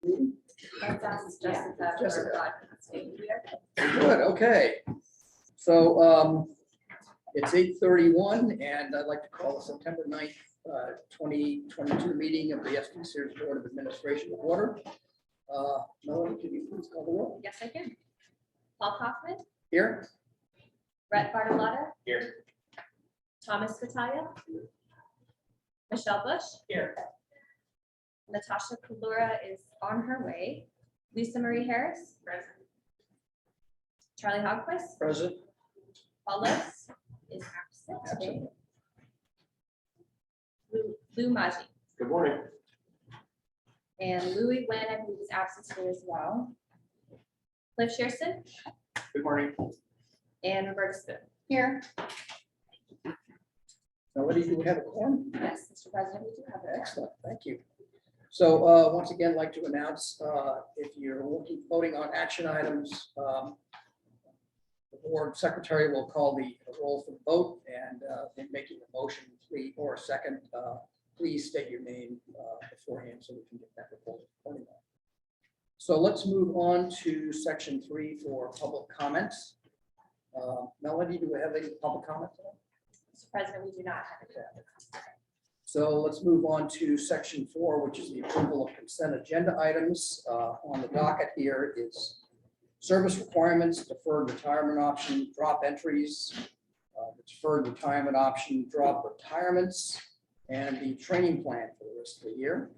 Let's ask Jessica for broadcasting here. Good, okay. So it's 8:31 and I'd like to call the September 9th, 2022 meeting of the SDCERS Board of Administration to order. Melanie, can you please call the roll? Yes, I can. Paul Kaufman, Here? Brett Bartolotta, Here. Thomas Battaglia, Michelle Bush, Here. Natasha Kalura is on her way. Lisa Marie Harris, present. Charlie Hogquist, Present. Paul Lewis is absent today. Lou Maji Good morning. and Louis Wen, I believe, is absent today as well. Cliff Shearson Good morning. and Roberta Spoon. Here. Melanie, do we have a quorum? Yes, Mr. President, we do have it. Excellent, thank you. So once again, I'd like to announce, if you're voting on action items, the board secretary will call the roll for the vote, and in making a motion, please, or a second, please state your name beforehand so we can get that report. So let's move on to section 3 for public comments. Melanie, do we have any public comments? Mr. President, we do not have it. So let's move on to section 4, which is the approval of consent agenda items. On the docket here is service requirements, deferred retirement option, drop entries, the deferred retirement option, drop retirements, and the training plan for the rest of the year.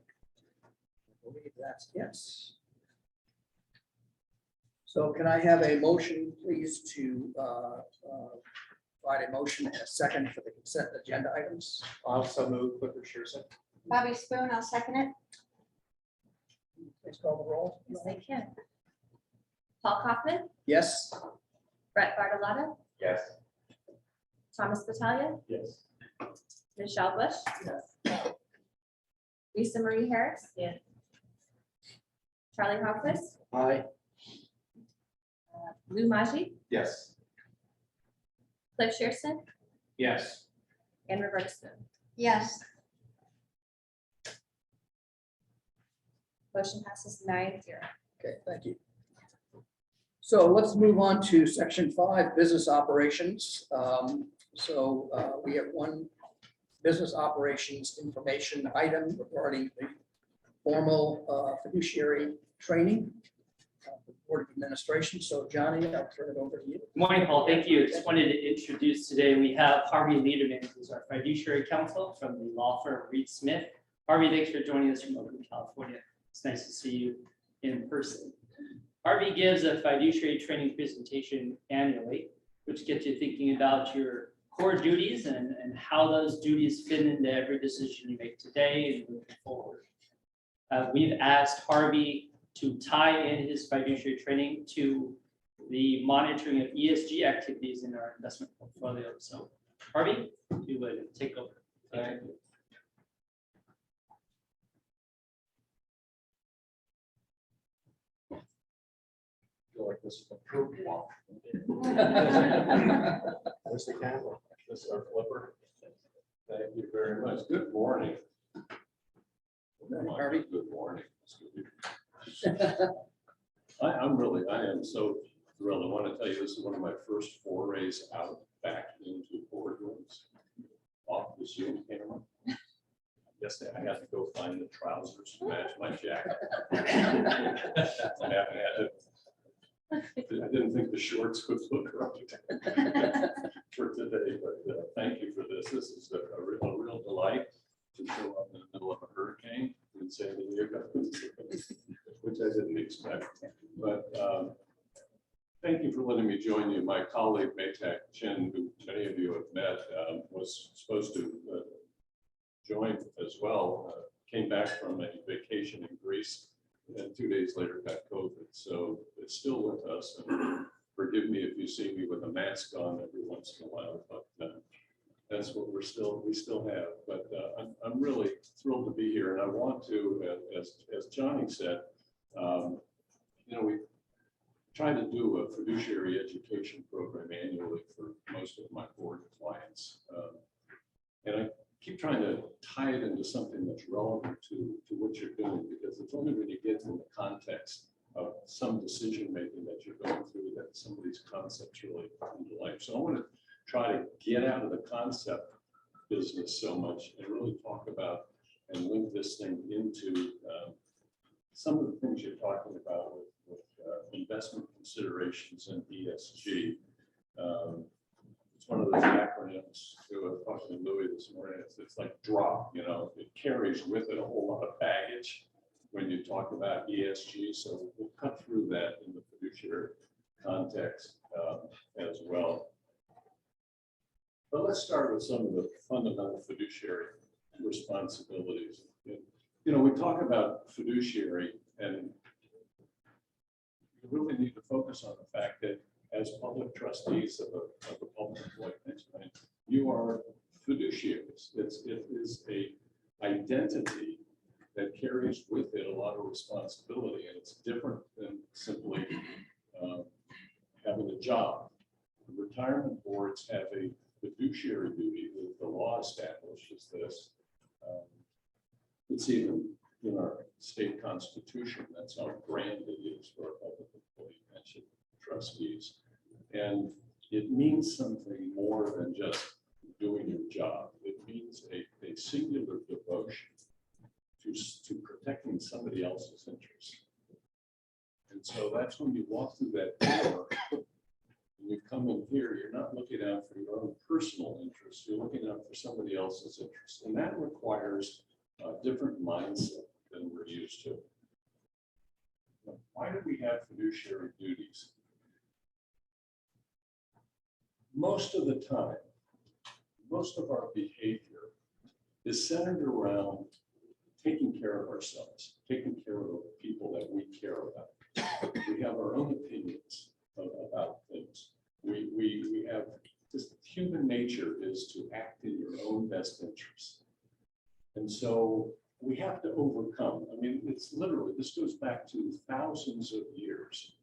I believe that's yes. So can I have a motion, please, to provide a motion and a second for the consent agenda items? Also move Clifford Shearson. Bobby Spoon, I'll second it. Please call the roll. Yes, I can. Paul Kaufman, Yes. Brett Bartolotta, Yes. Thomas Battaglia, Yes. Michelle Bush. Yes. Lisa Marie Harris. Yeah. Charlie Hogquist, Aye. Lou Maji, Yes. Cliff Shearson, Yes. and Roberta Spoon. Yes. Motion passes 9-0. Okay, thank you. So let's move on to section 5, business operations. We have one business operations information item regarding the formal fiduciary training of the Board of Administration. So Johnny, I'll turn it over to you. Good morning, Paul. Thank you. Just wanted to introduce today, we have Harvey Liederman, who's our fiduciary counsel from the law firm Reed Smith. Harvey, thanks for joining us from Oakland, California. It's nice to see you in person. Harvey gives a fiduciary training presentation annually, which gets you thinking about your core duties and how those duties fit into every decision you make today and moving forward. We've asked Harvey to tie in his fiduciary training to the monitoring of ESG activities in our investment portfolio. So Harvey, if you would take over. Thank you. Feel like this is a proof walk. Where's the camera? This is our flipper. Thank you very much. Good morning. Harvey. Good morning. I am so thrilled. I want to tell you, this is one of my first forays out back into boardrooms off the Zoom camera. Yes, I had to go find the trousers to match my jacket. I didn't think the shorts would look right for today, but thank you for this. This is a real delight to show up in the middle of a hurricane in San Diego, which I didn't expect. But thank you for letting me join you. My colleague Maytak Chin, who many of you have met, was supposed to join as well. Came back from a vacation in Greece, and 2 days later got COVID. So it's still with us. And forgive me if you see me with a mask on every once in a while, but that's what we still have. But I'm really thrilled to be here, and I want to, as Johnny said, we try to do a fiduciary education program annually for most of my board clients, and keep trying to tie it into something that's relevant to what you're doing, because it's only when you get in the context of some decision-making that you're going through that some of these concepts really come to life. So I want to try to get out of the concept business so much and really talk about and link this thing into some of the things you're talking about with investment considerations and ESG. It's one of those acronyms. I was talking to Louis this morning. It's like drop, you know, it carries with it a whole lot of baggage when you talk about ESG. So we'll cut through that in the fiduciary context as well. But let's start with some of the fundamental fiduciary responsibilities. You know, we talk about fiduciary, and you really need to focus on the fact that as public trustees of a public employee pension plan, you are fiduciaries. It is a identity that carries with it a lot of responsibility, and it's different than simply having a job. Retirement boards have a fiduciary duty. The law establishes this. It's even in our state constitution. That's how grand it is for public employee pension trustees. And it means something more than just doing your job. It means a singular devotion to protecting somebody else's interests. And so that's when you walk through that door, and you come in here, you're not looking out for your own personal interests, you're looking out for somebody else's interests. And that requires a different mindset than we're used to. Why do we have fiduciary duties? Most of the time, most of our behavior is centered around taking care of ourselves, taking care of the people that we care about. We have our own opinions about things. We have just human nature is to act in your own best interest. And so we have to overcome. I mean, it's literally, this goes back to thousands of years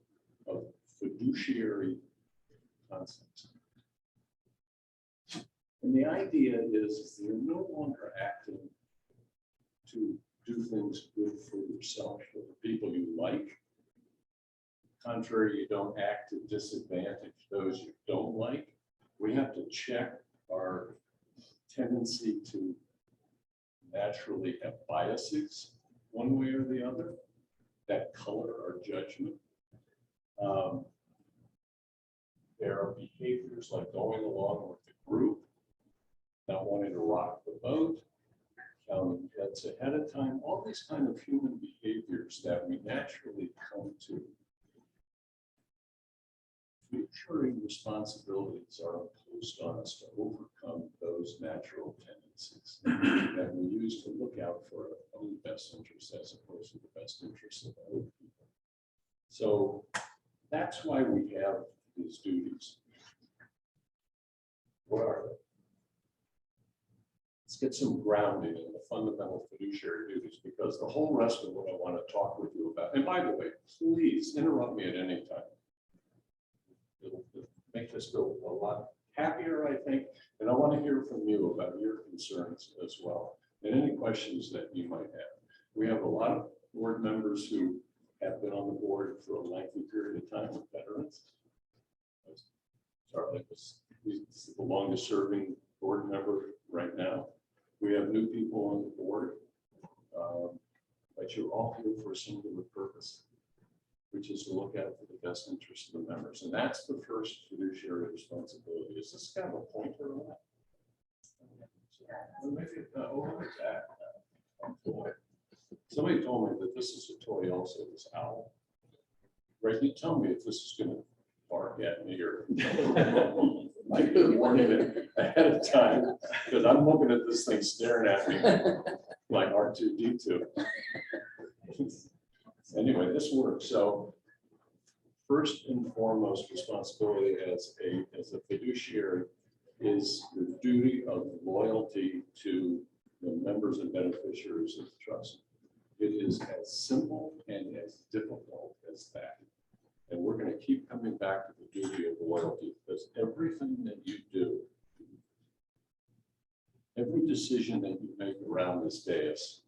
of fiduciary concepts. And the idea is you're no longer acting to do things good for yourself, for the people you like. Contrary, you don't act to disadvantage those you don't like. We have to check our tendency to naturally have biases one way or the other that color our judgment. There are behaviors like going along with the group, not wanting to rock the boat, counting heads ahead of time, all these kind of human behaviors that we naturally come to. Fiduciary responsibilities are imposed on us to overcome those natural tendencies that we use to look out for our own best interests as opposed to the best interests of other people. So that's why we have these duties. What are they? Let's get some grounding in the fundamental fiduciary duties, because the whole rest of what I want to talk with you about, and by the way, please interrupt me at any time. It'll make this go a lot happier, I think, and I want to hear from you about your concerns as well, and any questions that you might have. We have a lot of board members who have been on the board for a lengthy period of time, veterans. Sorry, this is the longest serving board member right now. We have new people on the board, but you're all here for a singular purpose, which is to look out for the best interest of the members. And that's the first fiduciary responsibility. Is this kind of a pointer or not? Or maybe over that. Somebody told me that this is a toy also, this owl. Right, you tell me if this is going to bark at me or I could warn it ahead of time, because I'm looking at this thing staring at me like R2-D2. Anyway, this works. So first and foremost responsibility as a fiduciary is the duty of loyalty to the members and beneficiaries of the trust. It is as simple and as difficult as that. And we're going to keep coming back to the duty of loyalty, because everything that you do, every decision that you make around this dais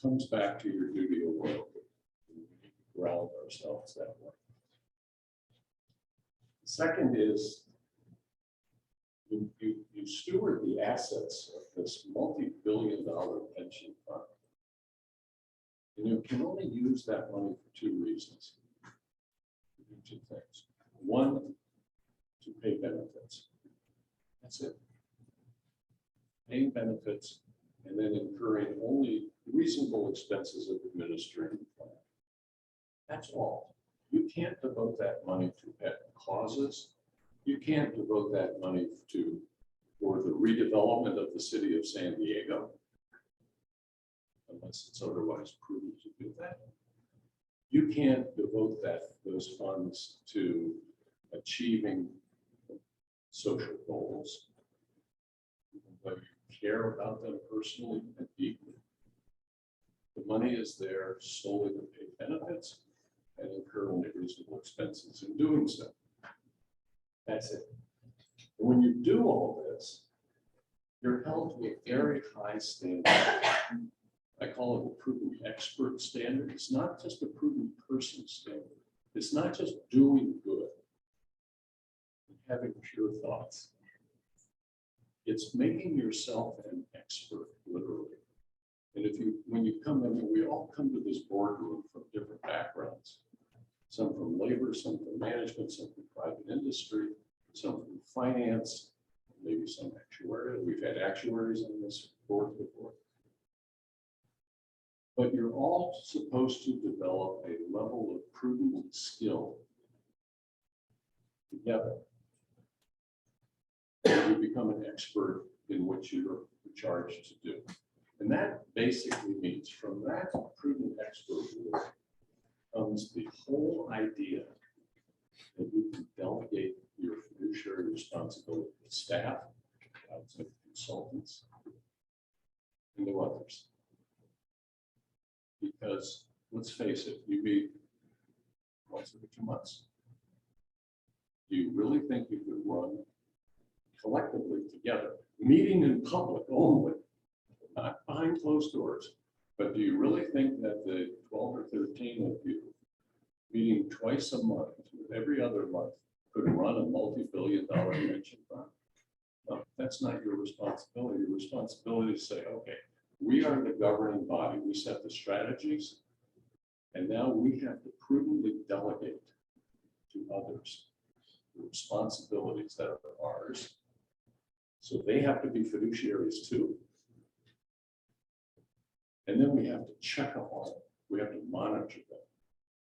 comes back to your duty of loyalty. We need to ground ourselves that way. Second is you steward the assets of this multi-billion-dollar pension fund. And you can only use that money for two reasons. Do two things. One, to pay benefits. That's it. Paying benefits and then incurring only reasonable expenses of administering the plan. That's all. You can't devote that money to pet causes. You can't devote that money for the redevelopment of the city of San Diego, unless it's otherwise prudent to do that. You can't devote those funds to achieving social goals, even though you care about them personally and deeply. The money is there solely to pay benefits and incur only reasonable expenses in doing so. That's it. And when you do all this, you're held to a very high standard. I call it a prudent expert standard. It's not just a prudent person standard. It's not just doing good and having pure thoughts. It's making yourself an expert, literally. And when you come in, we all come to this boardroom from different backgrounds. Some from labor, some from management, some from private industry, some from finance, maybe some actuarial. We've had actuaries on this board before. But you're all supposed to develop a level of prudent skill together. You become an expert in what you're charged to do. And that basically means from that prudent expert work comes the whole idea that you can delegate your fiduciary responsibility to staff, outside consultants, and to others. Because let's face it, you meet once every 2 months. Do you really think you could run collectively together, meeting in public only, not behind closed doors? But do you really think that the 12 or 13 of you meeting twice a month, every other month, could run a multi-billion-dollar pension fund? No, that's not your responsibility. Your responsibility is to say, okay, we are the governing body. We set the strategies, and now we have to prudently delegate to others the responsibilities that are ours. So they have to be fiduciaries too. And then we have to check up on it. We have to monitor them.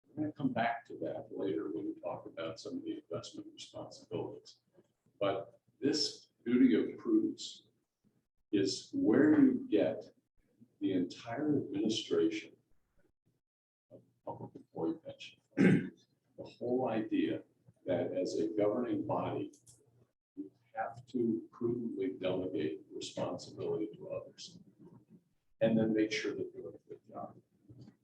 We're going to come back to that later when we talk about some of the investment responsibilities. But this duty of prudence is where you get the entire administration of public employee pension fund. The whole idea that as a governing body, you have to prudently delegate responsibility to others and then make sure they're doing a good job.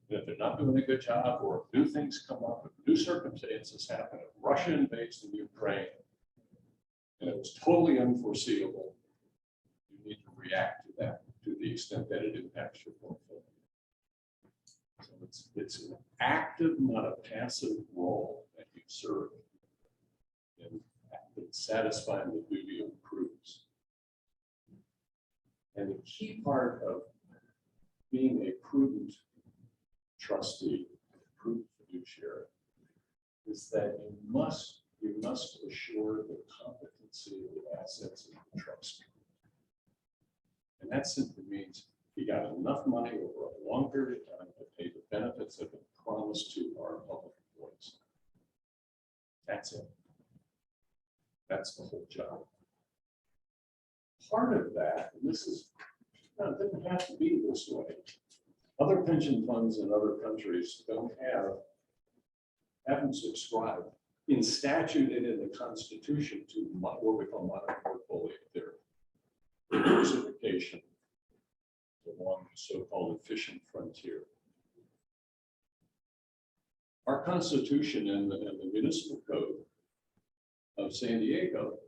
And if they're not doing a good job, or if new things come up, if new circumstances happen, if Russia invades the Ukraine, and it was totally unforeseeable, you need to react to that to the extent that it impacts your portfolio. So it's an active, not a passive role that you serve in satisfying the duty of prudence. And the key part of being a prudent trustee, prudent fiduciary, is that you must assure the competency of the assets of the trust. And that simply means you got enough money over a long period of time to pay the benefits that have been promised to our public employees. That's it. That's the whole job. Part of that, and this is, it doesn't have to be this way. Other pension funds in other countries haven't subscribed in statute and in the Constitution to what we call modern portfolio theory, diversification along the so-called efficient frontier. Our Constitution and the Municipal Code of San Diego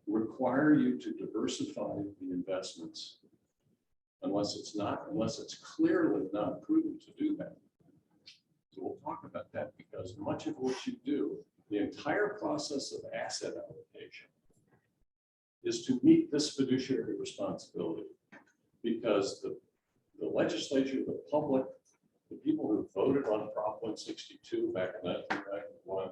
require you to diversify the investments unless it's clearly not prudent to do that. So we'll talk about that because much of what you do, the entire process of asset allocation is to meet this fiduciary responsibility because the legislature, the public, the people who voted on Prop 162 back in 1991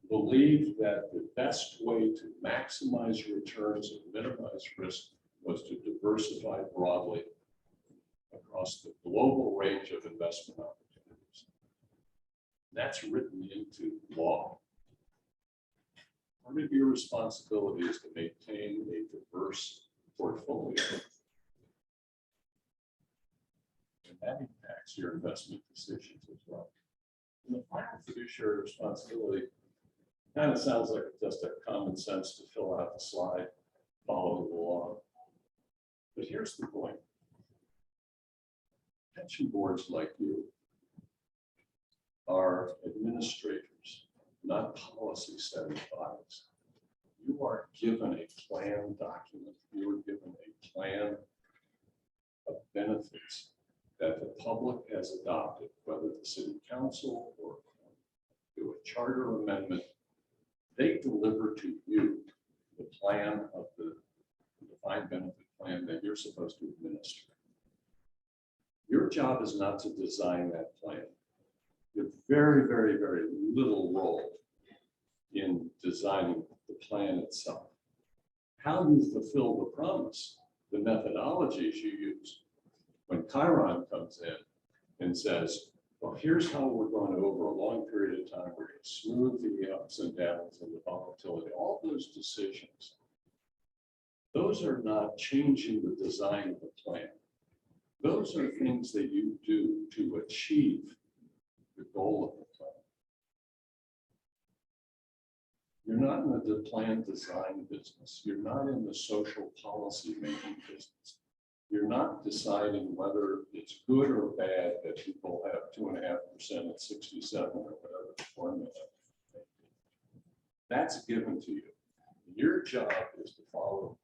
believed that the best way to maximize returns and minimize risk was to diversify broadly across the global range of investment opportunities. That's written into law. Part of your responsibility is to maintain a diverse portfolio. And that impacts your investment decisions as well. And the final fiduciary responsibility kind of sounds like just a common sense to fill out the slide, follow the law. But here's the point. Pension boards like you are administrators, not policy setting bodies. You are given a plan document. You are given a plan of benefits that the public has adopted, whether the city council or do a charter amendment. They deliver to you the plan of the defined benefit plan that you're supposed to administer. Your job is not to design that plan. You have very, very, very little role in designing the plan itself. How you fulfill the promise, the methodologies you use. When Chiron comes in and says, well, here's how we're going to, over a long period of time, we're going to smooth the ups and downs and the volatility, all those decisions. Those are not changing the design of the plan. Those are things that you do to achieve the goal of the plan. You're not in the plan design business. You're not in the social policy making business. You're not deciding whether it's good or bad that people have 2.5% at 67 or whatever the formula may be. That's given to you. Your job is to follow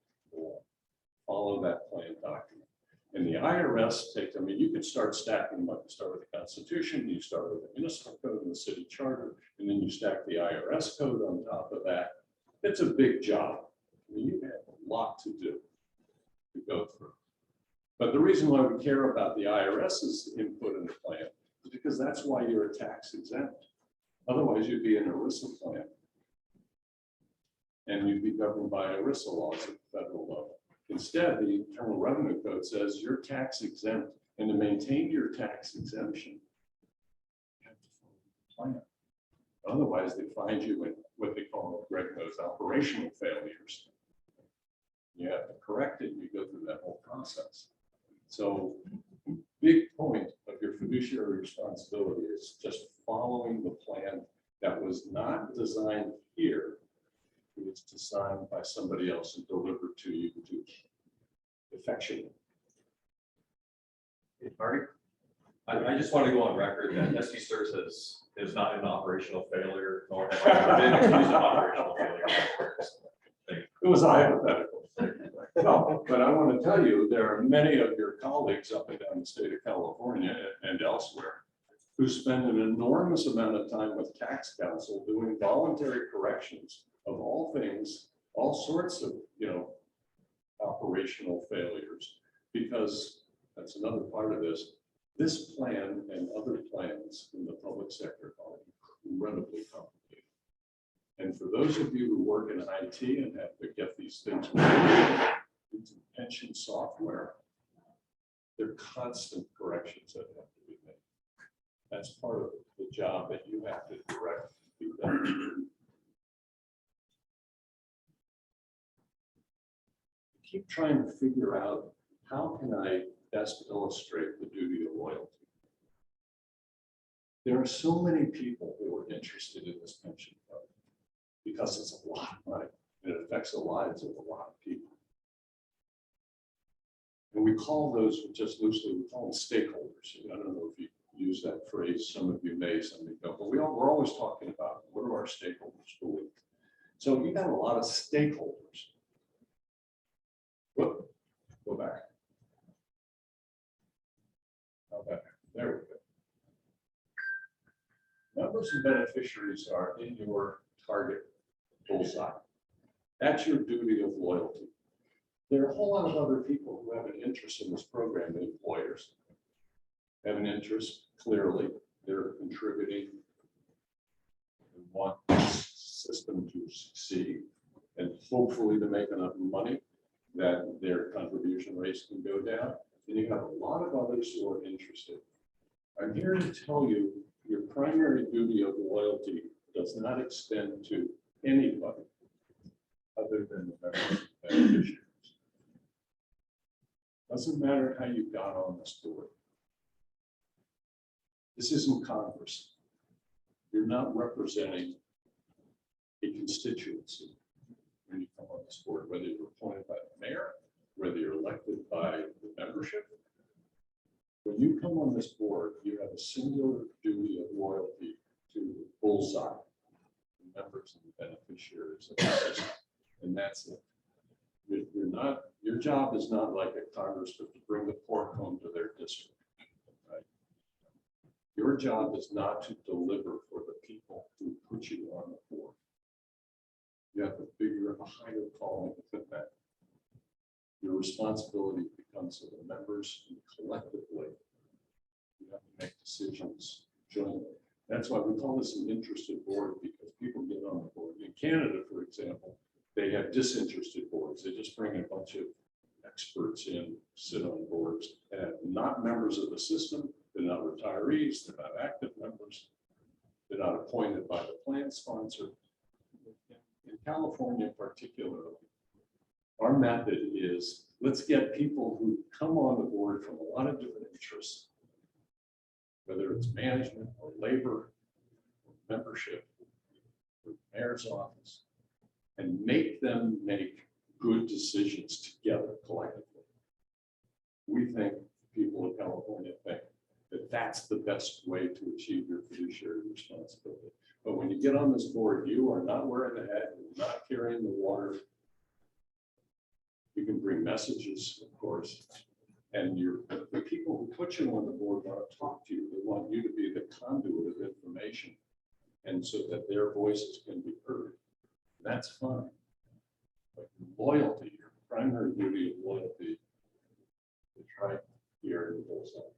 that plan document. And the IRS takes, I mean, you can start stacking them up. You start with the Constitution, you start with the municipal code and the city charter, and then you stack the IRS code on top of that. It's a big job. I mean, you have a lot to do to go through. But the reason why we care about the IRS's input in the plan is because that's why you're a tax exempt. Otherwise, you'd be an ERISA plan. And you'd be governed by ERISA laws at the federal level. Instead, the Internal Revenue Code says you're tax exempt, and to maintain your tax exemption, you have to follow the plan. Otherwise, they find you in what they call, Greg knows, operational failures. You have to correct it, and you go through that whole process. So, big point of your fiduciary responsibility is just following the plan that was not designed here. It was designed by somebody else and delivered to you to effectuate. Hey, Marty, I just want to go on record that SDCERS is not an operational failure, nor has ever been accused of operational failure. It was a hypothetical. No, but I want to tell you, there are many of your colleagues up and down the state of California and elsewhere who spend an enormous amount of time with tax counsel doing voluntary corrections of all things, all sorts of, operational failures, because that's another part of this. This plan and other plans in the public sector are incredibly complicated. And for those of you who work in IT and have to get these things into pension software, there are constant corrections that have to be made. That's part of the job that you have to direct. Keep trying to figure out, how can I best illustrate the duty of loyalty? There are so many people who are interested in this pension fund because it's a lot of money and it affects the lives of a lot of people. And we call those, just loosely, we call them stakeholders. I don't know if you use that phrase, some of you may, some of you don't, but we're always talking about what do our stakeholders believe. So you got a lot of stakeholders Go back. How about, there we go. Members and beneficiaries are in your target bullseye. That's your duty of loyalty. There are a whole lot of other people who have an interest in this program, the employers have an interest, clearly, they're contributing and want this system to succeed and hopefully to make enough money that their contribution rates can go down. And you have a lot of others who are interested. I'm here to tell you, your primary duty of loyalty does not extend to anybody other than the members and beneficiaries. Doesn't matter how you got on this board. This isn't Congress. You're not representing a constituency when you come on this board, whether you're appointed by the mayor, whether you're elected by the membership. When you come on this board, you have a singular duty of loyalty to the bullseye, the members and the beneficiaries of the system, and that's it. You're not, your job is not like a congressman to bring the pork home to their district. Right? Your job is not to deliver for the people who put you on the board. You have a bigger, a higher calling than that. Your responsibility becomes to the members and collectively. You have to make decisions jointly. That's why we call this an interested board, because people get on the board. In Canada, for example, they have disinterested boards. They just bring a bunch of experts in, sit on boards, and not members of the system. They're not retirees. They're not active members. They're not appointed by the plan sponsor. In California, particularly, our method is let's get people who come on the board from a lot of different interests, whether it's management or labor, or membership, or mayor's office, and make them make good decisions together collectively. We think, people in California think, that that's the best way to achieve your fiduciary responsibility. But when you get on this board, you are not wearing the hat, you're not carrying the water. You can bring messages, of course, and the people who put you on the board want to talk to you. They want you to be the conduit of information, and so that their voices can be heard. That's fine. But loyalty, your primary duty of loyalty, is right here in the bullseye.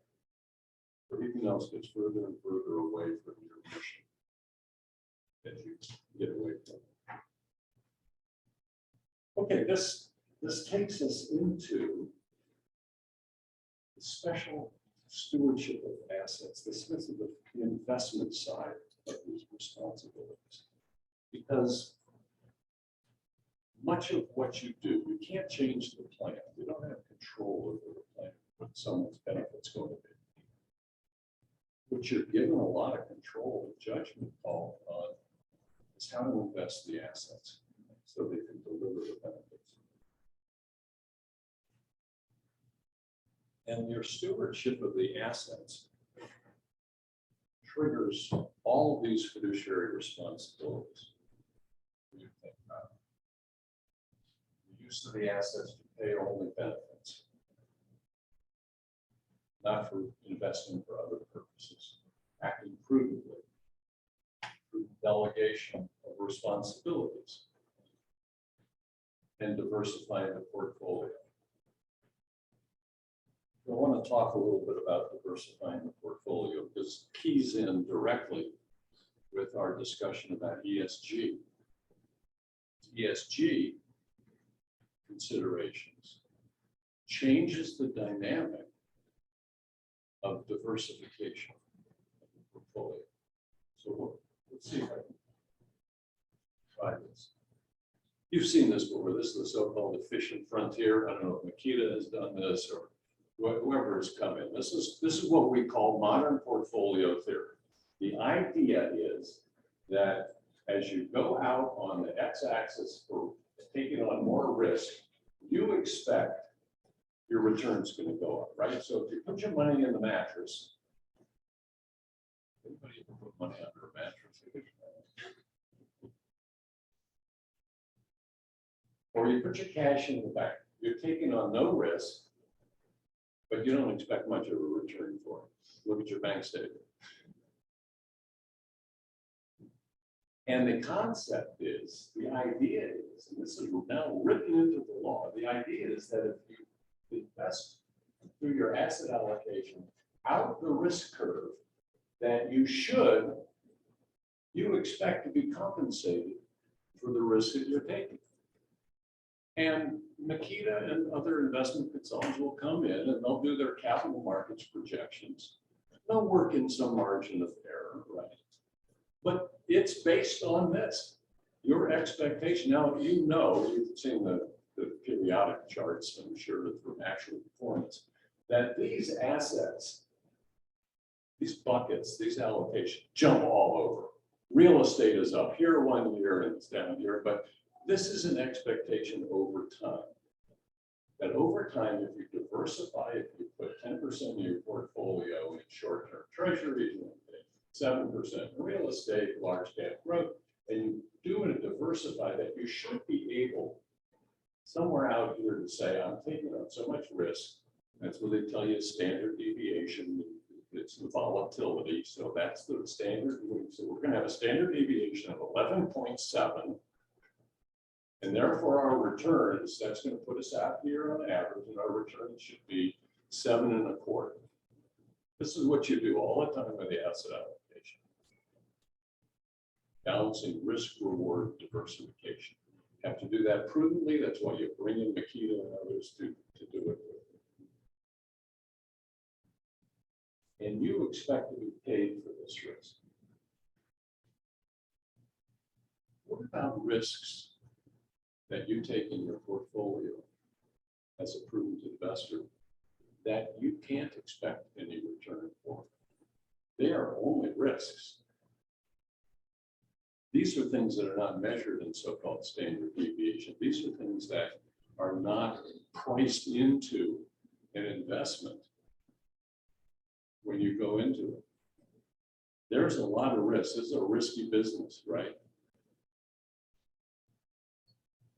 Everything else gets further and further away from your mission as you get away from it. Okay, this takes us into the special stewardship of assets. This is the investment side of these responsibilities. Because much of what you do, you can't change the plan. You don't have control over the plan, what someone's benefit's going to be. But you're given a lot of control and judgment call on is how to invest the assets so they can deliver the benefits. And your stewardship of the assets triggers all of these fiduciary responsibilities. You think about the use of the assets to pay only benefits, not for investing for other purposes, acting prudently, through delegation of responsibilities, and diversifying the portfolio. I want to talk a little bit about diversifying the portfolio because it keys in directly with our discussion about ESG. ESG considerations changes the dynamic of diversification of the portfolio. So let's see if I can try this. You've seen this before. This is the so-called efficient frontier. I don't know if Makita has done this or whoever has come in. This is what we call modern portfolio theory. The idea is that as you go out on the x-axis for taking on more risk, you expect your return's going to go up, right? So if you put your money in the mattress, anybody ever put money under a mattress? Or you put your cash in the bank. You're taking on no risk, but you don't expect much of a return for it. Look at your bank statement. And the concept is, the idea is, and this is now written into the law, the idea is that if you invest through your asset allocation out the risk curve, that you expect to be compensated for the risk that you're taking. And Makita and other investment consultants will come in and they'll do their capital markets projections. They'll work in some margin of error, right? But it's based on this, your expectation. Now, you've seen the periodic charts, I'm sure, from actual performance, that these assets, these buckets, these allocations jump all over. Real estate is up here 1 year and it's down here, but this is an expectation over time. That over time, if you diversify, if you put 10% of your portfolio in short-term treasuries, 7% in real estate, large cap growth, and you do it diversify, that you should be able somewhere out here to say, I'm taking on so much risk. That's what they tell you, standard deviation. It's the volatility. So that's the standard. So we're going to have a standard deviation of 11.7. And therefore our returns, that's going to put us out here on average, and our returns should be 7.25. This is what you do all the time with the asset allocation. Balancing risk, reward, diversification. You have to do that prudently. That's why you bring in Makita and others to do it with. And you expect to be paid for this risk. What about risks that you take in your portfolio as a prudent investor that you can't expect any return for? They are only risks. These are things that are not measured in so-called standard deviation. These are things that are not priced into an investment when you go into it. There's a lot of risk. This is a risky business, right?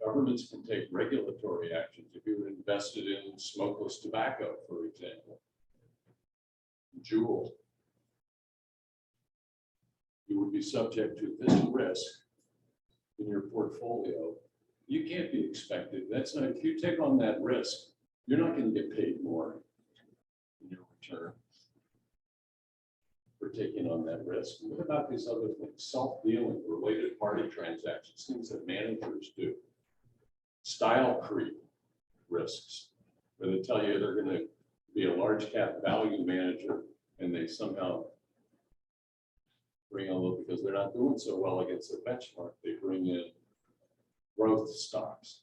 Governments can take regulatory actions. If you invested in smokeless tobacco, for example, Juul, you would be subject to this risk in your portfolio. You can't be expected. That's not, if you take on that risk, you're not going to get paid more in your return for taking on that risk. What about these other things? Self-dealing, related party transactions, things that managers do. Style creep risks, where they tell you they're going to be a large cap value manager and they somehow bring on, because they're not doing so well against their benchmark, they bring in growth stocks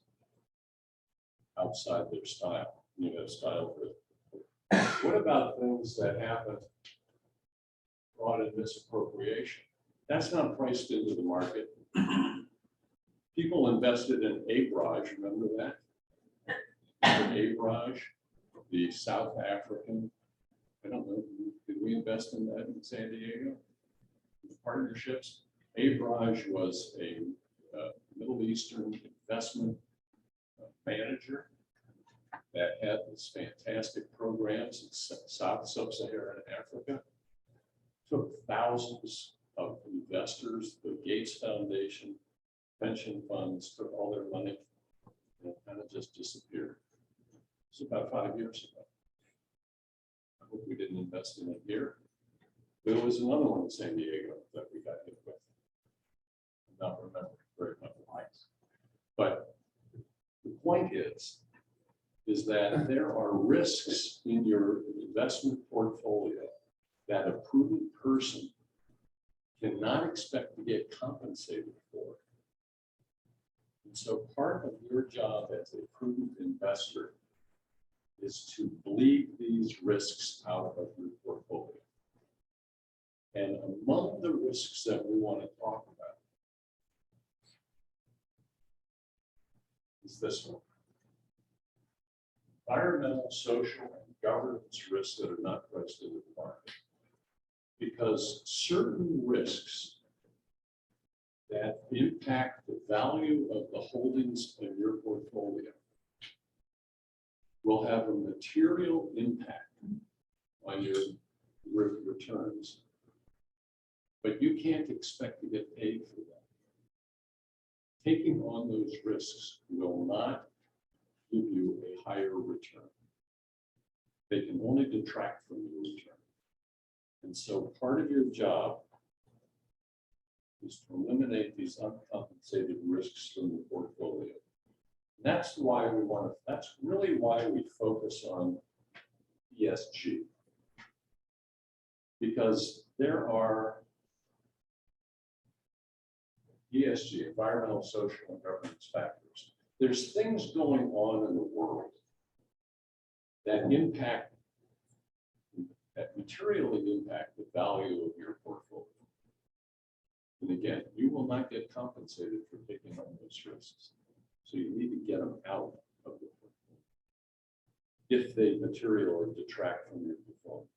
outside their style, style. What about things that happen, fraud and misappropriation? That's not priced into the market. People invested in Abraj, remember that? Abraj, the South African, I don't know, did we invest in that in San Diego? Partnerships. Abraj was a Middle Eastern investment manager that had these fantastic programs in South Sub-Saharan Africa. Took thousands of investors, the Gates Foundation, pension funds, took all their money and kind of just disappeared. It's about 5 years ago. I hope we didn't invest in it here. There was another one in San Diego that we got hit with. I'm not remembering very much lines. But the point is that there are risks in your investment portfolio that a prudent person cannot expect to get compensated for. And so part of your job as a prudent investor is to bleed these risks out of your portfolio. And among the risks that we want to talk about is this one. Environmental, social, and governance risks that are not priced into the market. Because certain risks that impact the value of the holdings in your portfolio will have a material impact on your returns. But you can't expect to get paid for that. Taking on those risks will not give you a higher return. They can only detract from your return. And so part of your job is to eliminate these uncompensated risks from the portfolio. That's why we want to, that's really why we focus on ESG. Because there are ESG, environmental, social, and governance factors. There's things going on in the world that impact, that materially impact the value of your portfolio. And again, you will not get compensated for taking on those risks. So you need to get them out of the portfolio if they materially detract from your performance.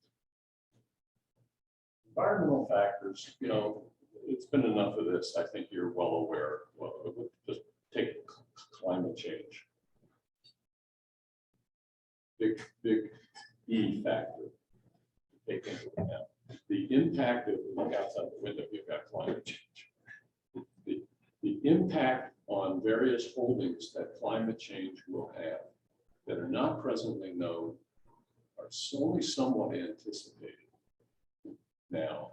Environmental factors, you know, it's been enough of this. I think you're well aware. Well, just take climate change. Big E factor. Take into account the impact of, look outside the window, you've got climate change. The impact on various holdings that climate change will have that are not presently known are only somewhat anticipated now.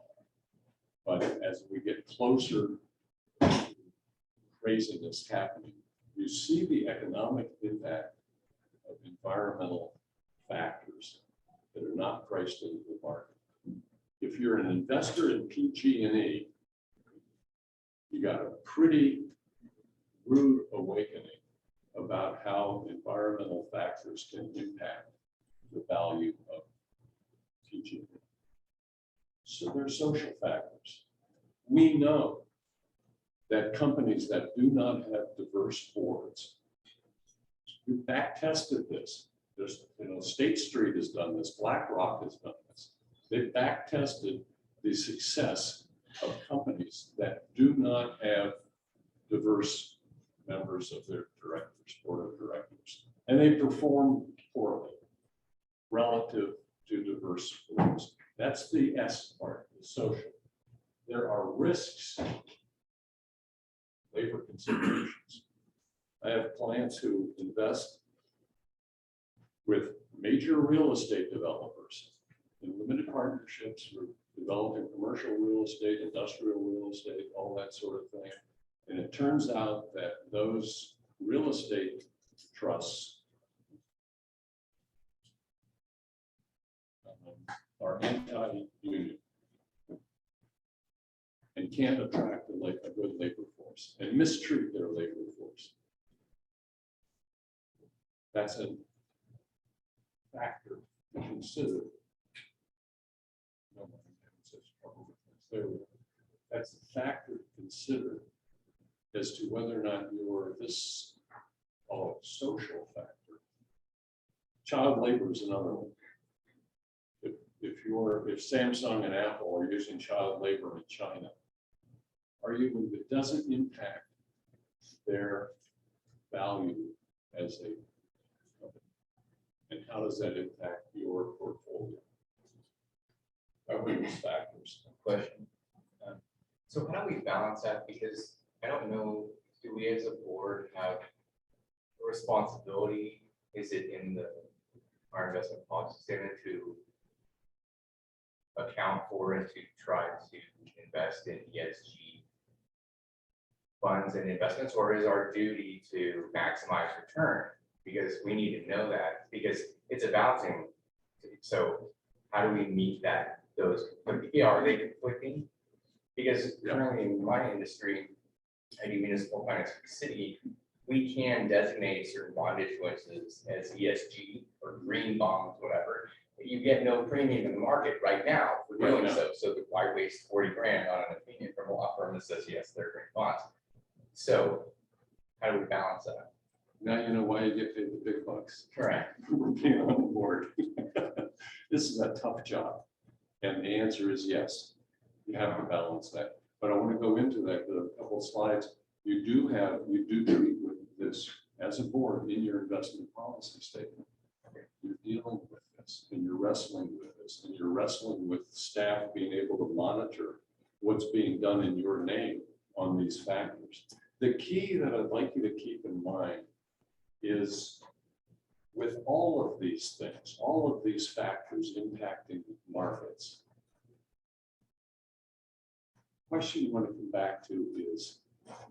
But as we get closer to craziness happening, you see the economic impact of environmental factors that are not priced into the market. If you're an investor in PG&E, you got a pretty rude awakening about how environmental factors can impact the value of PG&E. So there's social factors. We know that companies that do not have diverse boards, we back tested this. There's, you know, State Street has done this, BlackRock has done this. They back tested the success of companies that do not have diverse members of their directors, board of directors, and they perform poorly relative to diverse boards. That's the S part, the social. There are risks, labor considerations. I have clients who invest with major real estate developers in limited partnerships for developing commercial real estate, industrial real estate, all that sort of thing. And it turns out that those real estate trusts are anti-union and can't attract a good labor force and mistreat their labor force. That's a factor to consider. That's a factor to consider as to whether or not you're this social factor. Child labor is another one. If Samsung and Apple are using child labor in China, arguably it doesn't impact their value as a company. And how does that impact your portfolio? Those factors. Question. So how do we balance that? Because I don't know, do we as a board have a responsibility? Is it in our investment policy statement to account for and to try to invest in ESG funds and investments, or is our duty to maximize return? Because we need to know that, because it's a balancing. So how do we meet that? Those, are they conflicting? Because currently in my industry, I do municipal finance for the city, we can designate certain bond issuances as ESG or green bonds, whatever. You get no premium in the market right now for doing so. So why waste 40 grand on an opinion from a law firm that says, yes, they're green bonds? So how do we balance that? Now you know why you get paid the big bucks. Correct. For being on the board. This is a tough job. And the answer is yes. You have to balance that. But I want to go into that with a couple of slides. You do treat with this as a board in your investment policy statement. dealing with this, and you're wrestling with this, and you're wrestling with staff being able to monitor what's being done in your name on these factors. The key that I'd like you to keep in mind is with all of these things, all of these factors impacting markets, question you want to come back to is,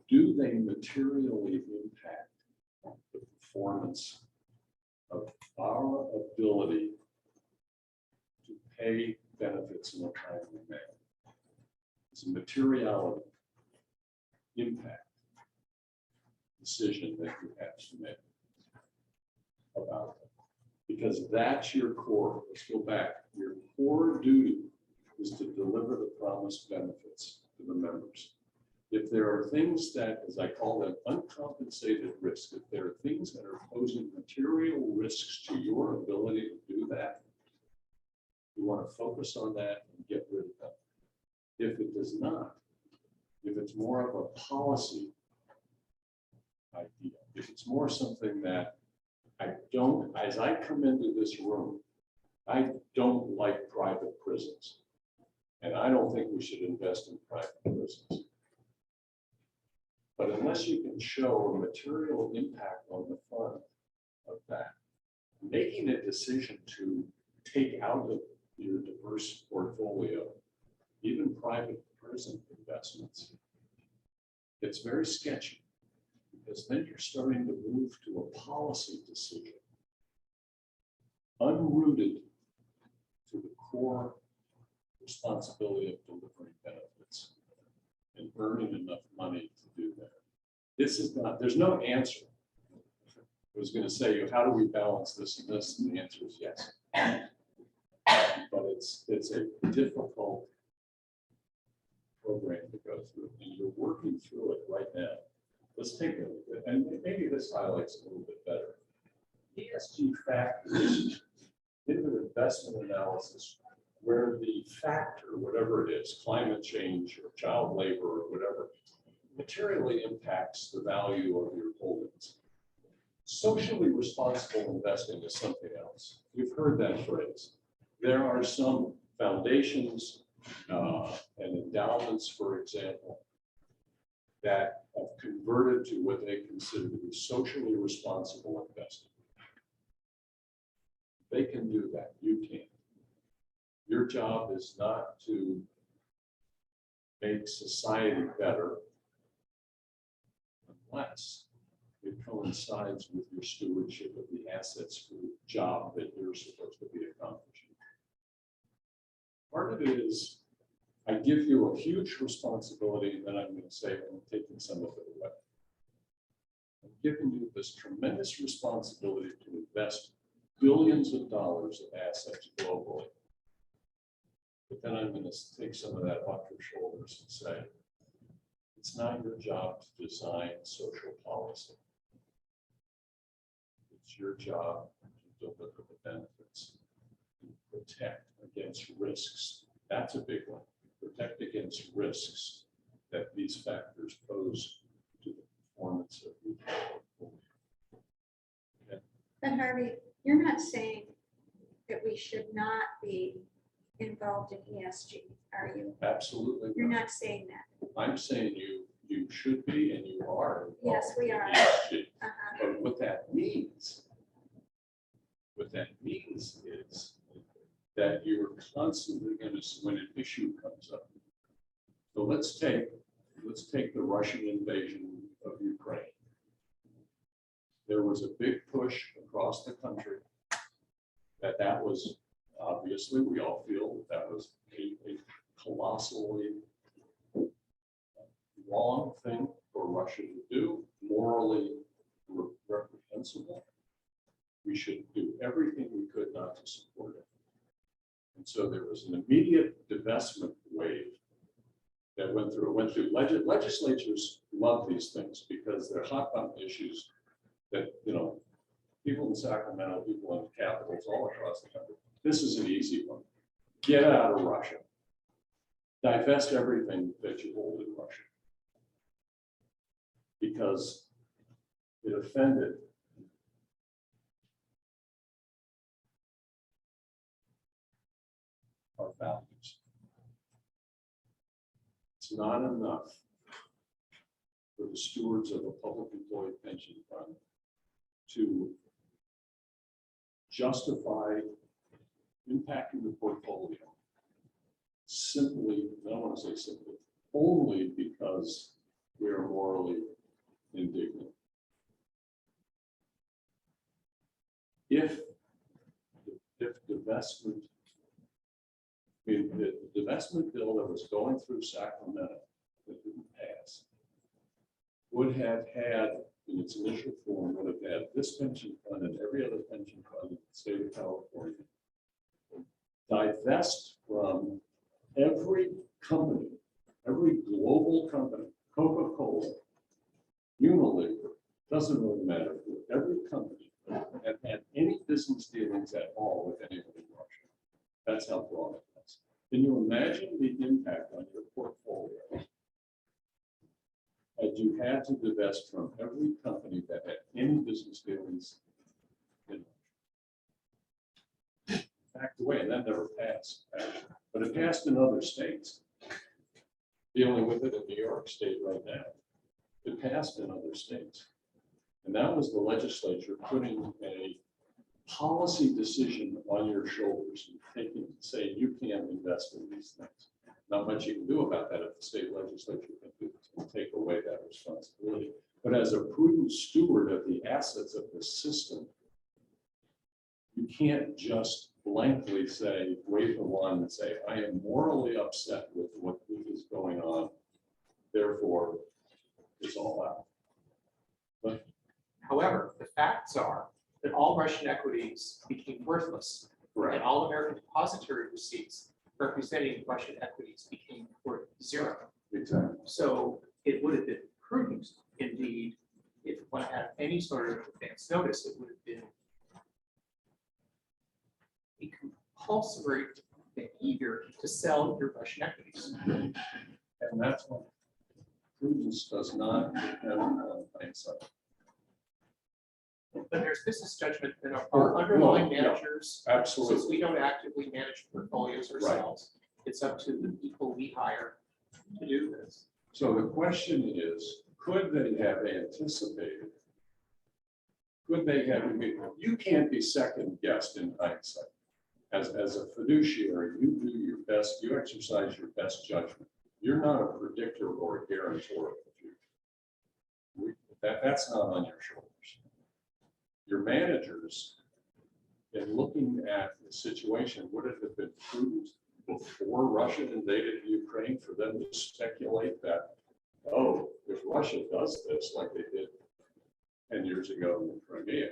do they materially impact the performance of our ability to pay benefits in a timely manner? It's a materiality impact decision that you have to make about it. Because that's your core. Let's go back. Your core duty is to deliver the promised benefits to the members. If there are things that, as I call them, uncompensated risk, if there are things that are posing material risks to your ability to do that, you want to focus on that and get rid of them. If it does not, if it's more of a policy idea, if it's more something that I don't, as I come into this room, I don't like private prisons. And I don't think we should invest in private prisons. But unless you can show a material impact on the fund of that, making a decision to take out of your diverse portfolio, even private prison investments, it's very sketchy. Because then you're starting to move to a policy decision unrooted to the core responsibility of delivering benefits and earning enough money to do that. This is not, there's no answer. I was going to say, how do we balance this and this? And the answer is yes. But it's a difficult program to go through, and you're working through it right now. Let's take a, and maybe this highlights a little bit better. ESG factors in the investment analysis, where the factor, whatever it is, climate change or child labor or whatever, materially impacts the value of your holdings. Socially responsible investing is something else. You've heard that phrase. There are some foundations and endowments, for example, that have converted to what they consider to be socially responsible investing. They can do that. You can't. Your job is not to make society better unless it coincides with your stewardship of the assets for the job that you're supposed to be accomplishing. Part of it is I give you a huge responsibility, and then I'm going to say I'm taking some of it away. I'm giving you this tremendous responsibility to invest billions of dollars of assets globally. But then I'm going to take some of that off your shoulders and say, it's not your job to design social policy. It's your job to deliver the benefits and protect against risks. That's a big one. Protect against risks that these factors pose to the performance of the portfolio. Okay. But Harvey, you're not saying that we should not be involved in ESG, are you? Absolutely. You're not saying that. I'm saying you should be and you are. Yes, we are. involved in ESG. Uh-huh. But what that means is that you're constantly going to, when an issue comes up. So let's take the Russian invasion of Ukraine. There was a big push across the country that was obviously, we all feel that was a colossally wrong thing for Russia to do, morally reprehensible. We should do everything we could not to support it. And so there was an immediate divestment wave that went through. Legislatures love these things because they're hot button issues that, people in Sacramento, people in the capitals all across the country. This is an easy one. Get out of Russia. Divest everything that you hold in Russia. Because it offended values. It's not enough for the stewards of a public employee pension fund to justify impacting the portfolio simply, I don't want to say simply, only because we are morally indignant. If divestment, I mean, the divestment bill that was going through Sacramento that didn't pass would have had, in its initial form, would have had this pension fund and every other pension fund in the state of California divest from every company, every global company, Coca-Cola, Unilever, doesn't really matter, every company that had any business dealings at all with anybody in Russia. That's how broad it was. Can you imagine the impact on your portfolio had you had to divest from every company that had any business dealings in Russia? Backed away, and that never passed, actually. But it passed in other states. Dealing with it in New York State right now. It passed in other states. And that was the legislature putting a policy decision on your shoulders and saying you can't invest in these things. Not much you can do about that if the state legislature can take away that responsibility. But as a prudent steward of the assets of the system, you can't just blankly say, wave the wand and say, I am morally upset with what is going on, therefore it's all out. But However, the facts are that all Russian equities became worthless, and all American depository receipts representing Russian equities became worth zero. exactly. So it would have been prudent, indeed, if one had any sort of advance notice, it would have been a compulsory behavior to sell your Russian equities. And that's what prudence does not depend on hindsight. But there's business judgment and Oh, our underlying well, yeah. managers, Absolutely. since we don't actively manage portfolios ourselves, it's up to the people we hire to do this. So the question is, could they have anticipated? Could they have, I mean, you can't be second guessed in hindsight. As a fiduciary, you do your best, you exercise your best judgment. You're not a predictor or a guarantor of the future. That's not on your shoulders. Your managers, in looking at the situation, would it have been prudent before Russia invaded Ukraine for them to speculate that, oh, if Russia does this like they did 10 years ago in Crimea,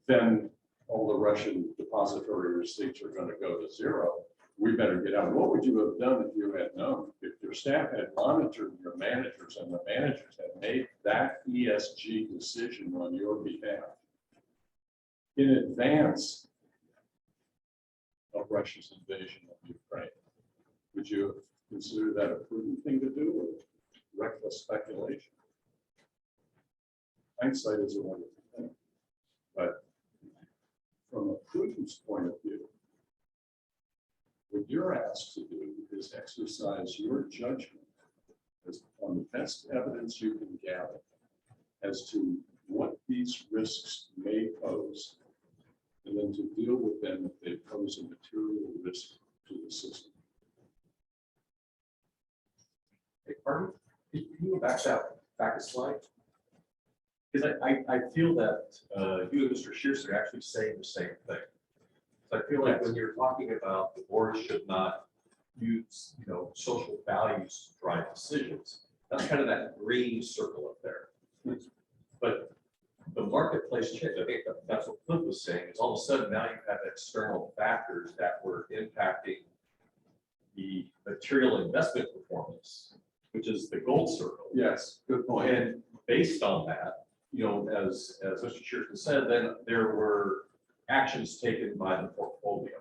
then all the Russian depository receipts are going to go to zero. We better get out. What would you have done if you had known? If your staff had monitored your managers and the managers had made that ESG decision on your behalf in advance of Russia's invasion of Ukraine, would you have considered that a prudent thing to do or reckless speculation? Hindsight is a wonderful thing, but from a prudence point of view, what you're asked to do is exercise your judgment as on the best evidence you can gather as to what these risks may pose, and then to deal with them if they pose a material risk to the system. Hey, pardon? Can you go back a slide? Because I feel that you and Mr. Shearson are actually saying the same thing. So I feel like when you're talking about the board should not use, social values to drive decisions, that's kind of that green circle up there. But the marketplace change, I think that's what Cliff was saying, is all of a sudden now you have external factors that were impacting the material investment performance, which is the gold circle. Yes, good point. And based on that, as Mr. Shearson said, then there were actions taken by the portfolio.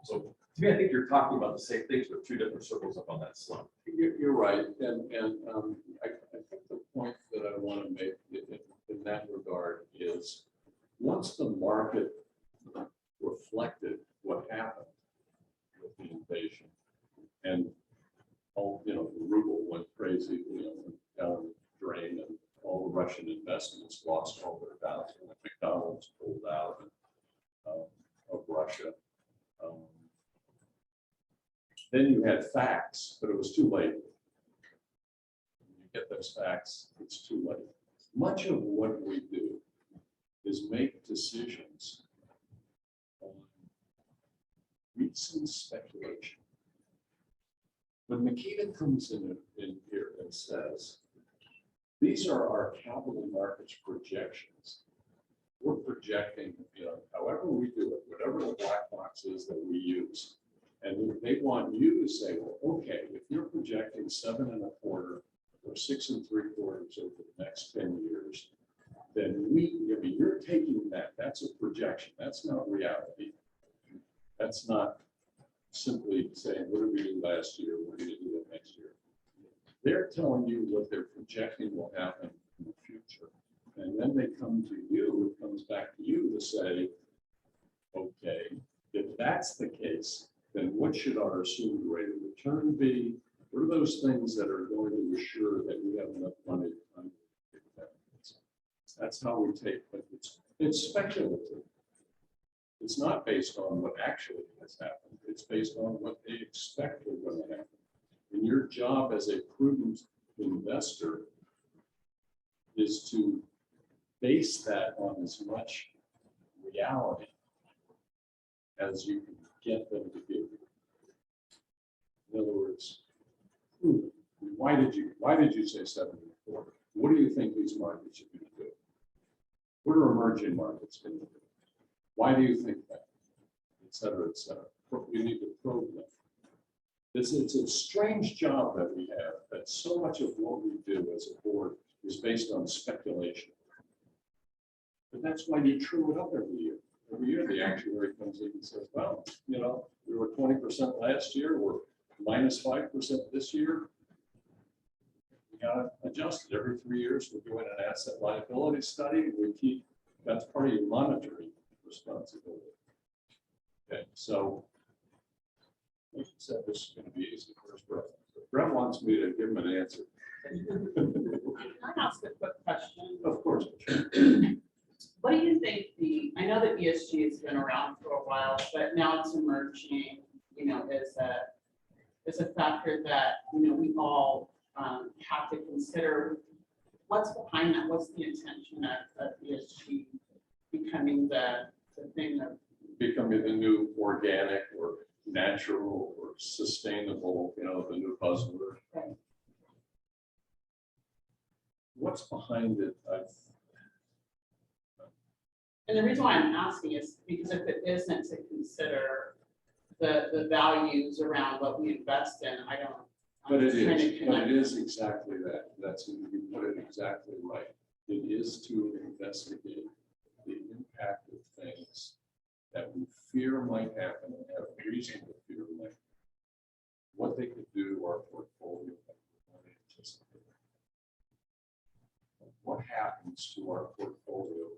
So to me, I think you're talking about the same things with two different circles up on that slide. You're right, and I think the point that I want to make in that regard is once the market reflected what happened with the basically, down the drain, and all the Russian investments lost all their value. And McDonald's pulled out of Russia. Then you had facts, but it was too late. When you get those facts, it's too late. Much of what we do is make decisions on recent speculation. When McKeven comes in here and says, these are our capital markets projections, we're projecting, however we do it, whatever the black box is that we use. And they want you to say, well, okay, if you're projecting 7.25 or 6.75 over the next 10 years, then you're taking that. That's a projection. That's not reality. That's not simply saying, what did we do last year? We're going to do it next year. They're telling you what they're projecting will happen in the future. And then they come to you, it comes back to you to say, okay, if that's the case, then what should our assumed rate of return be? What are those things that are going to assure that we have enough money to pay benefits? That's how we take, but it's speculative. It's not based on what actually has happened. It's based on what they expect is going to happen. And your job as a prudent investor is to base that on as much reality as you can get them to give you. In other words, why did you say 7.25? What do you think these markets are going to do? What are emerging markets going to do? Why do you think that? Et cetera, et cetera. We need to probe them. It's a strange job that we have, that so much of what we do as a board is based on speculation. But that's why you true it up every year. Every year the actuary comes in and says, well, we were 20% last year, we're minus 5% this year. We got to adjust it every 3 years. We're doing an asset liability study. That's part of your monitoring responsibility. Okay, so like you said, this is going to be easy for Brett. Brett wants me to give him an answer. Can I ask a quick question? Of course. What do you think I know that ESG has been around for a while, but now it's emerging, as a factor that, we all have to consider. What's behind that? What's the intention of ESG becoming the thing of becoming the new organic or natural or sustainable, the new buzzword. Right. What's behind it? And the reason why I'm asking is because if it isn't to consider the values around what we invest in, I don't. But it is exactly that. You put it exactly right. It is to investigate the impact of things that we fear might happen and have reason to fear might happen. What they could do to our portfolio that we don't anticipate. What happens to our portfolio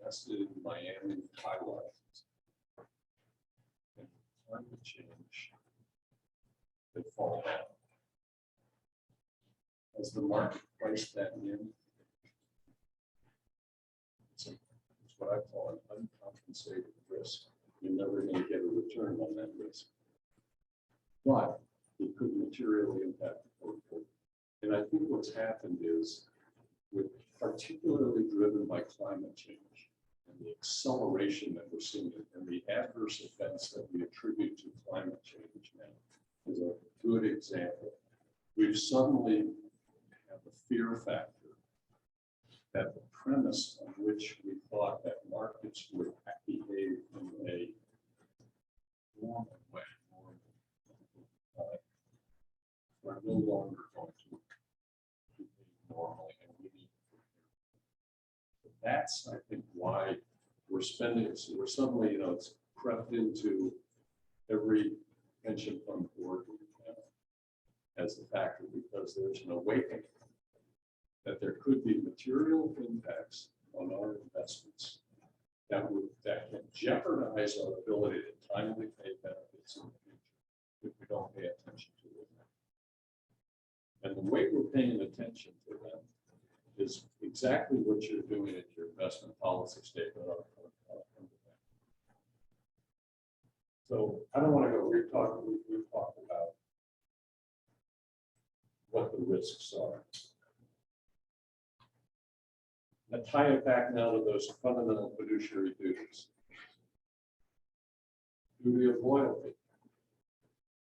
invested in Miami highlights and climate change that fall down? As the market priced that in, it's what I call an uncompensated risk. You're never going to get a return on that risk. But it could materially impact the portfolio. And I think what's happened is, particularly driven by climate change and the acceleration that we're seeing and the adverse effects that we attribute to climate change now is a good example. We've suddenly have a fear factor that the premise on which we thought that markets would behave in a normal way, are no longer going to behave normally, and we need to prepare. But that's, I think, why we're spending. So we're suddenly, it's crept into every pension fund board as a factor, because there's an awakening that there could be material impacts on our investments that can jeopardize our ability to timely pay benefits in the future if we don't pay attention to it. And the way we're paying attention to them is exactly what you're doing in your investment policy statement. So I don't want to go, we've talked about what the risks are. And tie it back now to those fundamental fiduciary duties. Duty of loyalty.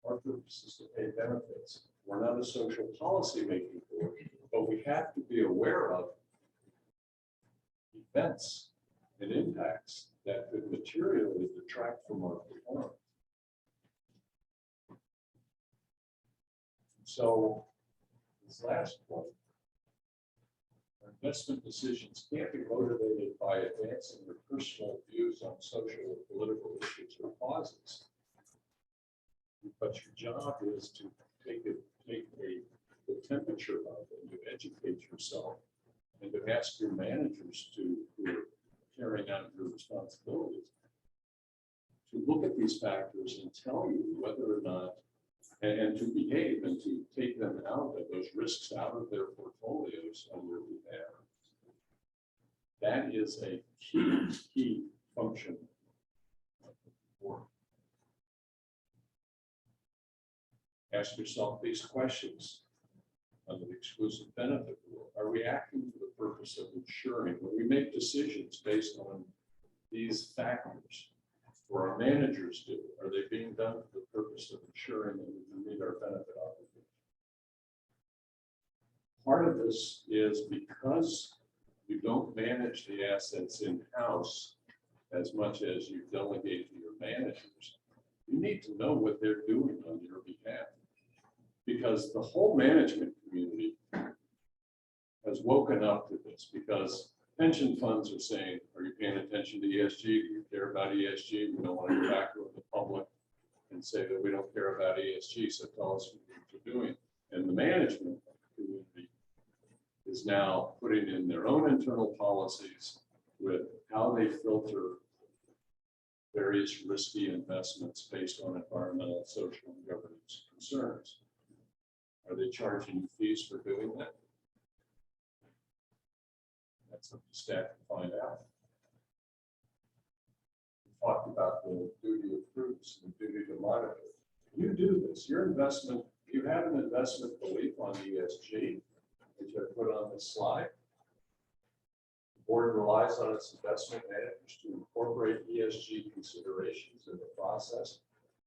Our purpose is to pay benefits. We're not a social policy making board, but we have to be aware of events and impacts that could materially detract from our performance. So this last point, our investment decisions can't be motivated by advancing your personal views on social or political issues or causes. But your job is to take the temperature of it, and to educate yourself, and to ask your managers who are carrying out your responsibilities to look at these factors and tell you whether or not, and to behave and to take them out of those risks out of their portfolios on your behalf. That is a key function of the board. Ask yourself these questions under the exclusive benefit rule. Are we acting for the purpose of ensuring when we make decisions based on these factors, or our managers do, are they being done for the purpose of ensuring that we can meet our benefit obligations? Part of this is because you don't manage the assets in-house as much as you delegate to your managers. You need to know what they're doing on your behalf, because the whole management community has woken up to this, because pension funds are saying, are you paying attention to ESG? Do you care about ESG? We don't want to go back to the public and say that we don't care about ESG, so tell us what you're doing. And the management community is now putting in their own internal policies with how they filter various risky investments based on environmental, social, and governance concerns. Are they charging you fees for doing that? That's up to staff to find out. We talked about the duty of prudence and the duty to monitor. You do this, your investment, you have an investment belief on ESG, which I put on this slide. The board relies on its investment managers to incorporate ESG considerations in the process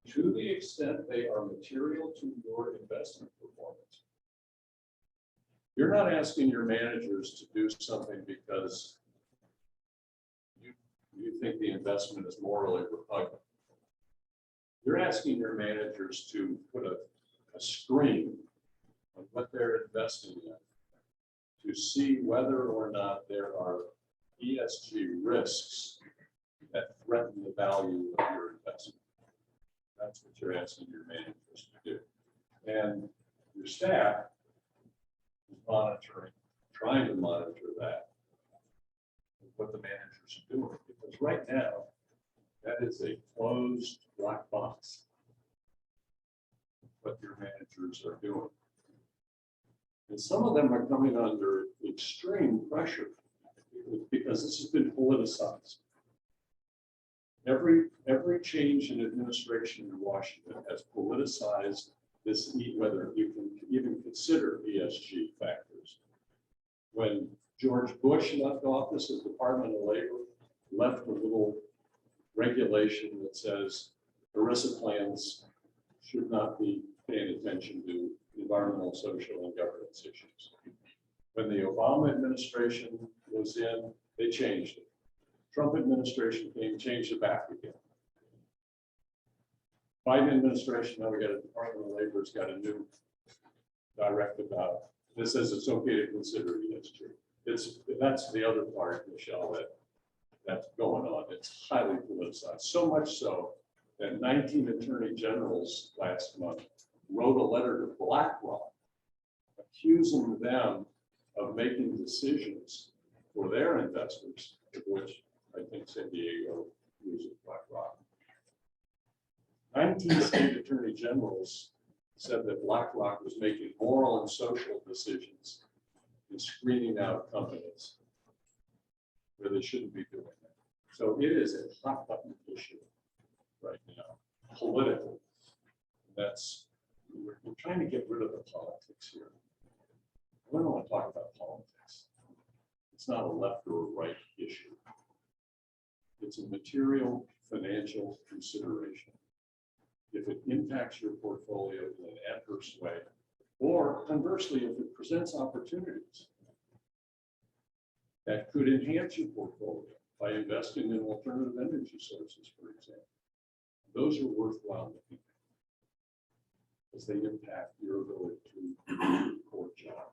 to the extent they are material to your investment performance. You're not asking your managers to do something because you think the investment is morally repugnant. You're asking your managers to put a screen on what they're investing in to see whether or not there are ESG risks that threaten the value of your investment. That's what you're asking your managers to do. And your staff is monitoring, trying to monitor that, what the managers are doing. Because right now, that is a closed black box, what your managers are doing. And some of them are coming under extreme pressure because this has been politicized. Every change in administration in Washington has politicized this, whether you can even consider ESG factors. When George Bush left office, the Department of Labor left a little regulation that says ERISA plans should not be paying attention to environmental, social, and governance issues. When the Obama administration was in, they changed it. Trump administration came, changed it back again. Biden administration, now we got a Department of Labor's got a new directive out. This says it's okay to consider ESG. That's the other part, Michelle, that's going on. It's highly politicized, so much so that 19 attorney generals last month wrote a letter to BlackRock accusing them of making decisions for their investors, of which I think San Diego uses BlackRock. 19 state attorney generals said that BlackRock was making moral and social decisions and screening out companies where they shouldn't be doing that. So it is a hot button issue right now, political. That's, we're trying to get rid of the politics here. We don't want to talk about politics. It's not a left or a right issue. It's a material financial consideration. If it impacts your portfolio in an adverse way, or conversely, if it presents opportunities that could enhance your portfolio by investing in alternative energy sources, for example, those are worthwhile looking at because they impact your ability to do your core job.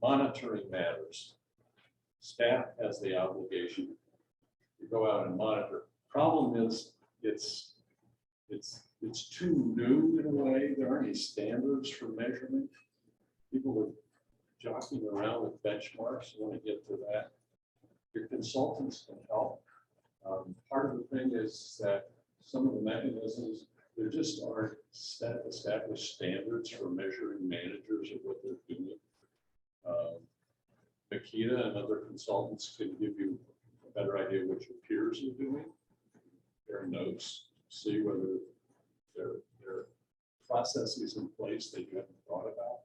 Monitoring matters. Staff has the obligation to go out and monitor. Problem is, it's too new in a way. There aren't any standards for measurement. People are jockeying around with benchmarks. You want to get to that. Your consultants can help. Part of the thing is that some of the mechanisms, there just aren't established standards for measuring managers of what they're doing. Makita and other consultants can give you a better idea of what your peers are doing. Their notes, see whether there are processes in place that you haven't thought about.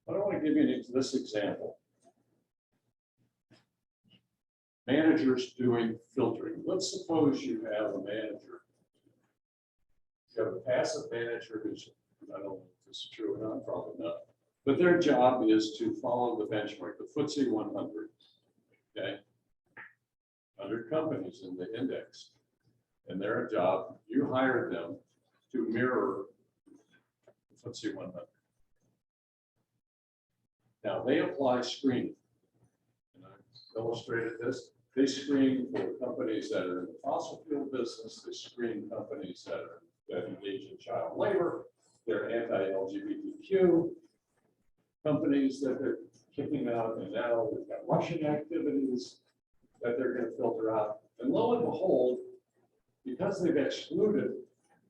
I don't want to give you this example. Managers doing filtering. Let's suppose you have a manager. You have a passive manager who's, I don't know if this is true or not, probably not. But their job is to follow the benchmark, the FTSE 100, okay? 100 companies in the index. And their job, you hired them to mirror the FTSE 100. Now, they apply screening. And I illustrated this. They screen for companies that are in the fossil fuel business. They screen companies that engage in child labor. They're anti-LGBTQ. Companies that they're kicking out, and now we've got Russian activities that they're going to filter out. And lo and behold, because they've excluded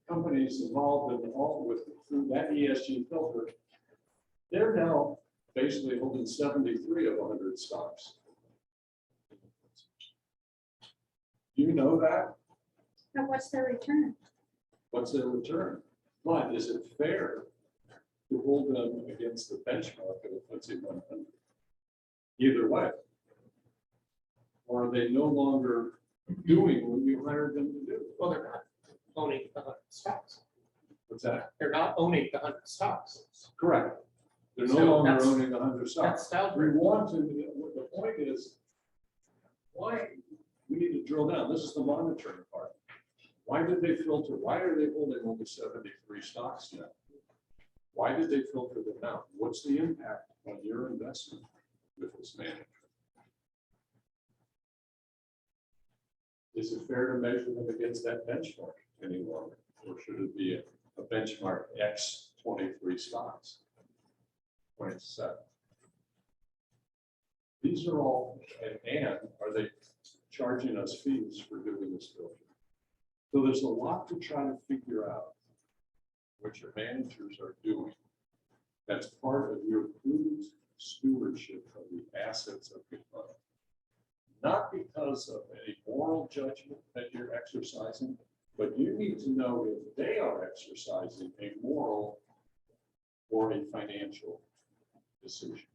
companies involved in all with through that ESG filter, they're now basically holding 73 of 100 stocks. You know that? But what's their return? What's their return? But is it fair to hold them against the benchmark of the FTSE 100? Either way. Or are they no longer doing what you hired them to do? Well, they're not owning the 100 stocks. What's that? They're not owning the 100 stocks. Correct. They're no So longer that's- owning 100 stocks. That's style. We want to, the point is, why, we need to drill down. This is the monitoring part. Why did they filter? Why are they holding only 73 stocks now? Why did they filter them out? What's the impact on your investment with this manager? Is it fair to measure them against that benchmark any longer? Or should it be a benchmark X 23 stocks? 27. These are all, and are they charging us fees for doing this filter? So there's a lot to try to figure out what your managers are doing. That's part of your prudent stewardship of the assets of your fund. Not because of any moral judgment that you're exercising, but you need to know if they are exercising a moral or a financial decision.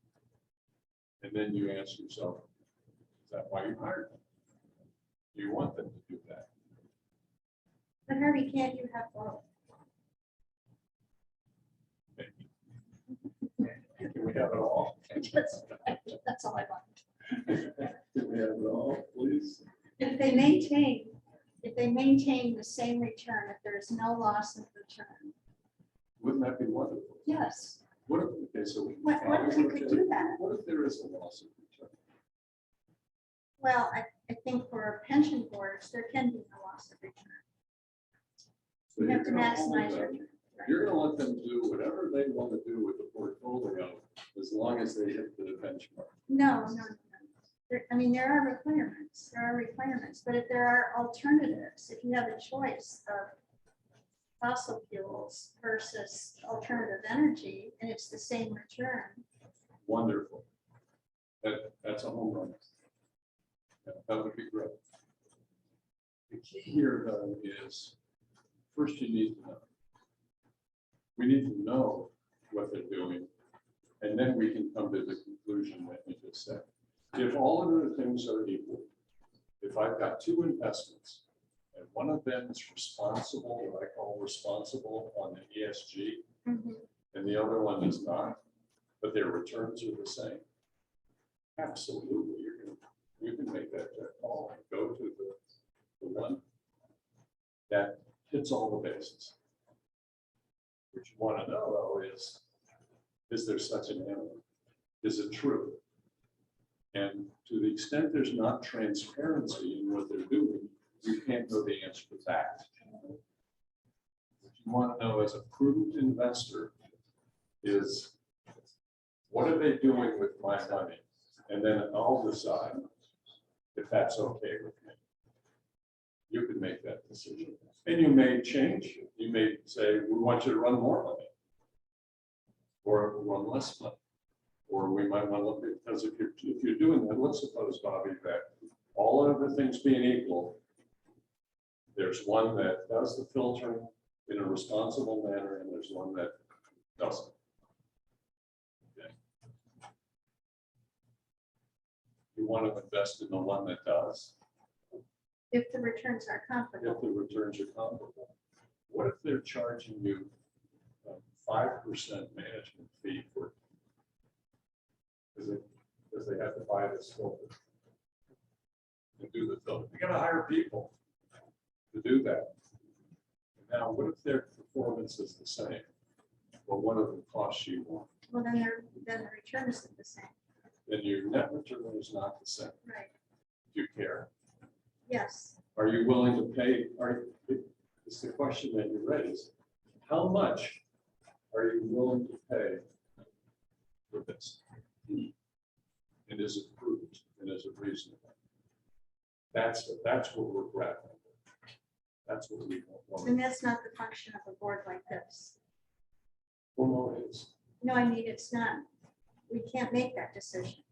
And then you ask yourself, is that why you hired them? Do you want them to do that? But Harvey, can't you have both? Can we have it all? That's all I want. Can we have it all, please? If they maintain the same return, if there's no loss of return, Wouldn't that be wonderful? yes. What if, okay, so. What if you could do that? What if there is a loss of return? Well, I think for pension boards, there can be no loss of return. So You have to you're gonna hold maximize them- your return. You're gonna let them do whatever they want to do with the portfolio, as long as they hit the benchmark. No. I mean, there are requirements, but if there are alternatives, if you have a choice of fossil fuels versus alternative energy, and it's the same return, Wonderful. That's a home run. Yeah, that would be great. The key here, though, is first you need to know. We need to know what they're doing, and then we can come to the conclusion that you just said. If all of the things are equal, if I've got two investments, and one of them is responsible, what I call responsible on the ESG, and the other one is not, but their returns are the same, absolutely, you can make that call and go to the one that hits all the bases. What you want to know, though, is there such an animal? Is it true? And to the extent there's not transparency in what they're doing, you can't know the answer to that. What you want to know as a prudent investor is, what are they doing with my money? And then I'll decide if that's okay with me. You can make that decision. And you may change. You may say, we want you to run more money, or run less money. Or we might want to look at, because if you're doing that, let's suppose, Bobby, that all of the things being equal, there's one that does the filtering in a responsible manner, and there's one that doesn't. Okay. You want to invest in the one that does. if the returns are comparable. If the returns are comparable. What if they're charging you 5% management fee for, because they have to buy this filter and do the filter? You gotta hire people to do that. Now, what if their performance is the same? Well, one of them costs you more. Well, then the return is the same, Then your net return is not the same. right? Do you care? Yes, Are you willing to pay? It's the question that you raised. How much are you willing to pay for this? And is it prudent and is it reasonable? That's what we're grappling with. That's what we want. and that's not the function of a board like this. Well, no, it is. No, I mean, it's not, we can't make that decision.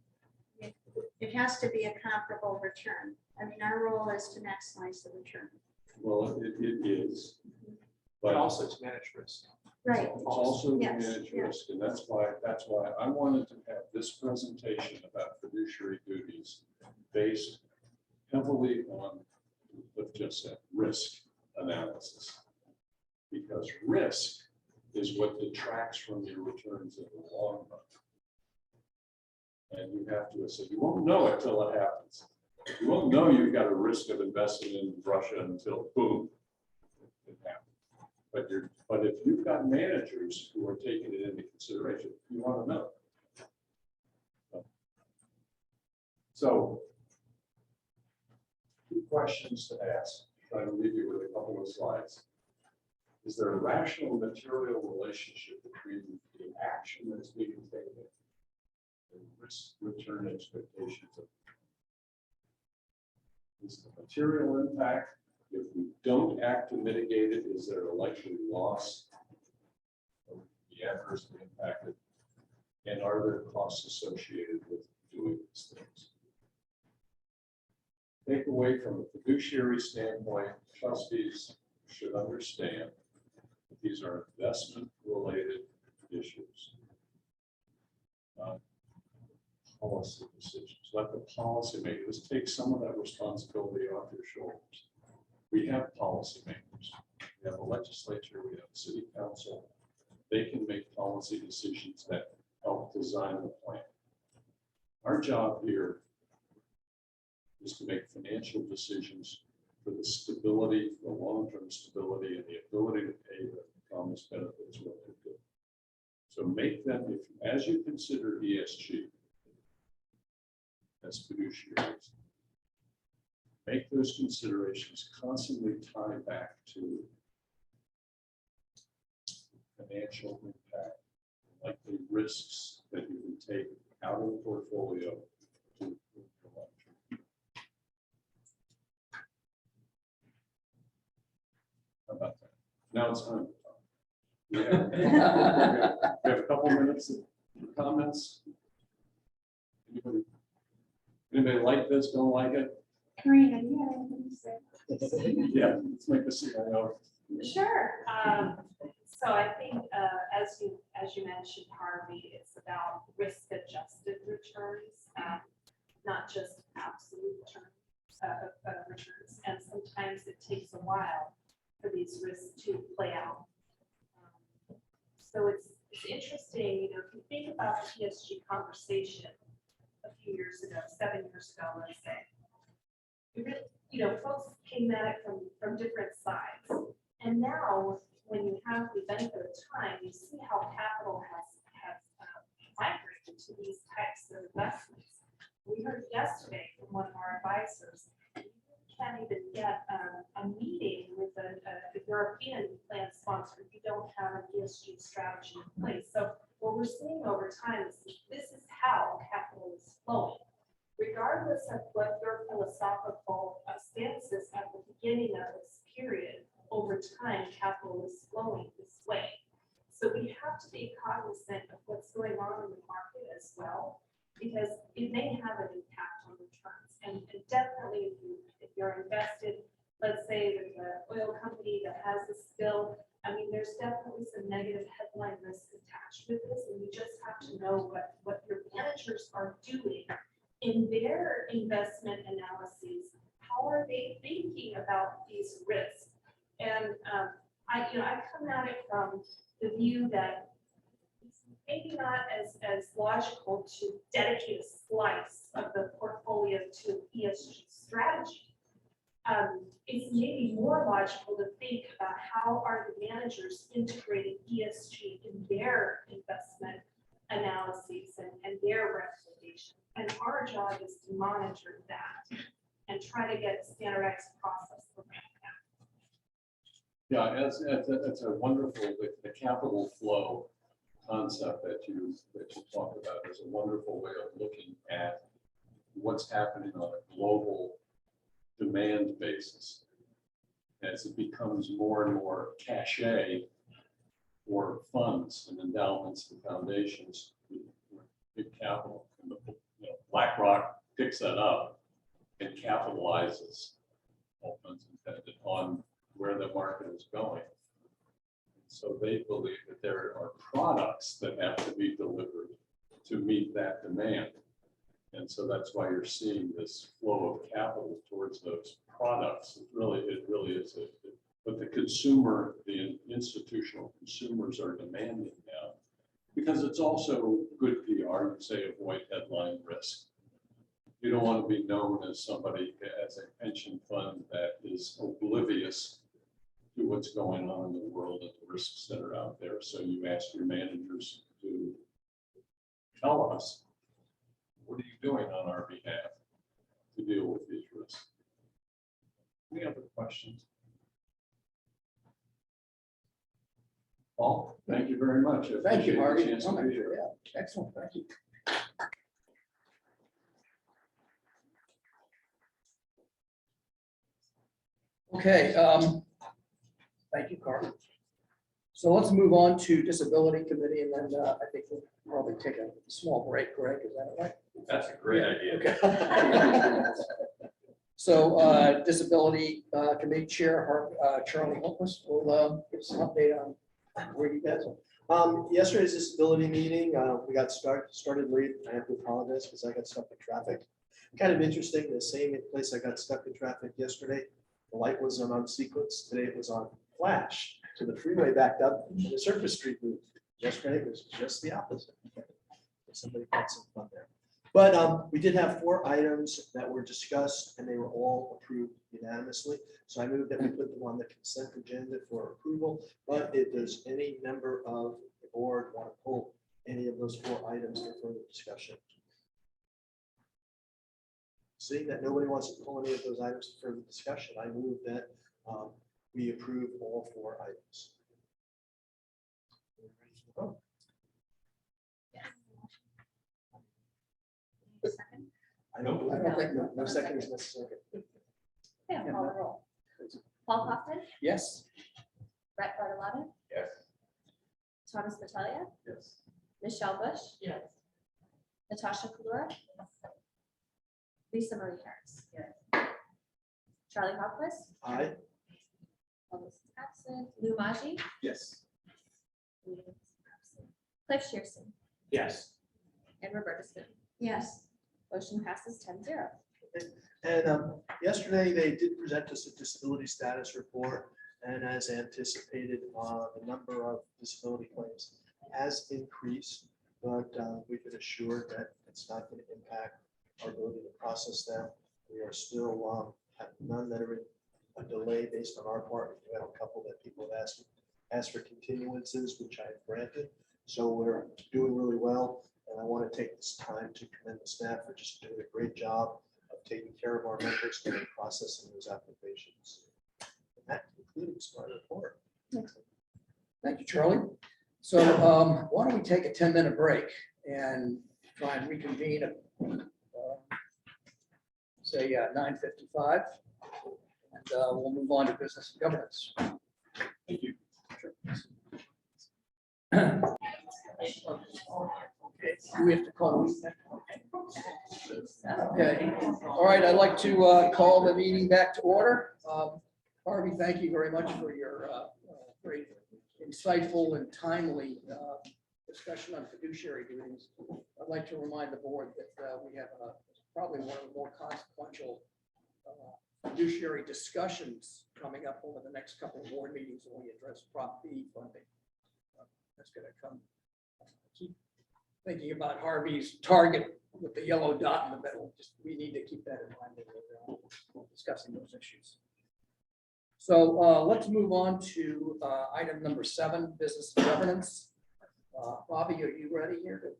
It has to be a comparable return. I mean, our role is to maximize the return. Well, it is. But also to manage risk. Right. It's also to Yes, manage yes. risk, and that's why I wanted to have this presentation about fiduciary duties based heavily on, let's just say, risk analysis. Because risk is what detracts from your returns in the long run. And you have to assess, you won't know it till it happens. You won't know you've got a risk of investing in Russia until boom, it happens. But if you've got managers who are taking it into consideration, you want to know. So, 2 questions to ask. Trying to leave you with a couple of slides. Is there a rational material relationship between the action that's being taken and risk return expectations? Is the material impact, if we don't act to mitigate it, is there a likely loss of the adversely impacted? And are there costs associated with doing these things? Take away from a fiduciary standpoint, trustees should understand that these are investment-related issues. Policy decisions. Let the policymakers take some of that responsibility off your shoulders. We have policymakers. We have a legislature. We have a city council. They can make policy decisions that help design the plan. Our job here is to make financial decisions for the stability, for the long-term stability, and the ability to pay the promised benefits what they do. So make them, as you consider ESG as fiduciaries, make those considerations constantly tie back to financial impact, likely risks that you can take out of the portfolio How about that? Now it's time. We have we have a couple minutes of comments. Anybody like this, don't like it? Karina, you have anything to say? Yeah, let's make the CIO. Sure. So I think, as you mentioned, Harvey, it's about risk-adjusted returns, not just absolute returns. And sometimes it takes a while for these risks to play out. So it's interesting, you know, if you think about the ESG conversation a few years ago, 7 years ago, let's say, it really, you know, folks came at it from different sides. And now, when you have the benefit of time, you see how capital has migrated to these types of investments. We heard yesterday from one of our advisors, you can't even get a meeting with a European plan sponsor if you don't have an ESG strategy in place. So what we're seeing over time is this is how capital is flowing. Regardless of what your philosophical stance is at the beginning of this period, over time, capital is flowing this way. So we have to be cognizant of what's going on in the market as well, because it may have an impact on returns. And definitely, if you're invested, let's say with an oil company that has a spill, I mean, there's definitely some negative headline risk attached with this, and you just have to know what your managers are doing in their investment analyses. How are they thinking about these risks? And I come at it from the view that it's maybe not as logical to dedicate a slice of the portfolio to ESG strategy. It's maybe more logical to think about how are the managers integrating ESG in their investment analyses and their recommendations. And our job is to monitor that and try to get Standard X process around that. Yeah, it's a wonderful, the capital flow concept that you talked about is a wonderful way of looking at what's happening on a global demand basis. As it becomes more and more cachet for funds and endowments and foundations, big capital, and BlackRock picks that up and capitalizes, all funds intended, on where the market is going. So they believe that there are products that have to be delivered to meet that demand. And so that's why you're seeing this flow of capital towards those products. It really is but the consumer, the institutional consumers are demanding now, because it's also good PR to say avoid headline risk. You don't want to be known as somebody, as a pension fund that is oblivious to what's going on in the world and the risks that are out there. So you ask your managers to tell us, what are you doing on our behalf to deal with these risks? Any other questions? Paul, thank you very much. I Thank you, appreciate the Harvey. chance to be here. Yeah, excellent, thank you. Okay, thank you, Carl. So let's move on to Disability Committee, and then I think we'll probably take a small break, Greg, is that right? That's a great idea. Okay. So Disability Committee Chair Charlie Holtmus will give us an update on where you guys are. Yesterday's disability meeting, we got started late. I have to apologize because I got stuck in traffic. Kind of interesting, the same place I got stuck in traffic yesterday, the light was on sequence. Today it was on flash. So the freeway backed up and the surface street moved. Yesterday it was just the opposite. Somebody had some fun there. But we did have 4 items that were discussed and they were all approved unanimously. So I moved that we put them on the consent agenda for approval. But if does any member of the board want to pull any of those 4 items for further discussion? Seeing that nobody wants to pull any of those items for further discussion, I move that we approve all 4 items. I don't think no second is necessary. Okay, I'll call the roll. Paul Kaufman, Yes? Brett Bartolotti, Yes. Thomas Battaglia, Yes. Michelle Bush, Yes. Natasha Kalura, Lisa Marie Harris. Charlie Hopquist, Aye. August is absent. Lou Maji, Yes. Cliff Shearson, Yes. and Roberta Spoon. Yes, Motion passes 10-0. And yesterday, they did present us a disability status report, and as anticipated, the number of disability claims has increased, but we've been assured that it's not going to impact our ability to process them. We are still have none that are in a delay based on our part. We have a couple that people have asked for continuances, which I have granted. So we're doing really well, and I want to take this time to commend the staff for just doing a great job of taking care of our members and processing those applications. And that concludes my report. Thank you, Charlie. So why don't we take a 10-minute break and try and reconvene at, say, 9:55. And we'll move on to business and governance. Thank you. Okay, do we have to call the meeting? Okay, all right, I'd like to call the meeting back to order. Harvey, thank you very much for your very insightful and timely discussion on fiduciary duties. I'd like to remind the board that we have probably one of the more consequential fiduciary discussions coming up over the next couple of board meetings when we address Prop B funding. That's going to come. Keep thinking about Harvey's target with the yellow dot in the middle. Just we need to keep that in mind when we're discussing those issues. So let's move on to item number 7, business and governance. Bobby, are you ready here?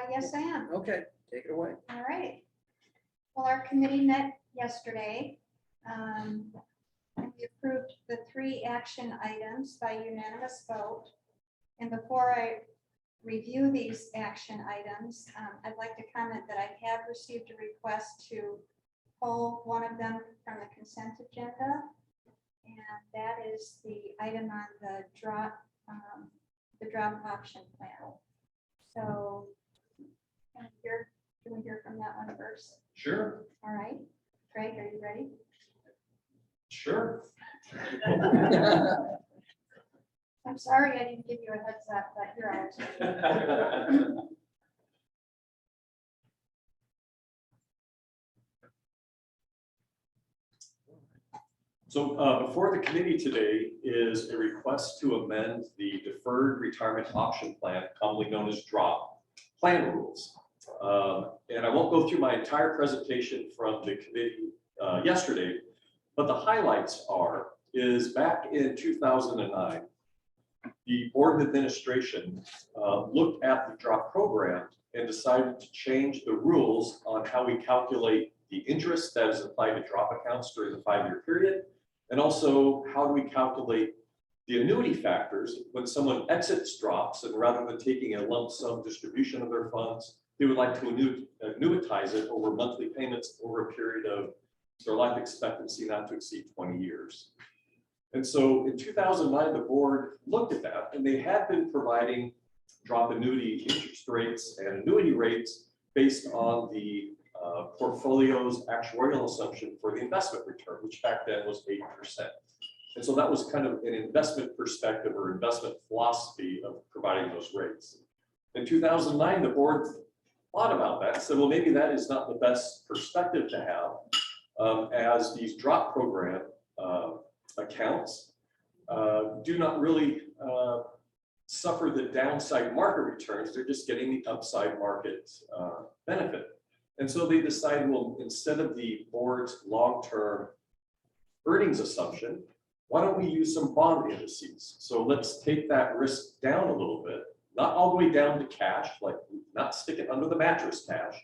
yes, I am. Okay, take it away. All right. Well, our committee met yesterday. And we approved the 3 action items by unanimous vote. And before I review these action items, I'd like to comment that I have received a request to pull one of them from the consent agenda. And that is the item on the drop option plan. So can we hear from that one first? Sure. All right. Greg, are you ready? Sure. I'm sorry I didn't give you a heads up, but you're out. So before the committee today is a request to amend the Deferred Retirement Option Plan, commonly known as DROP, plan rules. And I won't go through my entire presentation from the committee yesterday, but the highlights is back in 2009, the board of administration looked at the DROP program and decided to change the rules on how we calculate the interest that is applied to DROP accounts during the 5-year period. And also, how do we calculate the annuity factors when someone exits DROPs, and rather than taking a lump sum distribution of their funds, they would like to annuitize it over monthly payments over a period of their life expectancy not to exceed 20 years. And so in 2009, the board looked at that, and they had been providing DROP annuity interest rates and annuity rates based on the portfolio's actuarial assumption for the investment return, which back then was 8%. And so that was kind of an investment perspective or investment philosophy of providing those rates. In 2009, the board thought about that and said, well, maybe that is not the best perspective to have, as these DROP program accounts do not really suffer the downside market returns. They're just getting the upside market benefit. And so they decided, well, instead of the board's long-term earnings assumption, why don't we use some bond indices? So let's take that risk down a little bit, not all the way down to cash, like not stick it under the mattress cash,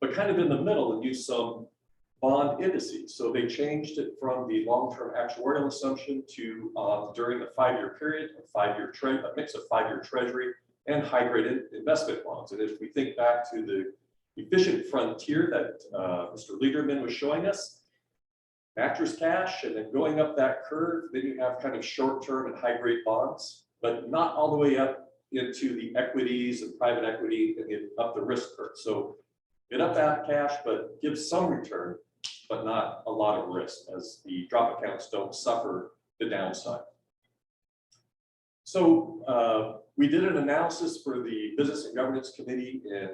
but kind of in the middle and use some bond indices. So they changed it from the long-term actuarial assumption to during the 5-year period, a mix of 5-year treasury and high-grade investment bonds. And if we think back to the efficient frontier that Mr. Liederman was showing us. Mattress cash, and then going up that curve, then you have kind of short-term and high-grade bonds, but not all the way up into the equities and private equity and get up the risk curve. So get up that cash, but give some return, but not a lot of risk, as the drop accounts don't suffer the downside. So we did an analysis for the Business and Governance Committee in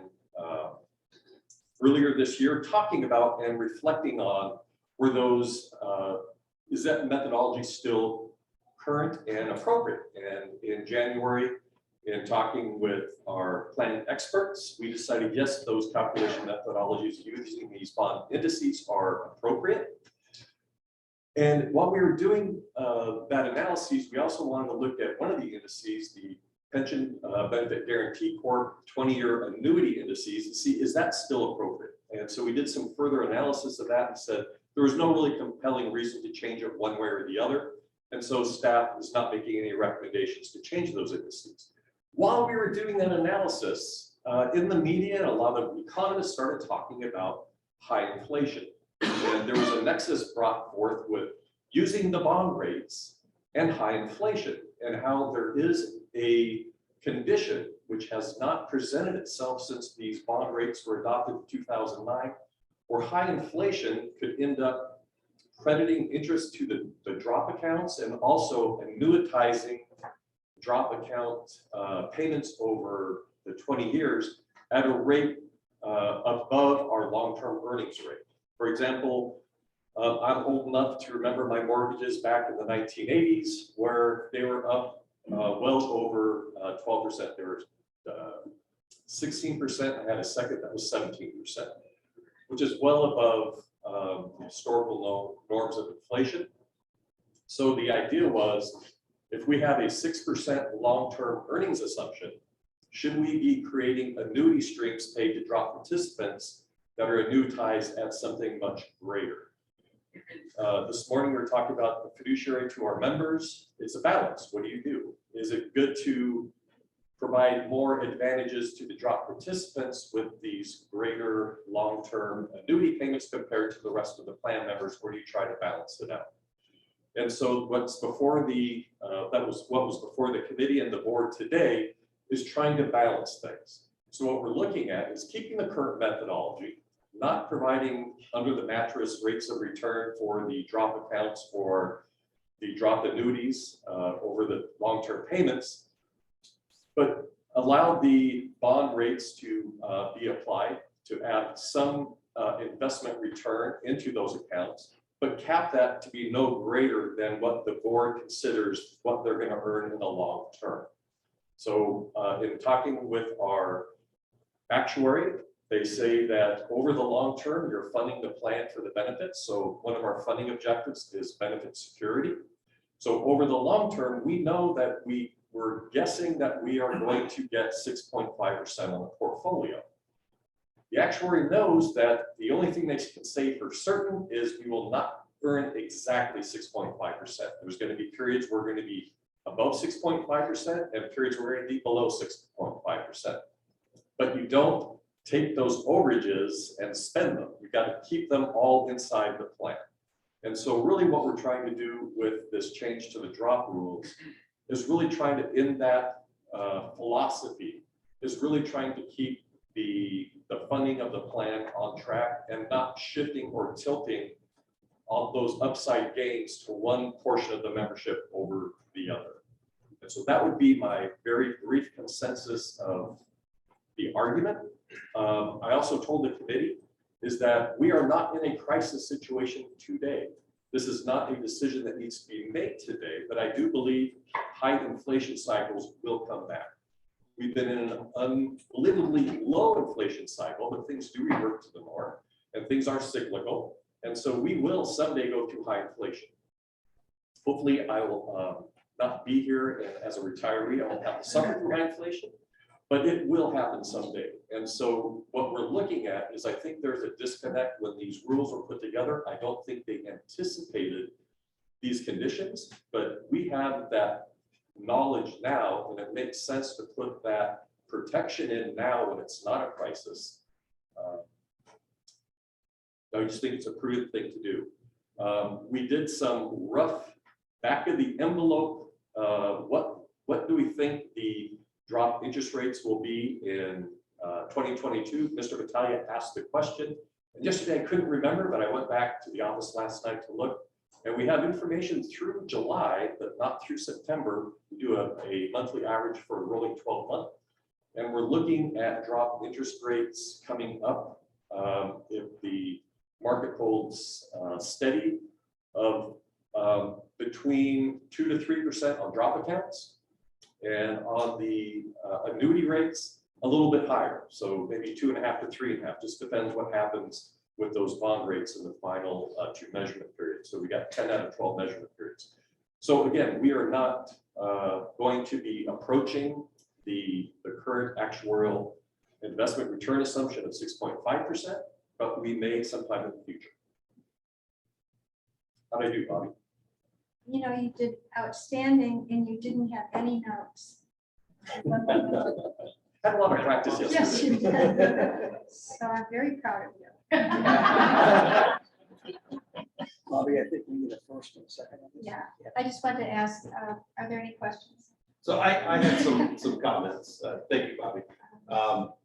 earlier this year, talking about and reflecting on were those, is that methodology still current and appropriate? And in January, in talking with our planning experts, we decided, yes, those calculation methodologies using these bond indices are appropriate. And while we were doing that analysis, we also wanted to look at one of the indices, the Pension Benefit Guarantee Corp 20-year annuity indices, and see, is that still appropriate? And so we did some further analysis of that and said, there was no really compelling reason to change it one way or the other. And so staff is not making any recommendations to change those indices. While we were doing that analysis, in the media, a lot of economists started talking about high inflation. And there was a nexus brought forth with using the bond rates and high inflation, and how there is a condition which has not presented itself since these bond rates were adopted in 2009, where high inflation could end up crediting interest to the drop accounts and also annuitizing drop account payments over the 20 years at a rate above our long-term earnings rate. For example, I'm old enough to remember my mortgages back in the 1980s, where they were up well over 12%. They were 16%. I had a second that was 17%, which is well above historical low norms of inflation. So the idea was, if we have a 6% long-term earnings assumption, should we be creating annuity streams paid to drop participants that are annuitized at something much greater? This morning, we were talking about the fiduciary to our members. It's a balance. What do you do? Is it good to provide more advantages to the drop participants with these greater long-term annuity payments compared to the rest of the plan members? Where do you try to balance it out? And so what's before the, that was what was before the committee and the board today, is trying to balance things. So what we're looking at is keeping the current methodology, not providing under the mattress rates of return for the drop accounts or the drop annuities over the long-term payments, but allow the bond rates to be applied to add some investment return into those accounts, but cap that to be no greater than what the board considers what they're going to earn in the long term. So in talking with our actuary, they say that over the long term, you're funding the plan for the benefits. So one of our funding objectives is benefit security. So over the long term, we know that we're guessing that we are going to get 6.5% on the portfolio. The actuary knows that the only thing they can say for certain is we will not earn exactly 6.5%. There's going to be periods where we're going to be above 6.5% and periods where we're going to be below 6.5%. But you don't take those overages and spend them. You've got to keep them all inside the plan. And so really what we're trying to do with this change to the drop rules is really trying to, in that philosophy, is really trying to keep the funding of the plan on track and not shifting or tilting all those upside gains to one portion of the membership over the other. And so that would be my very brief consensus of the argument. I also told the committee is that we are not in a crisis situation today. This is not a decision that needs to be made today, but I do believe high inflation cycles will come back. We've been in an unbelievably low inflation cycle, but things do revert to the norm and things are cyclical. And so we will someday go through high inflation. Hopefully I will not be here as a retiree. I won't have to suffer through high inflation, but it will happen someday. And so what we're looking at is, I think there's a disconnect when these rules were put together. I don't think they anticipated these conditions, but we have that knowledge now, and it makes sense to put that protection in now when it's not a crisis, I just think it's a prudent thing to do. We did some rough back of the envelope. What do we think the drop interest rates will be in 2022? Mr. Battaglia asked the question. And yesterday I couldn't remember, but I went back to the office last night to look. And we have information through July, but not through September. We do a monthly average for a rolling 12 month. And we're looking at drop interest rates coming up if the market holds steady of between 2 to 3% on drop accounts. And on the annuity rates, a little bit higher. So maybe 2.5 to 3.5, just depends what happens with those bond rates in the final 2 measurement periods. So we got 10 out of 12 measurement periods. So again, we are not going to be approaching the current actuarial investment return assumption of 6.5%, but we may sometime in the future. How did I do, Bobby? You know, you did outstanding and you didn't have any notes. Had a lot of practice yesterday. Yes, you did. So I'm very proud of you. Bobby, I think we need a first and a second. on this. Yeah, I just wanted to ask, are there any questions? So I had some comments. Thank you, Bobby.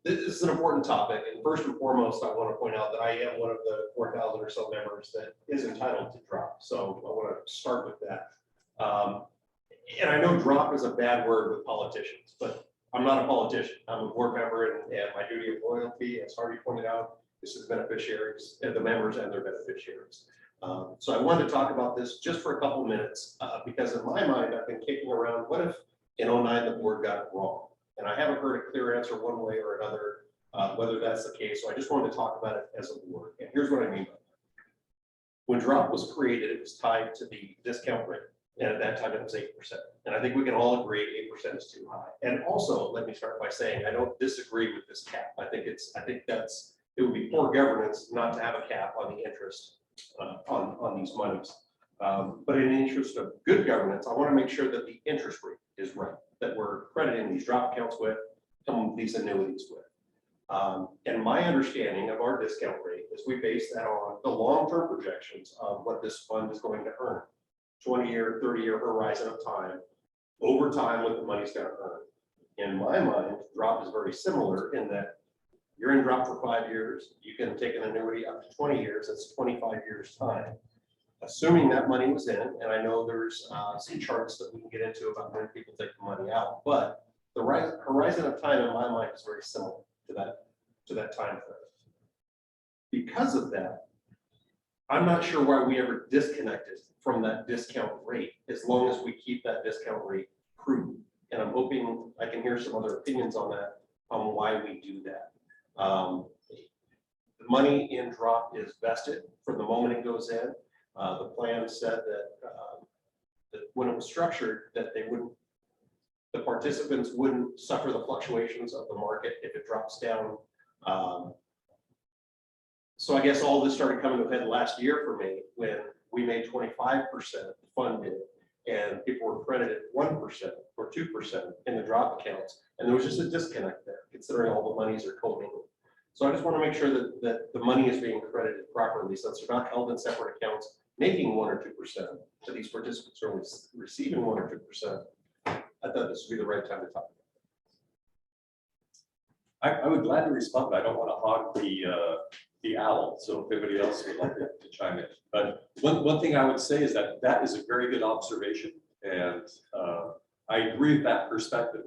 This is an important topic, and first and foremost, I want to point out that I am one of the 4,000 or so members that is entitled to drop. So I want to start with that. And I know drop is a bad word with politicians, but I'm not a politician. I'm a board member, and my duty of loyalty, as Harvey pointed out, is to the beneficiaries, and the members and their beneficiaries. So I wanted to talk about this just for a couple minutes, because in my mind, I've been kicking around, what if in 09 the board got it wrong? And I haven't heard a clear answer one way or another, whether that's the case. So I just wanted to talk about it as a board. And here's what I mean by that. When drop was created, it was tied to the discount rate. And at that time it was 8%. And I think we can all agree 8% is too high. And also, let me start by saying, I don't disagree with this cap. I think it would be poor governance not to have a cap on the interest on these monies. But in the interest of good governance, I want to make sure that the interest rate is right, that we're crediting these drop accounts with, and these annuities with. And my understanding of our discount rate is we base that on the long-term projections of what this fund is going to earn. 20-year, 30-year horizon of time, over time what the money's going to earn. In my mind, drop is very similar in that you're in drop for 5 years, you can take an annuity up to 20 years, that's 25 years time. Assuming that money was in, and I know there's some charts that we can get into about when people take the money out, but the horizon of time in my mind is very similar to that time frame. Because of that, I'm not sure why we ever disconnected from that discount rate, as long as we keep that discount rate prudent. And I'm hoping I can hear some other opinions on that, on why we do that. The money in drop is vested from the moment it goes in. The plan said that when it was structured, that the participants wouldn't suffer the fluctuations of the market if it drops down. So I guess all this started coming to head last year for me when we made 25% funded and people were credited 1% or 2% in the drop accounts. And there was just a disconnect there, considering all the monies are commingled. So I just want to make sure that the money is being credited properly, since they're not held in separate accounts, making 1 or 2%, to these participants are only receiving 1 or 2%. I thought this would be the right time to talk about it. I would gladly respond, but I don't want to hog the owl. So if anybody else would like to chime in. But one thing I would say is that is a very good observation. And I agree with that perspective.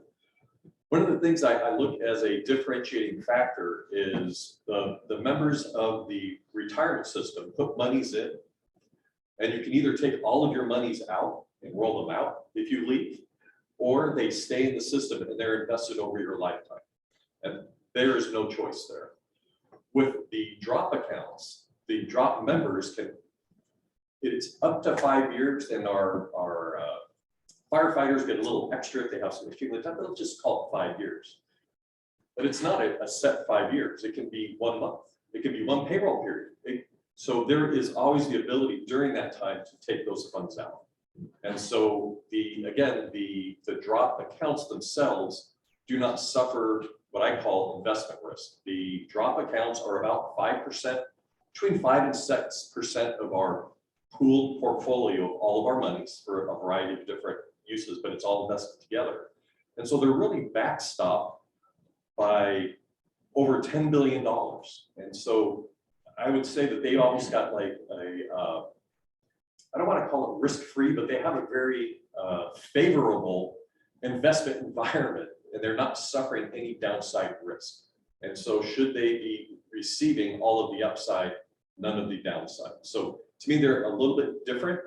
One of the things I look as a differentiating factor is the members of the retirement system put monies in, and you can either take all of your monies out and roll them out if you leave, or they stay in the system and they're invested over your lifetime. And there is no choice there. With the drop accounts, the drop members it's up to 5 years, and our firefighters get a little extra if they have some accumulated time, but they'll just call it 5 years. But it's not a set 5 years. It can be 1 month. It can be 1 payroll period. So there is always the ability during that time to take those funds out. And so the drop accounts themselves do not suffer what I call investment risk. The drop accounts are about 5%, between 5 and 6% of our pooled portfolio of all of our monies for a variety of different uses, but it's all invested together. And so they're really backstopped by over $10 billion. And so I would say that they almost got like I don't want to call it risk-free, but they have a very favorable investment environment, and they're not suffering any downside risk. And so should they be receiving all of the upside, none of the downside. So to me, they're a little bit different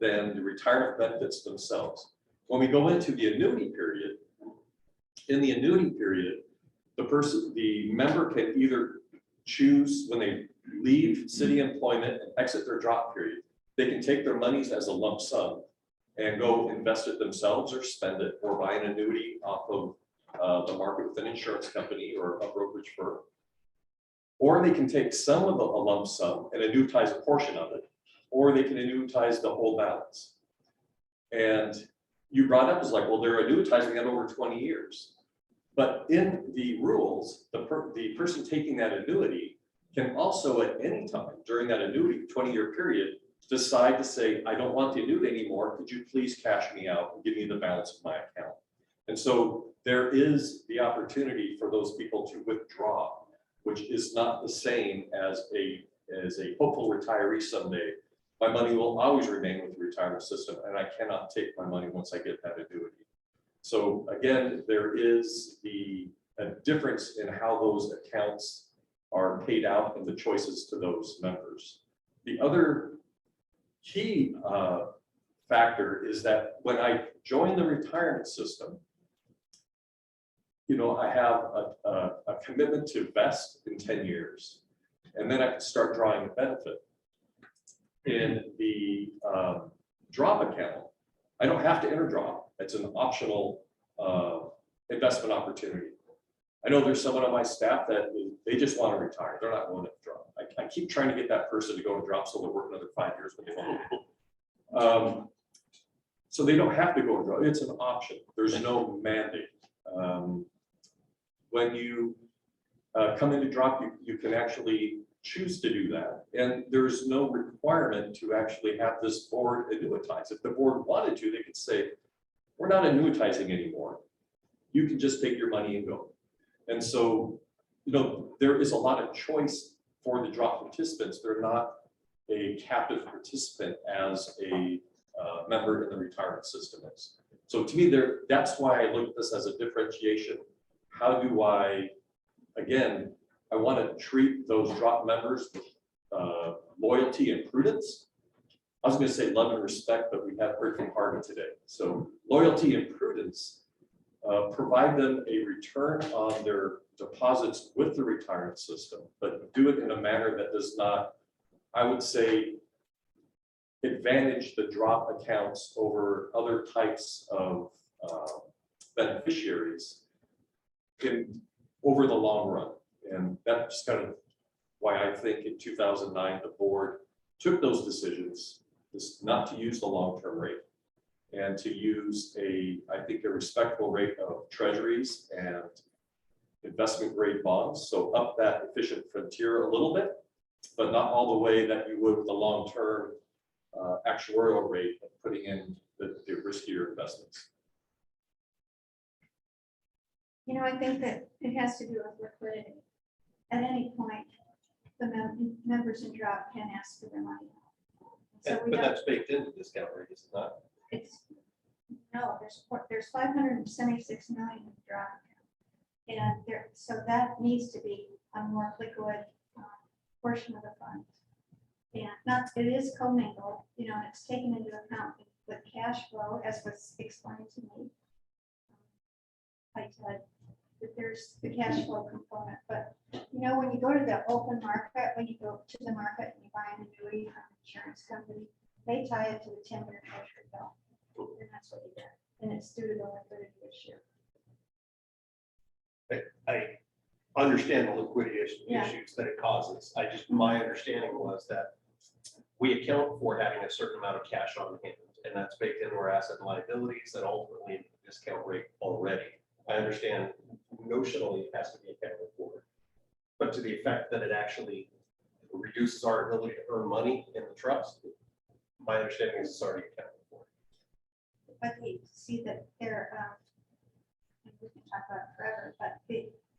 than the retirement benefits themselves. When we go into the annuity period, in the annuity period, the member can either choose when they leave city employment and exit their drop period, they can take their monies as a lump sum and go invest it themselves or spend it or buy an annuity off of the market with an insurance company or a brokerage firm. Or they can take some of a lump sum and annuitize a portion of it, or they can annuitize the whole balance. And you brought up is like, well, they're annuitizing it over 20 years. But in the rules, the person taking that annuity can also at any time during that annuity 20-year period decide to say, I don't want the annuity anymore. Could you please cash me out and give me the balance of my account? And so there is the opportunity for those people to withdraw, which is not the same as a hopeful retiree someday. My money will always remain with the retirement system, and I cannot take my money once I get that annuity. So again, there is a difference in how those accounts are paid out and the choices to those members. The other key factor is that when I joined the retirement system, I have a commitment to vest in 10 years, and then I can start drawing a benefit. In the drop account, I don't have to enter drop. It's an optional investment opportunity. I know there's someone on my staff that they just want to retire. They're not going to drop. I keep trying to get that person to go to drop so they'll work another 5 years, but they won't. So they don't have to go to drop. It's an option. There's no mandate. When you come into drop, you can actually choose to do that. And there's no requirement to actually have this board annuitize. If the board wanted to, they could say, we're not annuitizing anymore. You can just take your money and go. And so, there is a lot of choice for the drop participants. They're not a captive participant as a member in the retirement system is. So to me, that's why I look at this as a differentiation. How do I want to treat those drop members with loyalty and prudence. I was going to say love and respect, but we have heard from Harvey today. So loyalty and prudence, provide them a return on their deposits with the retirement system, but do it in a manner that does not, I would say, advantage the drop accounts over other types of beneficiaries over the long run. And that's kind of why I think in 2009, the board took those decisions, not to use the long-term rate and to use I think a respectable rate of treasuries and investment grade bonds. So up that efficient frontier a little bit, but not all the way that you would with the long-term actuarial rate of putting in the riskier investments. I think that it has to do with liquidity. At any point, the members in drop can ask for their money. So But that's baked into the discount rate, is it not? No, there's 576 million in drop account. And so that needs to be a more liquid portion of the fund. And it is commingled, and it's taken into account with cash flow, as was explained to me. I said that there's the cash flow component, but when you go to the open market, when you go to the market and you buy an annuity from an insurance company, they tie it to the 10-year treasury bill, and that's what you get, and it's due to the liquidity issue. I understand the liquidity Yeah. issues that it causes. My understanding was that we account for having a certain amount of cash on hand, and that's baked into our asset and liabilities that ultimately discount rate already. I understand notionally it has to be accounted for. But to the effect that it actually reduces our ability to earn money in the trust, my understanding is it's already accounted for. But they see that they're, and we can talk about it forever,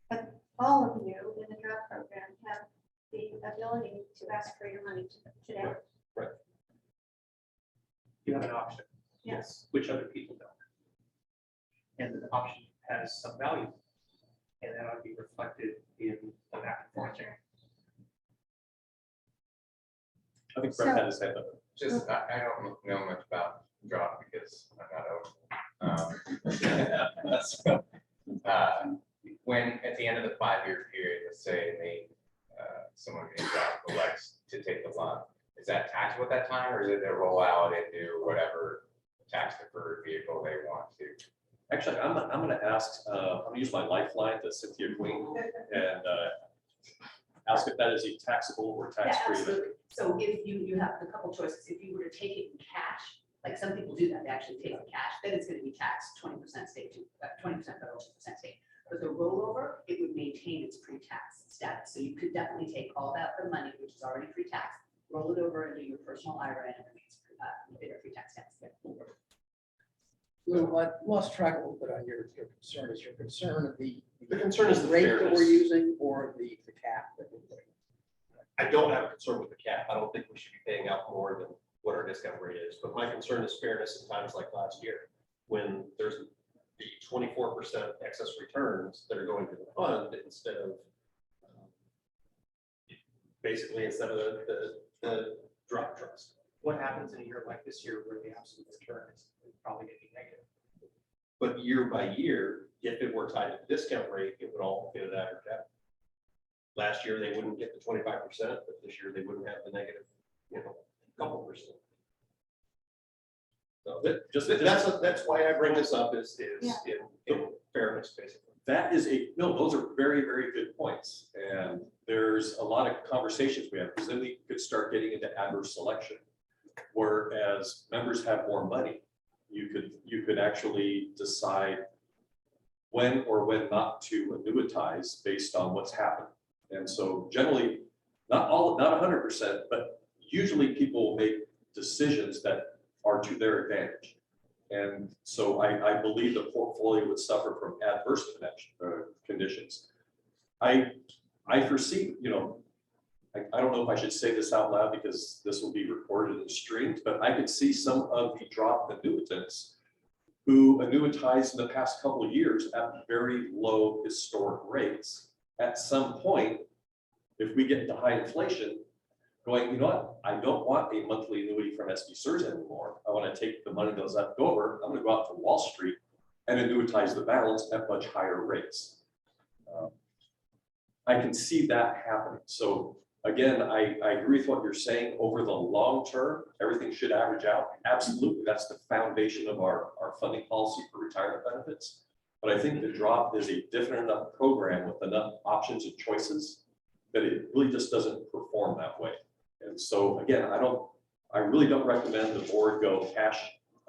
but all of you in the drop program have the ability to ask for your money today. Right. You have an option, Yes. which other people don't. And the option has some value. And that ought to be reflected in the map fortune. I think Brett had his hand up. Just, I don't know much about drop because I'm not open. When, at the end of the 5-year period, let's say someone in drop elects to take the loan, is that taxable at that time, or is it they roll out into whatever tax deferred vehicle they want to? Actually, I'm gonna ask, I'm gonna use my lifeline to Cynthia Queen and ask if that is a taxable or Yeah, tax-free. absolutely. So if you have a couple choices, if you were to take it in cash, like some people do that, they actually take the cash, then it's gonna be taxed 20% state to 20% federal, 2% state. But the rollover, it would maintain its pre-tax status. So you could definitely take all that, the money, which is already pre-tax, roll it over into your personal IRA and it remains pre-tax status. Lou, I lost track a little bit on your concern. Is your concern the concern is the rate that we're fairness. using or the cap that we're putting? I don't have a concern with the cap. I don't think we should be paying out more than what our discount rate is, but my concern is fairness in times like last year, when there's the 24% excess returns that are going to the fund instead of basically instead of the drop trust. What happens in a year like this year where the absolute return is probably going to be negative? But year by year, if it were tied to the discount rate, it would all get averaged out. Last year, they wouldn't get the 25%, but this year they wouldn't have the negative, couple percent. So that's why I bring this up is in fairness, basically. That is those are very, very good points. And there's a lot of conversations we have, because then we could start getting into adverse selection. Whereas members have more money, you could actually decide when or when not to annuitize based on what's happened. And so generally, not 100%, but usually people make decisions that are to their advantage. And so I believe the portfolio would suffer from adverse conditions. I foresee, I don't know if I should say this out loud because this will be recorded and streamed, but I could see some of the drop annuitants who annuitized in the past couple of years at very low historic rates. At some point, if we get into high inflation, going, you know what, I don't want a monthly annuity from SDCERS anymore. I want to take the money that was left over. I'm going to go out to Wall Street and annuitize the balance at much higher rates. I can see that happening. So again, I agree with what you're saying. Over the long term, everything should average out. Absolutely, that's the foundation of our funding policy for retirement benefits. But I think the drop is a different enough program with enough options and choices that it really just doesn't perform that way. And so again, I really don't recommend the board go cash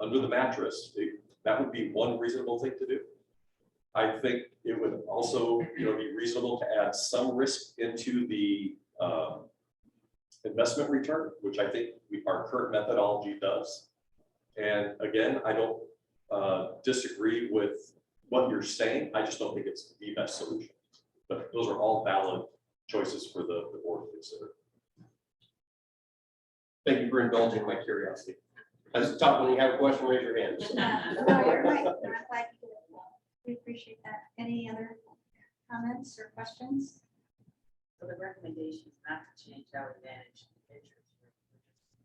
under the mattress. That would be one reasonable thing to do. I think it would also, be reasonable to add some risk into the investment return, which I think our current methodology does. And again, I don't disagree with what you're saying. I just don't think it's the best solution. But those are all valid choices for the board to consider. Thank you for indulging my curiosity. As a top, when you have a question, raise your hand. No, you're right. I'm glad you did. We appreciate that. Any other comments or questions? So the recommendation is not to change our advantage interest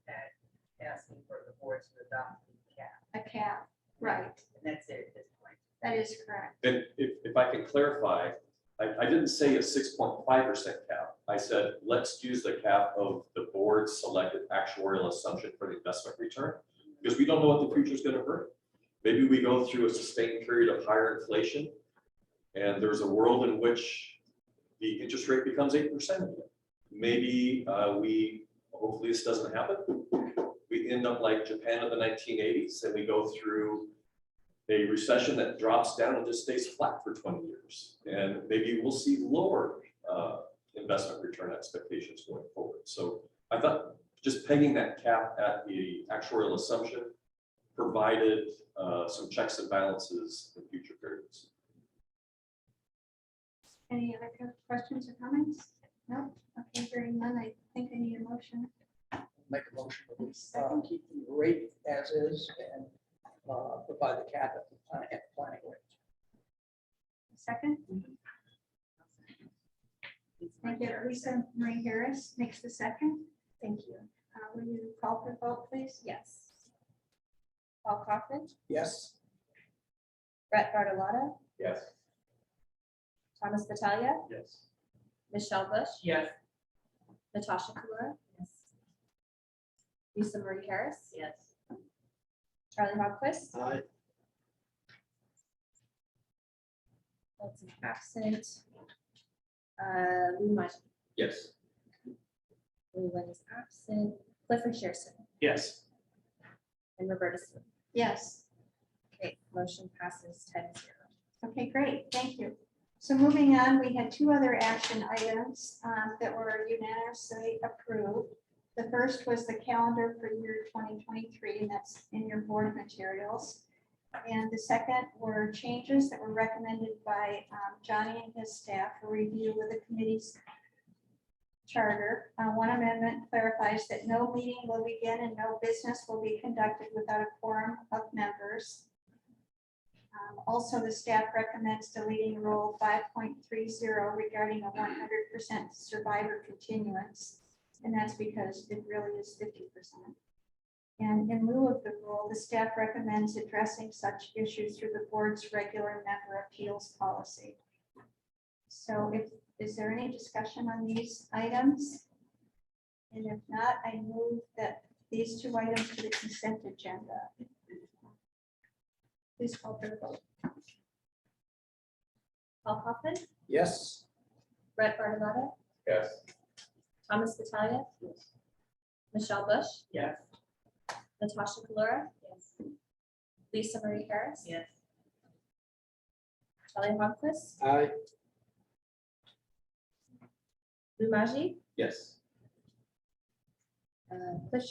rate, asking for the board to adopt the cap. A cap, right. And that's it at this point. That is correct. And if I can clarify, I didn't say a 6.5% cap. I said, let's use the cap of the board selected actuarial assumption for the investment return, because we don't know what the future is going to bring. Maybe we go through a sustained period of higher inflation, and there's a world in which the interest rate becomes 8% again. Maybe hopefully this doesn't happen. We end up like Japan in the 1980s, and we go through a recession that drops down and just stays flat for 20 years. And maybe we'll see lower investment return expectations going forward. So I thought just pegging that cap at the actuarial assumption provided some checks and balances in future periods. Any other questions or comments? No? Okay, hearing none, I think I need a motion. Make a motion to keep the rate as is and provide the cap at the planning rate. Second? Thank you. Lisa Marie Harris makes the second. Thank you. Will you call for the vote, please? Yes. Paul Kaufman, Yes. Brett Bartolotta, Yes. Thomas Battaglia, Yes. Michelle Bush, Yes. Natasha Kalura. Yes. Lisa Marie Harris, Yes. Charlie Hopquist, Aye. Wilson absent. Lou Maji, Yes. Lou Lynn is absent. Clifford Shearson Yes. and Roberta Smith. Yes. Okay, motion passes 10-0. Okay, great. Thank you. So moving on, we had two other action items that were unanimously approved. The first was the calendar for year 2023, and that's in your board materials. And the second were changes that were recommended by Johnny and his staff for review with the committee's charter. One amendment clarifies that no meeting will begin and no business will be conducted without a quorum of members. Also, the staff recommends deleting rule 5.30 regarding a 100% survivor continuance. And that's because it really is 50%. And in lieu of the rule, the staff recommends addressing such issues through the board's regular member appeals policy. So is there any discussion on these items? And if not, I move that these two items to the consent agenda. Please call for the vote. Paul Kaufman, Yes. Brett Bartolotta, Yes. Thomas Battaglia, Michelle Bush, Yes. Natasha Kalura, Lisa Marie Harris, Yes. Charlie Hopquist, Aye. Lou Maji, Yes. Clifford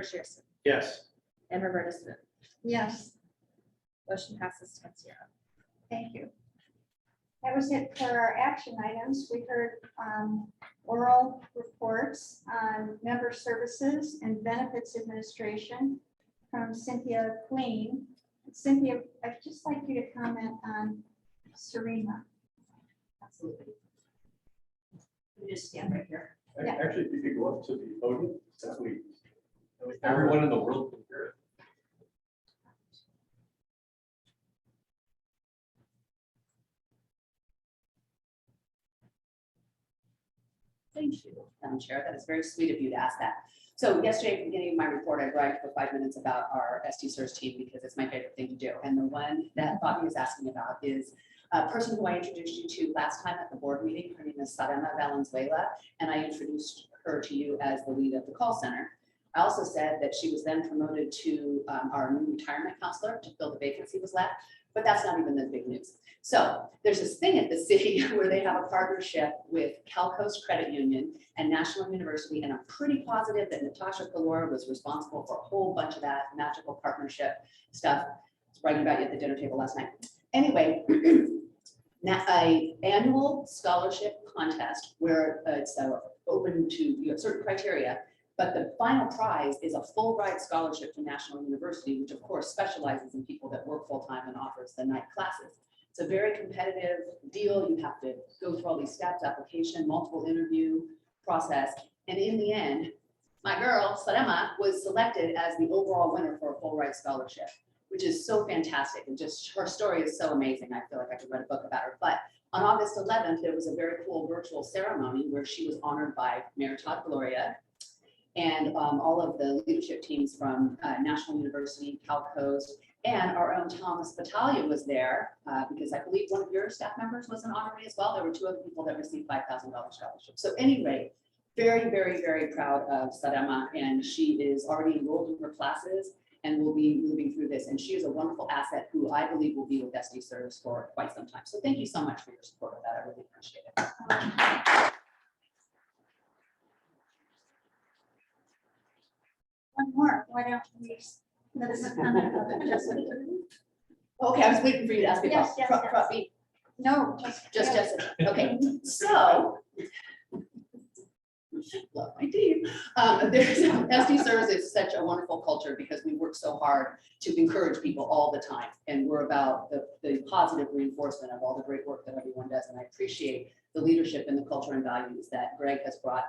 Shearson, Yes. and Roberta Smith. Yes. Motion passes 10-0. Thank you. That was it for our action items. We heard oral reports on member services and benefits administration from Cynthia Queen. Cynthia, I'd just like you to comment on Serena. Absolutely. Let me just stand right here. Yeah. Actually, if you could go up to the podium, since everyone in the world can hear it. Thank you, Madam Chair. That is very sweet of you to ask that. So yesterday, at the beginning of my report, I bragged for 5 minutes about our SDCERS team because it's my favorite thing to do. And the one that Bobby was asking about is a person who I introduced you to last time at the board meeting. Her name is Sarema Valenzuela, and I introduced her to you as the lead of the call center. I also said that she was then promoted to our new retirement counselor to fill the vacancy was left, but that's not even the big news. So there's this thing at the city where they have a partnership with Cal Coast Credit Union and National University, and I'm pretty positive that Natasha Kalura was responsible for a whole bunch of that magical partnership stuff. I was writing about you at the dinner table last night. Anyway, an annual scholarship contest where it's open to, you have certain criteria, but the final prize is a full ride scholarship to National University, which of course specializes in people that work full-time and offers the night classes. It's a very competitive deal. You have to go through all these steps, application, multiple interview process. And in the end, my girl, Sarema, was selected as the overall winner for a full ride scholarship, which is so fantastic. And just her story is so amazing. I feel like I could write a book about her. But on August 11th, there was a very cool virtual ceremony where she was honored by Mayor Todd Gloria and all of the leadership teams from National University, Cal Coast, and our own Thomas Battaglia was there because I believe one of your staff members was an honoree as well. There were 2 other people that received $5,000 scholarships. So anyway, very, very, very proud of Sarema, and she is already enrolled in her classes. and we'll be moving through this. And she is a wonderful asset who I believe will be with SDCERS for quite some time. So thank you so much for your support of that. I really appreciate it. One more, why don't we? let us comment about Jessica? Okay, I was waiting for you to ask me Yes, yes, about yes. No, just Jessica. Okay, so. Love my team. There's SDCERS is such a wonderful culture because we work so hard to encourage people all the time. And we're about the positive reinforcement of all the great work that everyone does. And I appreciate the leadership and the culture and values that Greg has brought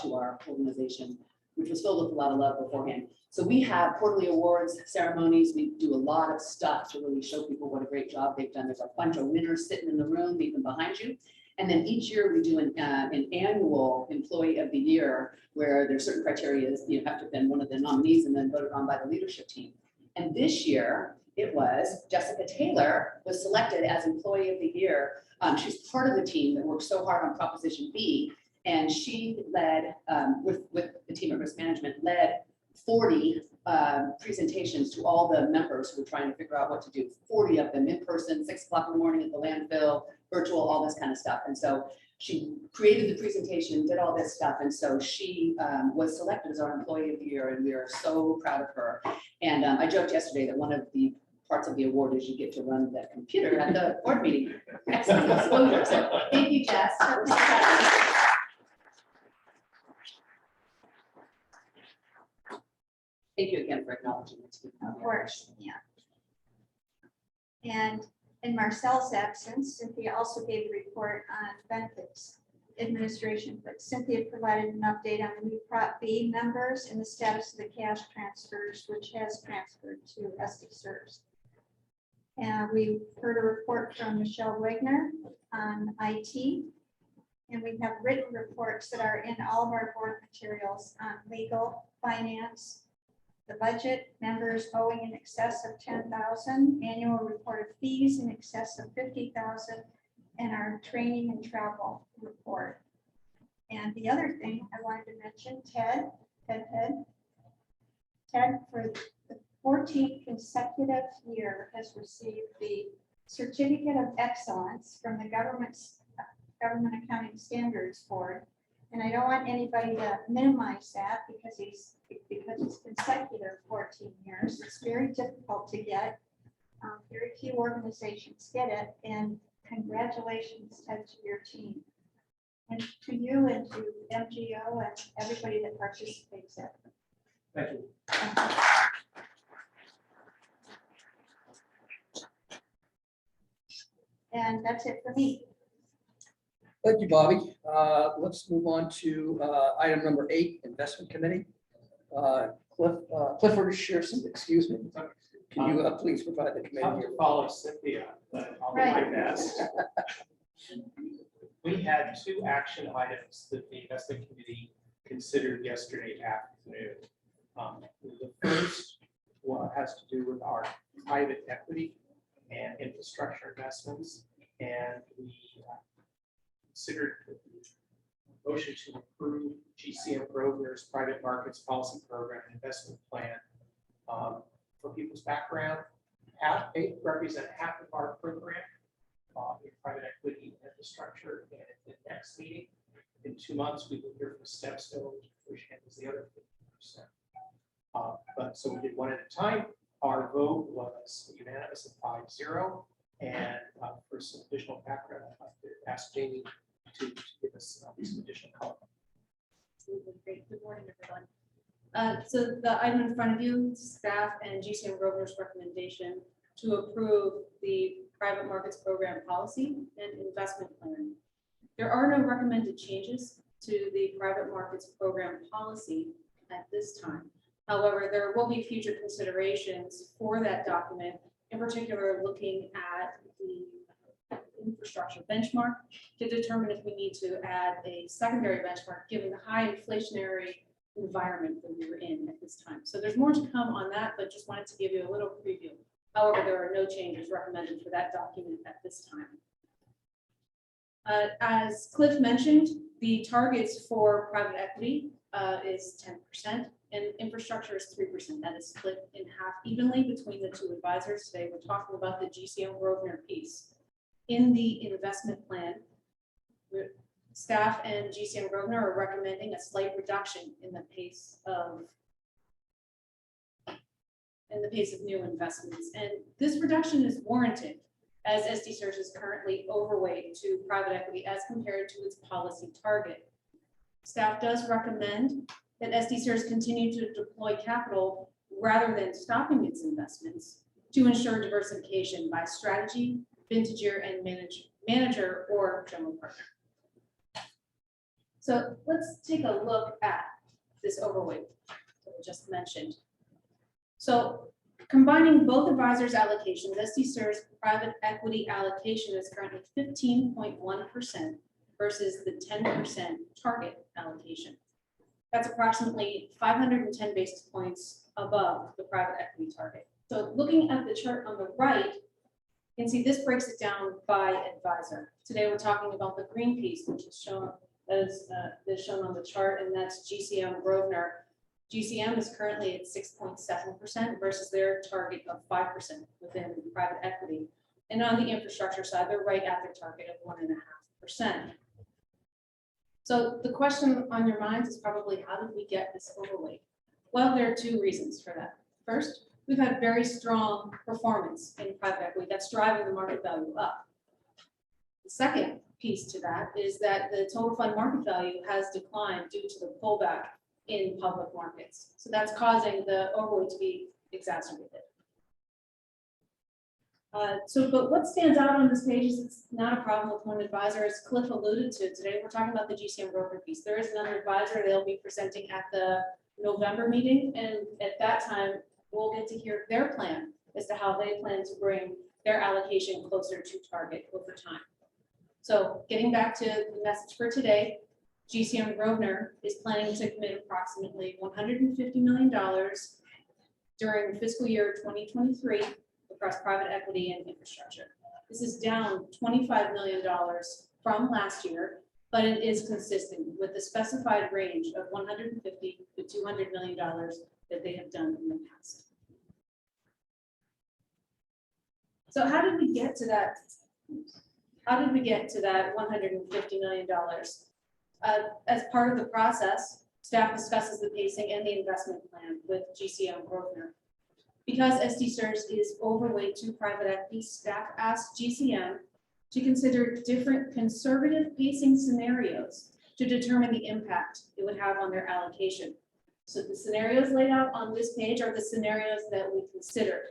to our organization, which was filled with a lot of love beforehand. So we have quarterly awards ceremonies. We do a lot of stuff to really show people what a great job they've done. There's a bunch of winners sitting in the room, even behind you. And then each year we do an annual employee of the year where there's certain criteria. You have to have been one of the nominees and then voted on by the leadership team. And this year it was Jessica Taylor was selected as employee of the year. She's part of the team that worked so hard on Proposition B. And she led, with the team at Risk Management, led 40 presentations to all the members who were trying to figure out what to do. 40 of them in person, 6 o'clock in the morning at the landfill, virtual, all this kind of stuff. And so she created the presentation, did all this stuff. And so she was selected as our employee of the year, and we are so proud of her. And I joked yesterday that one of the parts of the award is you get to run the computer at the board meeting. Excellent exposure. So thank you, Jess. Thank you again for acknowledging it. Of course, yeah. And in Marcel's absence, Cynthia also gave a report on benefits administration, but Cynthia provided an update on the new Prop B members and the status of the cash transfers, which has transferred to SDCERS. And we heard a report from Michelle Wagner on IT. And we have written reports that are in all of our board materials on legal, finance, the budget, members owing in excess of 10,000, annual report of fees in excess of 50,000, and our training and travel report. And the other thing I wanted to mention, Ted, for the 14th consecutive year has received the Certificate of Excellence from the Government Accounting Standards Board. And I don't want anybody to minimize that because it's consecutive 14 years. It's very difficult to get. Very few organizations get it. And congratulations, Ted, to your team. And to you and to MGO and everybody that participates in it. Thank you. And that's it for me. Thank you, Bobby. Let's move on to item number 8, Investment Committee. Clifford Shearson, excuse me. Can you please provide the Tough committee? to follow Cynthia, but I'll do my best. We had 2 action items that the investment committee considered yesterday afternoon. The first one has to do with our private equity and infrastructure investments. And we considered the motion to approve GCM Grosvenor's private markets policy program and investment plan. For people's background, they represent half of our program in private equity infrastructure. And at the next meeting in 2 months, we will hear from Stepstone, which handles the other 50%. But so we did one at a time. Our vote was unanimous at 5-0. And for some additional background, I'd like to ask Jamie to give us some additional color. Great. Good morning, everyone. So the item in front of you, staff and GCM Grosvenor's recommendation to approve the private markets program policy and investment plan. There are no recommended changes to the private markets program policy at this time. However, there will be future considerations for that document, in particular looking at the infrastructure benchmark to determine if we need to add a secondary benchmark given the high inflationary environment that we were in at this time. So there's more to come on that, but just wanted to give you a little preview. However, there are no changes recommended for that document at this time. As Cliff mentioned, the targets for private equity is 10%, and infrastructure is 3%. That is split in half evenly between the two advisors. Today, we're talking about the GCM Grosvenor piece. In the investment plan, staff and GCM Grosvenor are recommending a slight reduction in the pace of new investments. And this reduction is warranted as SDCERS is currently overweight to private equity as compared to its policy target. Staff does recommend that SDCERS continue to deploy capital rather than stopping its investments to ensure diversification by strategy, vintage year, and manager or general partner. So let's take a look at this overweight that we just mentioned. So combining both advisors' allocations, SDCERS private equity allocation is currently 15.1% versus the 10% target allocation. That's approximately 510 basis points above the private equity target. So looking at the chart on the right, you can see this breaks it down by advisor. Today we're talking about the green piece, which is shown as is shown on the chart, and that's GCM Grosvenor. GCM is currently at 6.7% versus their target of 5% within private equity. And on the infrastructure side, they're right at their target of 1.5%. So the question on your minds is probably, how did we get this overweight? Well, there are two reasons for that. First, we've had very strong performance in private equity that's driving the market value up. The second piece to that is that the total fund market value has declined due to the pullback in public markets. So that's causing the overweight to be exacerbated. But what stands out on this page is it's not a problem with one advisor. As Cliff alluded to today, we're talking about the GCM broker piece. There is another advisor. They'll be presenting at the November meeting. And at that time, we'll get to hear their plan as to how they plan to bring their allocation closer to target over time. So getting back to the message for today, GCM Grosvenor is planning to commit approximately $150 million during fiscal year 2023 across private equity and infrastructure. This is down $25 million from last year, but it is consistent with the specified range of $150 to $200 million that they have done in the past. So how did we get to that? How did we get to that $150 million? As part of the process, staff discusses the pacing and the investment plan with GCM Grosvenor. Because SDCERS is overweight to private equity, staff asked GCM to consider different conservative pacing scenarios to determine the impact it would have on their allocation. So the scenarios laid out on this page are the scenarios that we considered.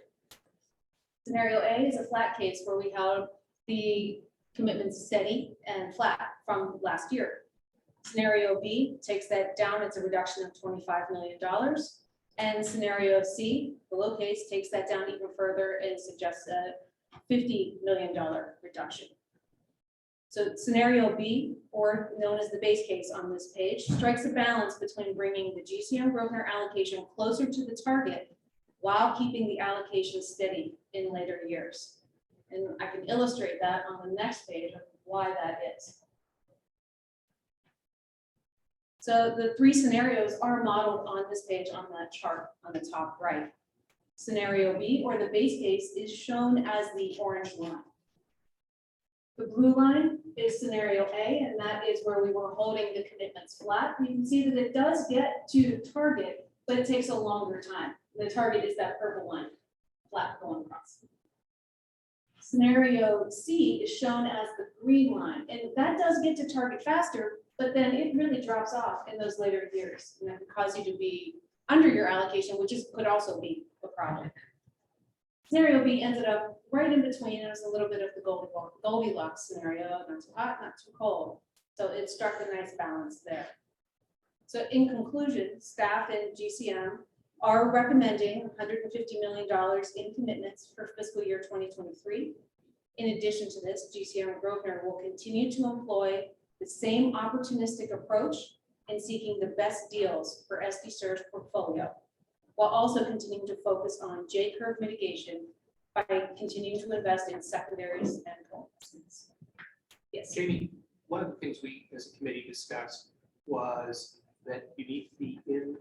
Scenario A is a flat case where we held the commitments steady and flat from last year. Scenario B takes that down, it's a reduction of $25 million. And scenario C, the low case, takes that down even further and suggests a $50 million reduction. So scenario B, or known as the base case on this page, strikes a balance between bringing the GCM Grosvenor allocation closer to the target while keeping the allocation steady in later years. And I can illustrate that on the next page of why that is. So the three scenarios are modeled on this page on that chart on the top right. Scenario B, or the base case, is shown as the orange line. The blue line is scenario A, and that is where we were holding the commitments flat. You can see that it does get to target, but it takes a longer time. The target is that purple line, flat going across. Scenario C is shown as the green line, and that does get to target faster, but then it really drops off in those later years, and that can cause you to be under your allocation, which could also be a problem. Scenario B ended up right in between. It was a little bit of the Goldilocks scenario, not too hot, not too cold. So it struck a nice balance there. So in conclusion, staff and GCM are recommending $150 million in commitments for fiscal year 2023. In addition to this, GCM Grosvenor will continue to employ the same opportunistic approach in seeking the best deals for SDCERS portfolio, while also continuing to focus on J-curve mitigation by continuing to invest in secondaries and co-investments. Yes. Jamie, one of the things we as a committee discussed was that you need to be in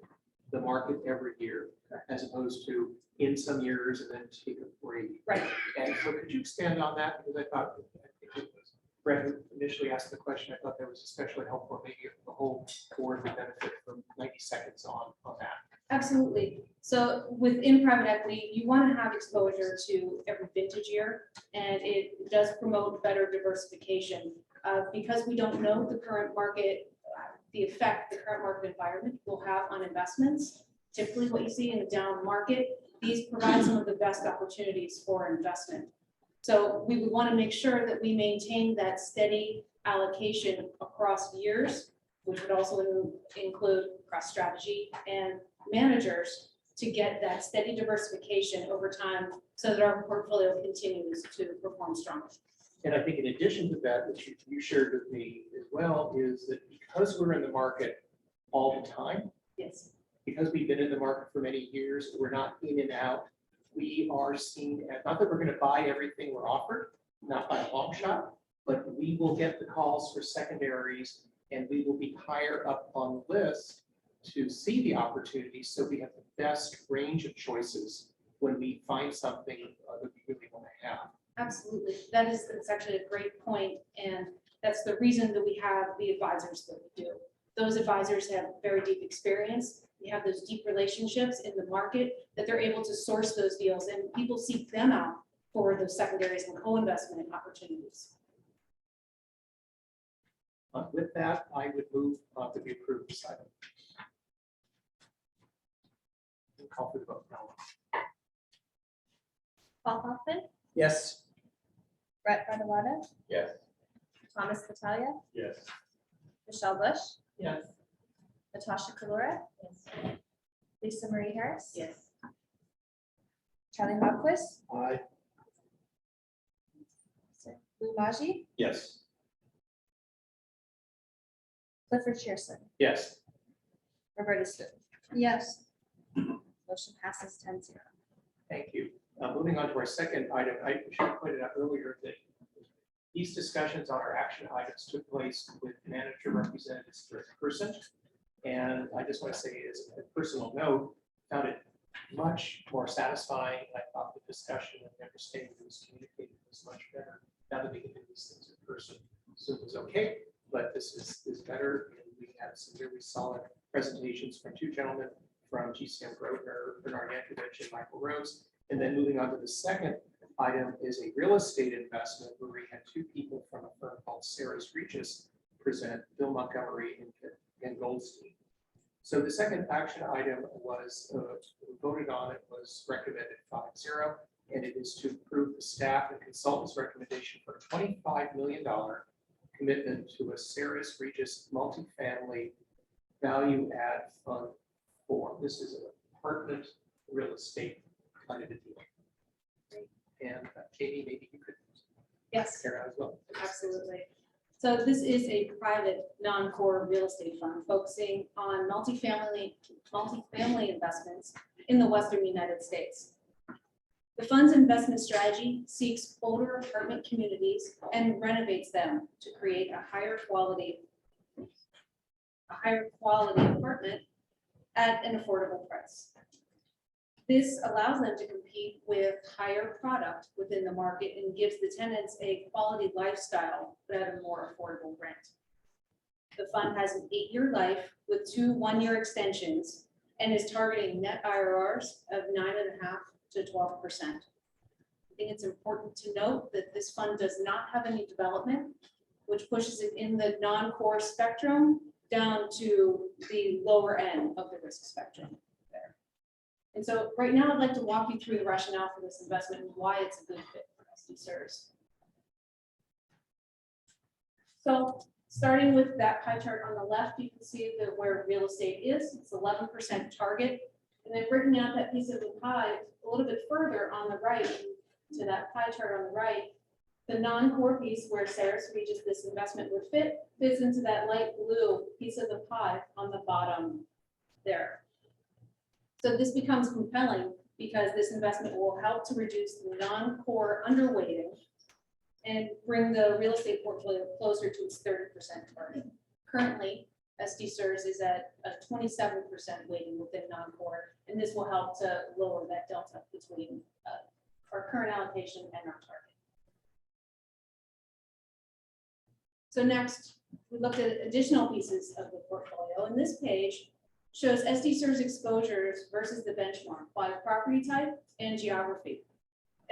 the market every year, as opposed to in some years and then take a break. Right. And so could you expand on that? Because I think it was Brett who initially asked the question. I thought that was especially helpful. Maybe if the whole board would benefit from 90 seconds on that. Absolutely. So within private equity, you want to have exposure to every vintage year, and it does promote better diversification. Because we don't know the current market, the effect the current market environment will have on investments. Typically what you see in a down market, these provide some of the best opportunities for investment. So we would want to make sure that we maintain that steady allocation across years, which would also include cross strategy and managers, to get that steady diversification over time so that our portfolio continues to perform strongly. And I think in addition to that, which you shared with me as well, is that because we're in the market all the time, Yes. because we've been in the market for many years, we're not in and out. We are seen as, not that we're going to buy everything we're offered, not by a long shot, but we will get the calls for secondaries and we will be higher up on the list to see the opportunities. So we have the best range of choices when we find something that we really want to have. Absolutely. That's actually a great point, and that's the reason that we have the advisors that we do. Those advisors have very deep experience. We have those deep relationships in the market that they're able to source those deals, and people seek them out for those secondaries and co-investment opportunities. With that, I would move that we approve this item. We'll call for the vote now. Paul Hoffman, Yes. Brett Barnawata, Yes. Thomas Natalia, Yes. Michelle Bush, Yes. Natasha Kalura, Lisa Marie Harris, Yes. Charlie Hopquist, Aye. Lou Maji, Yes. Clifford Shearson, Yes. Roberta Stu. Yes. Motion passes 10-0. Thank you. Moving on to our second item, I should have pointed out earlier that these discussions on our action items took place with manager representatives in person. And I just want to say, as a personal note, found it much more satisfying. I thought the discussion and understanding that was communicated was much better now that we can do these things in person. So it was okay, but this is better. And we had some really solid presentations from two gentlemen from GCM Grosvenor, Bernard Yankovic and Michael Rose. And then moving on to the second item is a real estate investment where we had two people from a firm called SDCERS Regis present, Bill Montgomery and Goldstein. So the second action item was voted on, it was recommended 5-0, and it is to approve the staff and consultants recommendation for a $25 million commitment to a SDCERS Regis multifamily value add fund for, this is an apartment real estate kind of a deal. And Katie, maybe you could Yes. share out as well. Absolutely. So this is a private non-core real estate fund focusing on multifamily investments in the Western United States. The fund's investment strategy seeks older apartment communities and renovates them to create a higher quality apartment at an affordable price. This allows them to compete with higher product within the market and gives the tenants a quality lifestyle but at a more affordable rent. The fund has an 8-year life with 2 one-year extensions and is targeting net IRRs of 9.5% to 12%. I think it's important to note that this fund does not have any development, which pushes it in the non-core spectrum down to the lower end of the risk spectrum. And so right now, I'd like to walk you through the rationale for this investment and why it's a good fit for SDCERS. So starting with that pie chart on the left, you can see that where real estate is, it's 11% target. And then breaking out that piece of the pie a little bit further on the right, to that pie chart on the right, the non-core piece where SDCERS Regis this investment would fit, fits into that light blue piece of the pie on the bottom there. So this becomes compelling because this investment will help to reduce the non-core underweighting and bring the real estate portfolio closer to its 30% target. Currently, SDCERS is at a 27% weighting within non-core, and this will help to lower that delta between our current allocation and our target. So next, we looked at additional pieces of the portfolio, and this page shows SDCERS exposures versus the benchmark by property type and geography.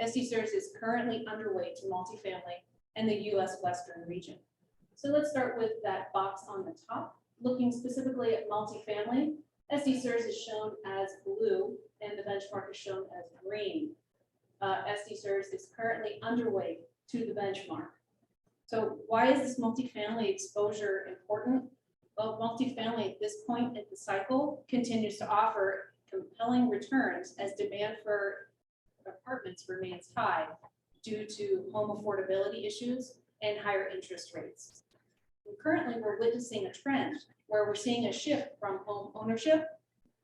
SDCERS is currently underweight to multifamily and the US Western region. So let's start with that box on the top. Looking specifically at multifamily, SDCERS is shown as blue and the benchmark is shown as green. SDCERS is currently underweight to the benchmark. So why is this multifamily exposure important? Well, multifamily at this point in the cycle continues to offer compelling returns as demand for apartments remains high due to home affordability issues and higher interest rates. And currently, we're witnessing a trend where we're seeing a shift from home ownership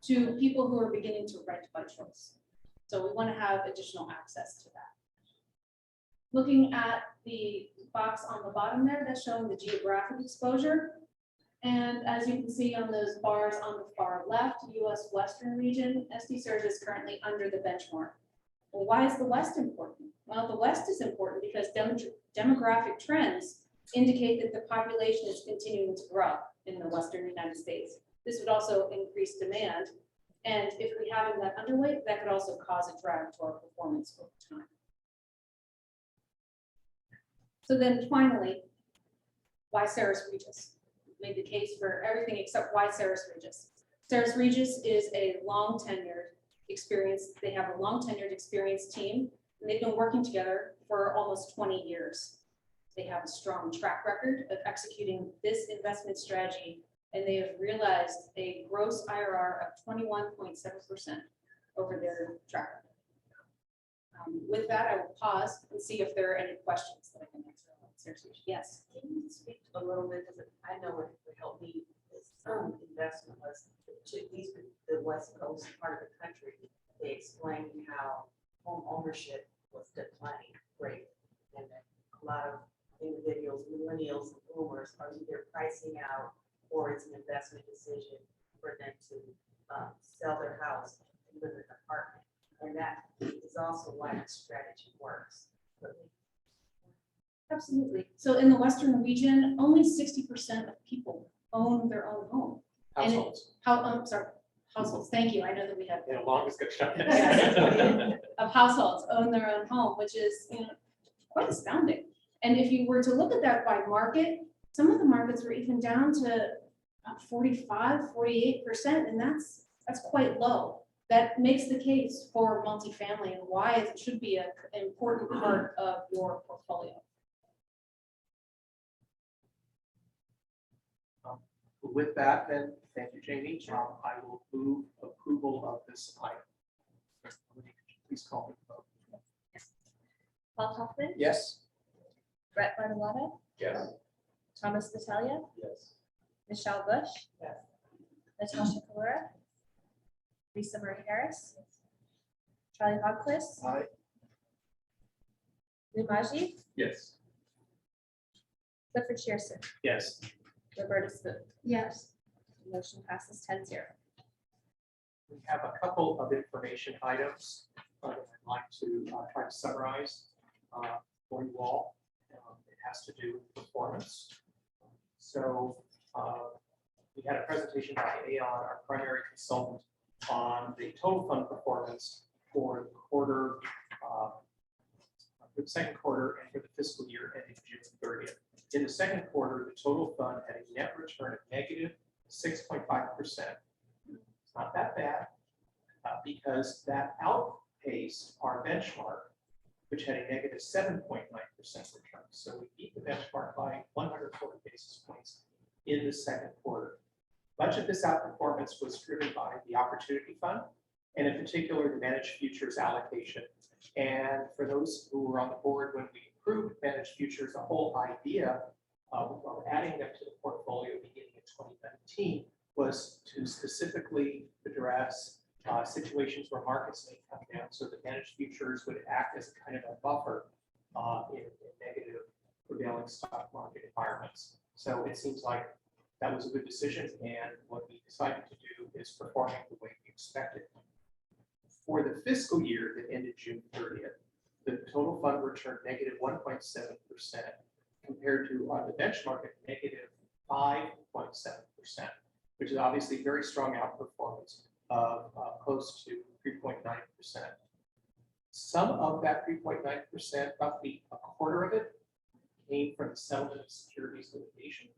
to people who are beginning to rent by choice. So we want to have additional access to that. Looking at the box on the bottom there, that's showing the geographic exposure. And as you can see on those bars on the far left, US Western region, SDCERS is currently under the benchmark. Well, why is the West important? Well, the West is important because demographic trends indicate that the population is continuing to grow in the Western United States. This would also increase demand. And if we have that underweight, that could also cause a drag to our performance over time. So then finally, why SDCERS Regis? We've made the case for everything except why SDCERS Regis. SDCERS Regis is a long tenured experience. They have a long tenured experienced team, and they've been working together for almost 20 years. They have a strong track record of executing this investment strategy, and they have realized a gross IRR of 21.7% over their track record. With that, I will pause and see if there are any questions that I can answer. Yes. Can you speak a little bit, because I know it would help me, this investment was to at least the West Coast part of the country. They explained how home ownership was declining great, and that a lot of individuals, millennials and boomers are either pricing out or it's an investment decision for them to sell their house and live in an apartment. And that is also why the strategy works. Absolutely. So in the Western region, only 60% of people own their own home. Households. Households. Thank you. I know that we have Yeah, longest good shot. of households own their own home, which is quite astounding. And if you were to look at that by market, some of the markets were even down to 45, 48%, and that's quite low. That makes the case for multifamily and why it should be an important part of your portfolio. With that, then, thank you, Jamie. I will move approval of this item. Please call me the vote. Paul Hoffman, Yes. Brett Bartolotta, Yes. Thomas Natalia, Yes. Michelle Bush. Yes. Natasha Kalura. Lisa Marie Harris. Charlie Hogquist. Aye. Lou Maji, Yes. Clifford Shearson, Yes. Roberta Spoon. Yes. Motion passes 10-0. We have a couple of information items that I'd like to try to summarize for you all. It has to do with performance. So we had a presentation by Aon, our primary consultant, on the total fund performance for the quarter, for the second quarter and for the fiscal year ending June 30th. In the second quarter, the total fund had a net return of negative 6.5%. It's not that bad because that outpaced our benchmark, which had a negative 7.9% return. So we beat the benchmark by 140 basis points in the second quarter. Much of this outperformance was driven by the Opportunity Fund, and in particular, the Managed Futures allocation. And for those who were on the board when we approved Managed Futures, the whole idea of adding them to the portfolio beginning in 2019 was to specifically address situations where markets may come down, so the Managed Futures would act as a kind of a buffer in negative prevailing stock market environments. So it seems like that was a good decision, and what we decided to do is performing the way we expected. For the fiscal year that ended June 30th, the total fund returned negative 1.7% compared to the benchmark at negative 5.7%, which is obviously very strong outperformance of close to 3.9%. Some of that 3.9%, roughly a quarter of it, came from the settlement of securities litigation,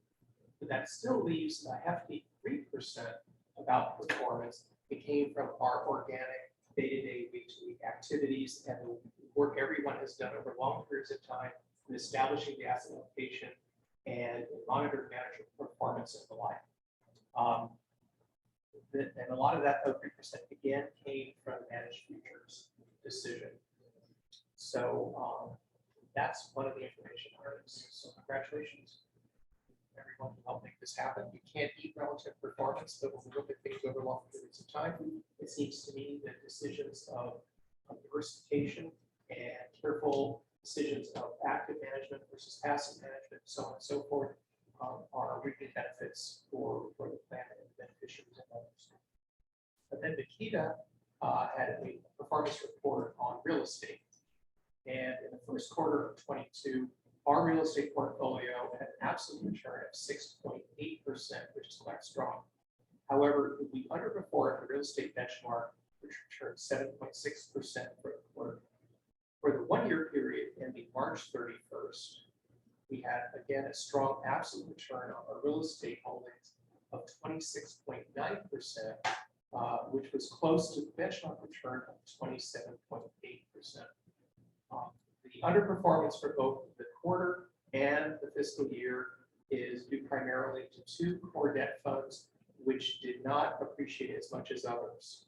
but that still leaves a hefty 3% of outperformance. It came from our organic day-to-day, week-to-week activities and the work everyone has done over long periods of time in establishing the asset allocation and monitor manager performance and the like. And a lot of that 3% again came from managed futures decision. So that's one of the information items. So congratulations, everyone who helped make this happen. You can't eat relative performance, but when we look at things over long periods of time, it seems to me that decisions of diversification and careful decisions of active management versus passive management, so on and so forth, are reaping benefits for the planet and the beneficiaries and others. But then Nikita had a performance report on real estate. And in the first quarter of 22, our real estate portfolio had an absolute return of 6.8%, which is quite strong. However, we underperformed the real estate benchmark, which returned 7.6% for the quarter. For the 1-year period ending March 31st, we had again a strong absolute return on our real estate holdings of 26.9%, which was close to the benchmark return of 27.8%. The underperformance for both the quarter and the fiscal year is due primarily to 2 core debt funds, which did not appreciate as much as others.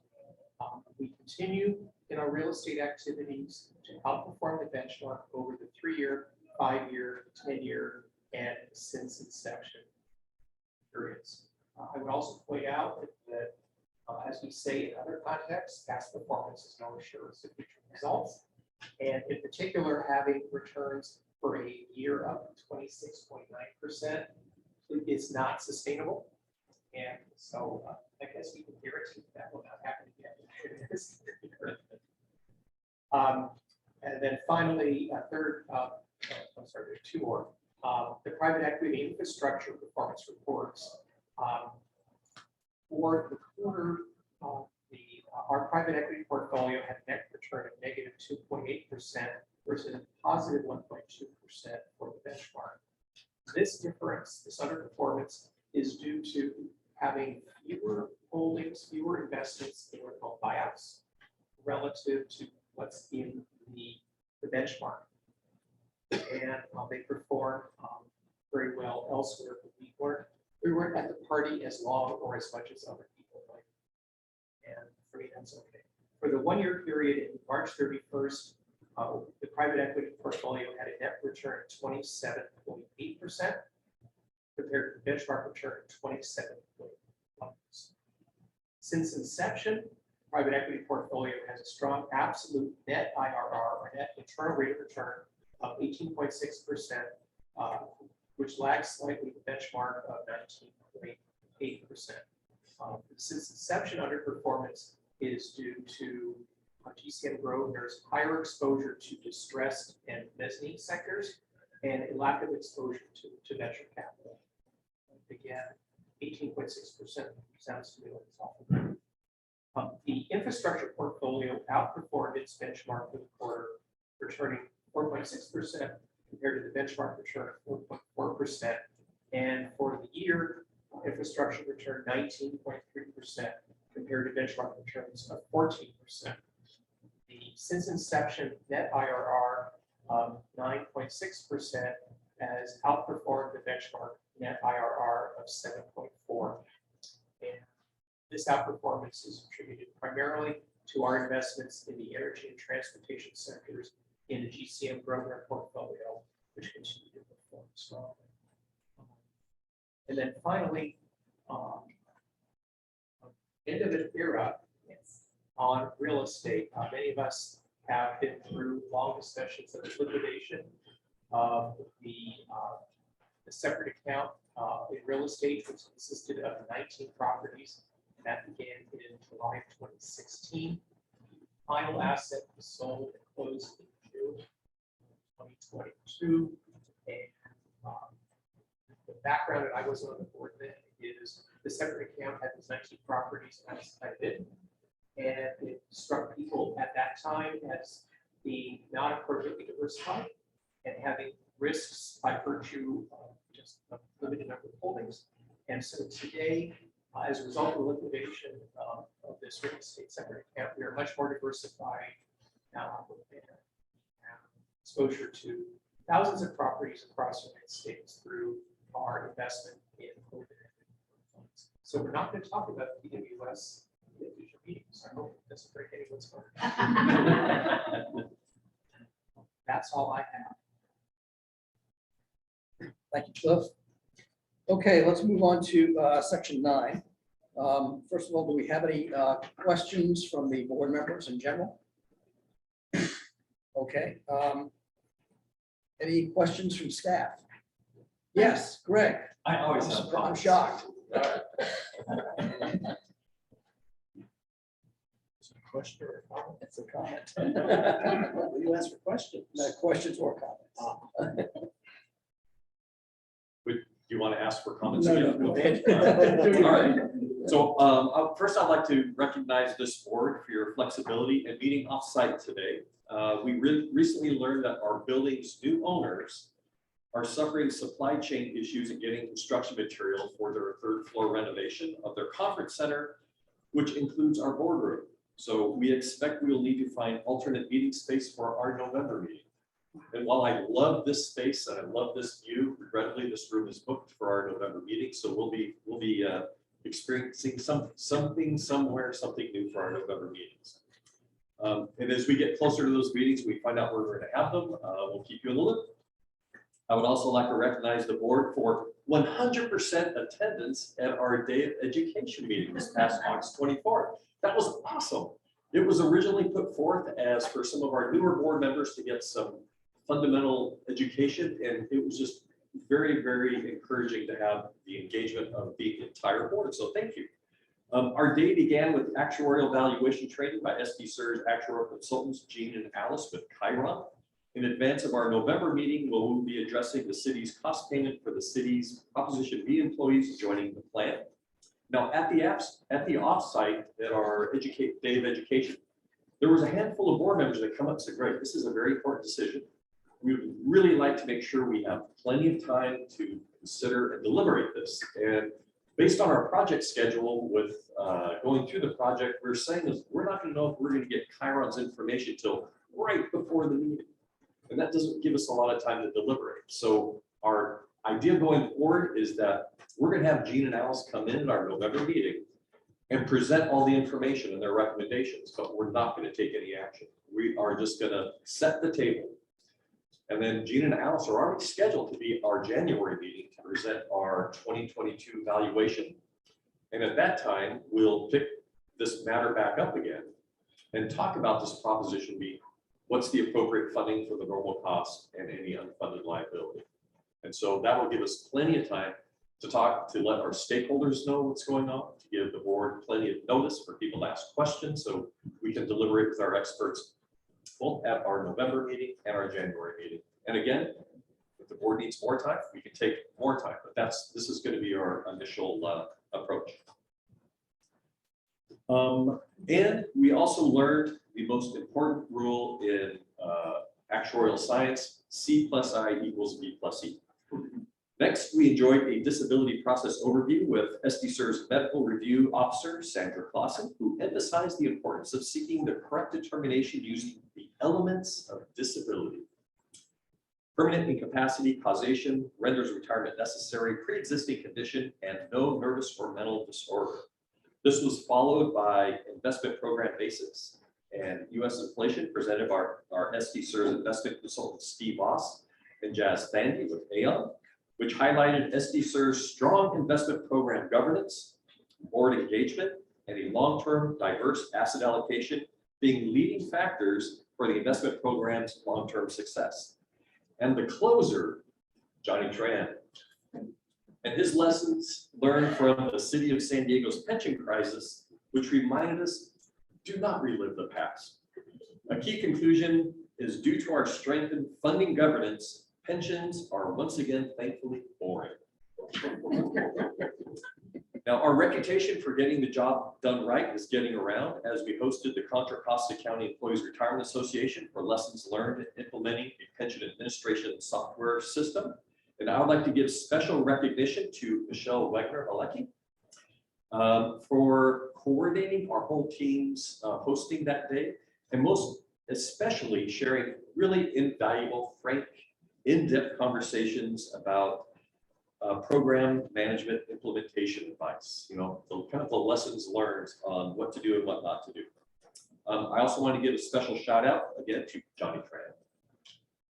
We continue in our real estate activities to outperform the benchmark over the 3-year, 5-year, 10-year, and since inception periods. I would also point out that, as we say in other contexts, past performance is no assurance of future results. And in particular, having returns for a year up 26.9% is not sustainable. And so I guess we can guarantee that will not happen again. And then finally, third, I'm sorry, there are 2 more. The private equity infrastructure performance reports. For the quarter, our private equity portfolio had a net return of negative 2.8% versus a positive 1.2% for the benchmark. This difference, this underperformance, is due to having fewer holdings, fewer investments in what are called buyouts relative to what's in the benchmark. And they performed very well elsewhere, but we weren't at the party as long or as much as other people. Like, and for me, that's okay. For the 1-year period in March 31st, the private equity portfolio had a net return of 27.8% compared to the benchmark return of 27.1%. Since inception, private equity portfolio has a strong absolute net IRR, or net internal rate of return, of 18.6%, which lags slightly the benchmark of 19.8%. Since inception, underperformance is due to GCM Grosvenor's higher exposure to distressed and mezzanine sectors and a lack of exposure to venture capital. Again, 18.6% sounds to me like it's awful. The infrastructure portfolio outperformed its benchmark for the quarter, returning 4.6% compared to the benchmark return of 4.4%. And for the year, infrastructure returned 19.3% compared to benchmark returns of 14%. The since inception net IRR of 9.6% has outperformed the benchmark net IRR of 7.4%. And this outperformance is attributed primarily to our investments in the energy and transportation sectors in the GCM Grosvenor portfolio, which continue to perform strongly. And then finally, end of an era on real estate. Many of us have been through long discussions of the liquidation of the separate account in real estate, which consisted of 19 properties. And that began in July of 2016. Final asset was sold and closed in June 2022. And the background, and I wasn't on the board then, is the separate account had these 19 properties outside of it. And it struck people at that time as being not appropriately diversified and having risks by virtue of just a limited number of holdings. And so today, as a result of the liquidation of this real estate separate account, we are much more diversified now with exposure to thousands of properties across the United States through our investment in open-ended funds. So we're not going to talk about PWS in future meetings. I hope it doesn't break anyone's heart. That's all I have. Thank you, Cliff. Okay, let's move on to section 9. First of all, do we have any questions from the board members in general? Okay. Any questions from staff? Yes, Greg. I always have I'm comments. shocked. Question or a comment? It's a comment. Well, you asked for questions. Questions or comments? Do you want to ask for comments? No, again? no, go ahead. All right. So first, I'd like to recognize this board for your flexibility and meeting offsite today. We recently learned that our building's new owners are suffering supply chain issues in getting construction material for their 3rd floor renovation of their conference center, which includes our boardroom. So we expect we will need to find alternate meeting space for our November meeting. And while I love this space and I love this view, regrettably, this room is booked for our November meeting. So we'll be experiencing something new for our November meetings. And as we get closer to those meetings, we find out where we're going to have them. We'll keep you in the loop. I would also like to recognize the board for 100% attendance at our Day of Education meeting this past August 24th. That was awesome. It was originally put forth as for some of our newer board members to get some fundamental education, and it was just very, very encouraging to have the engagement of the entire board. So thank you. Our day began with actuarial valuation training by SDCERS actuarial consultants Jean and Alice with Chiron. In advance of our November meeting, we'll be addressing the city's cost payment for the city's Proposition B employees joining the plan. Now, at the offsite at our Day of Education, there was a handful of board members that come up and said, "Great, this is a very important decision. We would really like to make sure we have plenty of time to consider and deliberate this." And based on our project schedule with going through the project, we're saying is we're not going to know if we're going to get Chiron's information till right before the meeting. And that doesn't give us a lot of time to deliberate. So our idea going forward is that we're going to have Jean and Alice come in our November meeting and present all the information and their recommendations, but we're not going to take any action. We are just going to set the table. And then Jean and Alice are already scheduled to be our January meeting to present our 2022 valuation. And at that time, we'll pick this matter back up again and talk about this Proposition B. What's the appropriate funding for the normal cost and any unfunded liability? And so that will give us plenty of time to talk, to let our stakeholders know what's going on, to give the board plenty of notice for people to ask questions so we can deliberate with our experts both at our November meeting and our January meeting. And again, if the board needs more time, we can take more time, but this is going to be our initial approach. And we also learned the most important rule in actuarial science: C+I equals B plus E. Next, we enjoyed a disability process overview with SDCERS Medical Review Officer, Sandra Clausen, who emphasized the importance of seeking the correct determination using the elements of disability. Permanent incapacity, causation, renders retirement necessary, pre-existing condition, and no nervous or mental disorder. This was followed by investment program basics and U.S. inflation presented by our SDCERS investment consultant, Steve Voss and Jazz Thandy with Aon, which highlighted SDCERS' strong investment program governance, board engagement, and a long-term diverse asset allocation being leading factors for the investment program's long-term success. And the closer, Johnny Tran, and his lessons learned from the city of San Diego's pension crisis, which reminded us, do not relive the past. A key conclusion is due to our strengthened funding governance, pensions are once again thankfully boring. Now, our reputation for getting the job done right is getting around as we hosted the Contra Costa County Employees Retirement Association for lessons learned in implementing a pension administration software system. And I would like to give special recognition to Michelle Wegner-Alecki for coordinating our whole team's hosting that day, and most especially sharing really invaluable, frank, in-depth conversations about program management implementation advice, you know, the kind of the lessons learned on what to do and what not to do. I also want to give a special shout out again to Johnny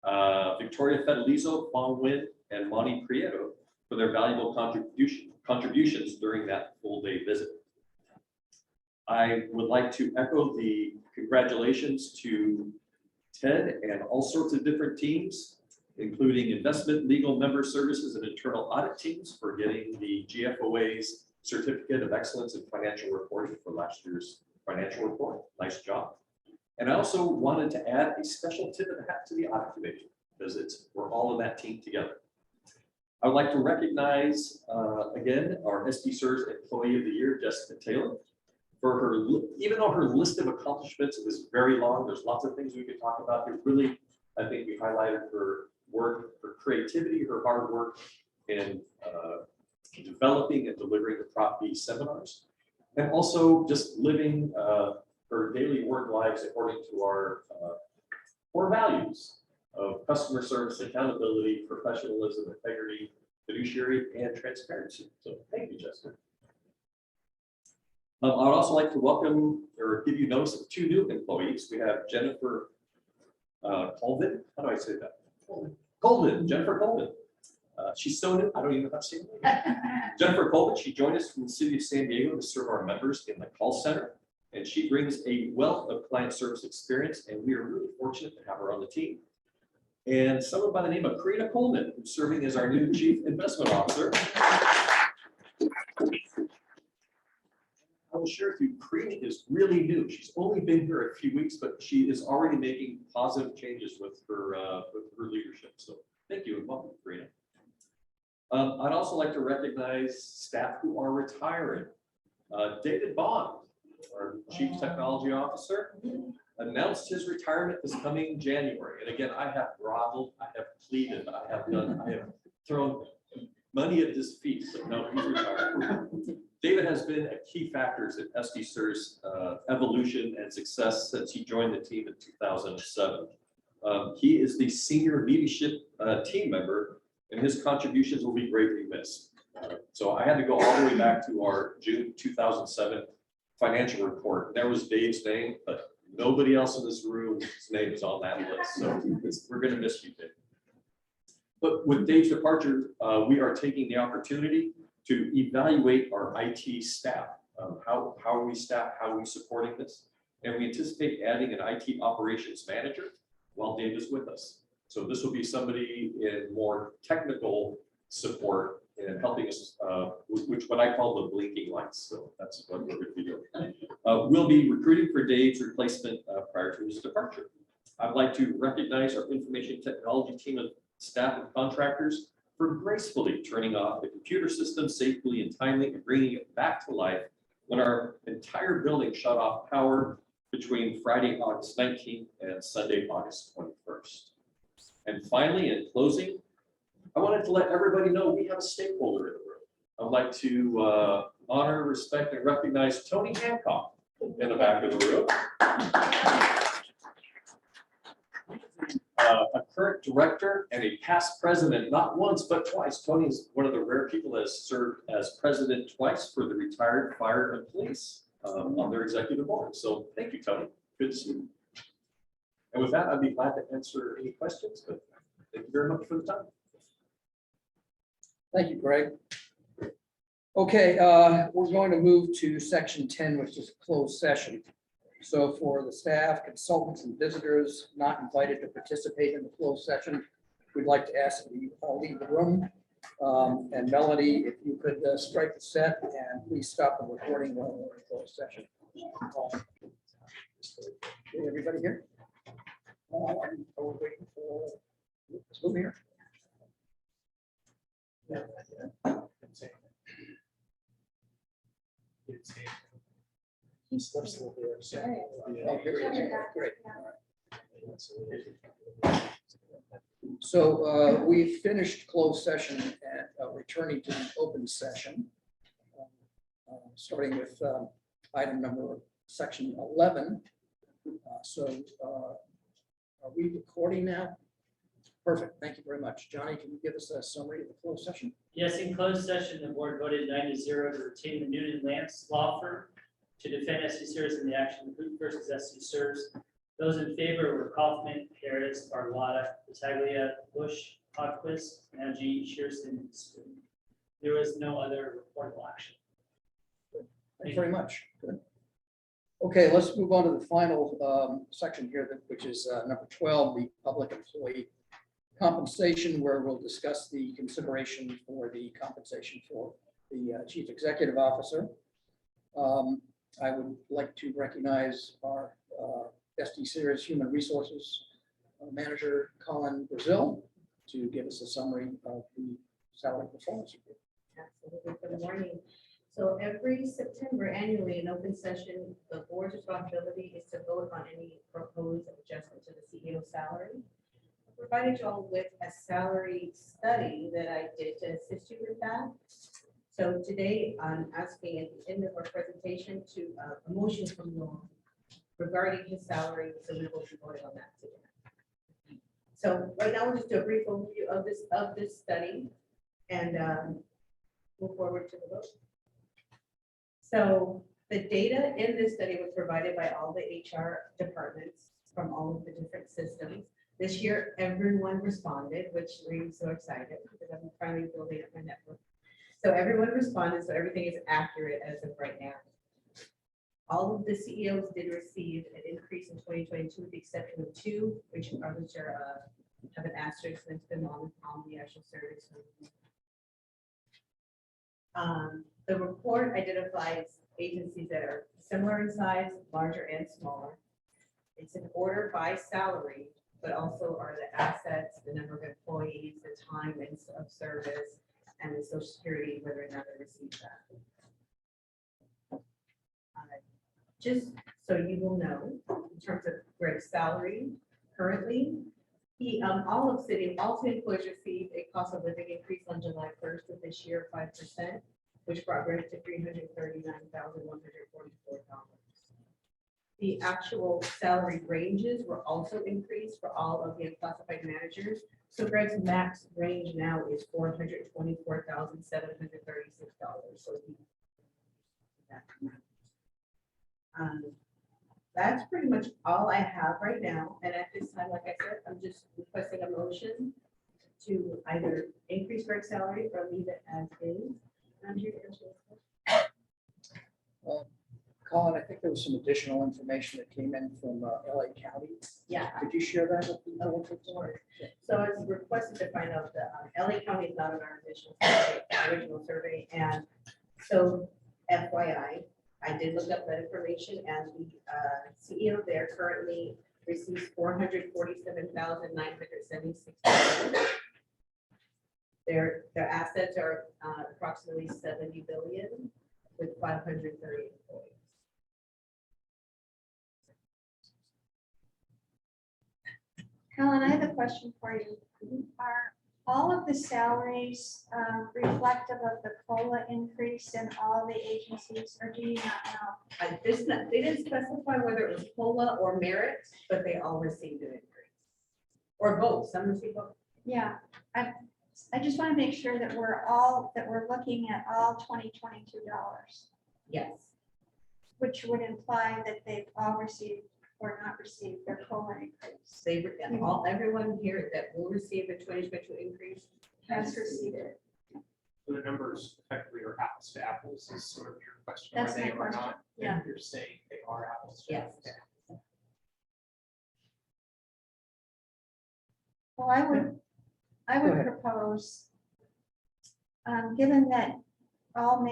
Tran, Victoria Fedelizo, Fong Win, and Monty Prieto for their valuable contributions during that full day visit. I would like to echo the congratulations to Ted and all sorts of different teams, including investment, legal, member services, and internal audit teams for getting the GFOA's Certificate of Excellence in Financial Reporting for last year's financial report. Nice job. And I also wanted to add a special tip of the hat to the audit committee, because we're all in that team together. I would like to recognize again our SDCERS Employee of the Year, Jessica Taylor, for her, even though her list of accomplishments is very long, there's lots of things we could talk about. It really, I think we highlighted her work, her creativity, her hard work in developing and delivering the Prop B seminars, and also just living her daily work lives according to our core values of customer service, accountability, professionalism, integrity, fiduciary, and transparency. So thank you, Jessica. I would also like to welcome or give you notice of two new employees. We have Jennifer Colvin. How do I say that? Colvin, Jennifer Colvin. She's so new, I don't even know how to say it. Jennifer Colvin, she joined us from the city of San Diego to serve our members in the call center. And she brings a wealth of client service experience, and we are really fortunate to have her on the team. And someone by the name of Karina Coleman, who's serving as our new Chief Investment Officer. I will share with you, Karina is really new. She's only been here a few weeks, but she is already making positive changes with her leadership. So thank you and welcome, Karina. I'd also like to recognize staff who are retiring. David Bond, our Chief Technology Officer, announced his retirement this coming January. And again, I have groveled, I have pleaded, I have thrown money at his feet. So no, he's retired. David has been a key factor in SDCERS evolution and success since he joined the team in 2007. He is the senior leadership team member, and his contributions will be greatly missed. So I had to go all the way back to our June 2007 financial report. There was Dave's name, but nobody else in this room's name is on that list. So we're going to miss you, Dave. But with Dave's departure, we are taking the opportunity to evaluate our IT staff. How are we staffed? How are we supporting this? And we anticipate adding an IT operations manager while Dave is with us. So this will be somebody in more technical support and helping us, which what I call the blinking lights. So that's what we're going to be doing. We'll be recruiting for Dave's replacement prior to his departure. I'd like to recognize our information technology team of staff and contractors for gracefully turning off the computer system safely and timely and bringing it back to life when our entire building shut off power between Friday, August 19th and Sunday, August 21st. And finally, in closing, I wanted to let everybody know we have a stakeholder in the room. I'd like to honor, respect, and recognize Tony Hancock in the back of the room. A current director and a past president, not once, but twice. Tony is one of the rare people that has served as president twice for the retired fire and police on their executive board. So thank you, Tony. Good to see you. And with that, I'd be glad to answer any questions, but thank you very much for the time. Thank you, Greg. Okay, we're going to move to section 10, which is a closed session. So for the staff, consultants, and visitors not invited to participate in the closed session, we'd like to ask that you all leave the room. And Melody, if you could strike the set and please stop the recording while we're in closed session. Okay, everybody here? Are we waiting for Zoom here? Stuff's still there, so, Oh, here we yeah. go. Great. So we finished closed session and returning to the open session. Starting with item number section 11. Are we recording now? Perfect. Thank you very much. Johnny, can you give us a summary of the closed session? Yes, in closed session, the board voted 9-0 to retain the Newton Lance law firm to defend SDCERS in the action of Hoot versus SDCERS. Those in favor were Kaufman, Harris, Barlotta, Battaglia, Bush, Hotquist, Nagy, Shearson, and Spoon. There was no other reportable action. Thank you very much. Good. Okay, let's move on to the final section here, which is number 12, the public employee compensation, where we'll discuss the consideration for the compensation for the chief executive officer. I would like to recognize our SDCERS Human Resources Manager, Colin Brazil, to give us a summary of the salary performance review. Absolutely. Good morning. So every September annually in open session, the board's responsibility is to vote on any proposed adjustment to the CEO's salary. I provided you all with a salary study that I did to assist you with that. So today I'm asking at the end of our presentation to a motion from you all regarding his salary. So we will be voting on that today. So right now we'll just do a brief overview of this study and move forward to the vote. So the data in this study was provided by all the HR departments from all of the different systems. This year, everyone responded, which made me so excited because I'm finally building up my network. So everyone responded, so everything is accurate as of right now. All of the CEOs did receive an increase in 2022, with the exception of 2, which have an asterisk next to them on the actual service. The report identifies agencies that are similar in size, larger and smaller. It's in order by salary, but also are the assets, the number of employees, the time of service, and the Social Security, whether or not they receive that. Just so you will know, in terms of Greg's salary, currently, all of city employees received a cost of living increase on July 1st of this year, 5%. Which brought Greg to $339,144. The actual salary ranges were also increased for all of the unclassified managers. So Greg's max range now is $424,736. So that's pretty much all I have right now. And at this time, like I said, I'm just requesting a motion to either increase Greg's salary or leave it as is. I'm here to answer this question. Colin, I think there was some additional information that came in from LA County. Yeah. Could you share that with the board? So I was requested to find out that LA County is not on our original survey. And so FYI, I did look up that information, and the CEO there currently receives $447,976. Their assets are approximately 70 billion with 530 employees. Helen, I have a question for you. Are all of the salaries reflective of the COLA increase in all the agencies, or do you not know? They didn't specify whether it was COLA or merit, but they all received an increase. Or both, some received both. Yeah, I just want to make sure that we're looking at all $2022, Yes. which would imply that they've all received or not received their COLA increase. Everyone here that will receive a 2022 increase Has received it. So the numbers effectively are apples to apples is sort of your question, That's are they my or question. not? Yeah. And you're saying they are apples to Yes. apples. Well, I would ahead. propose Given that all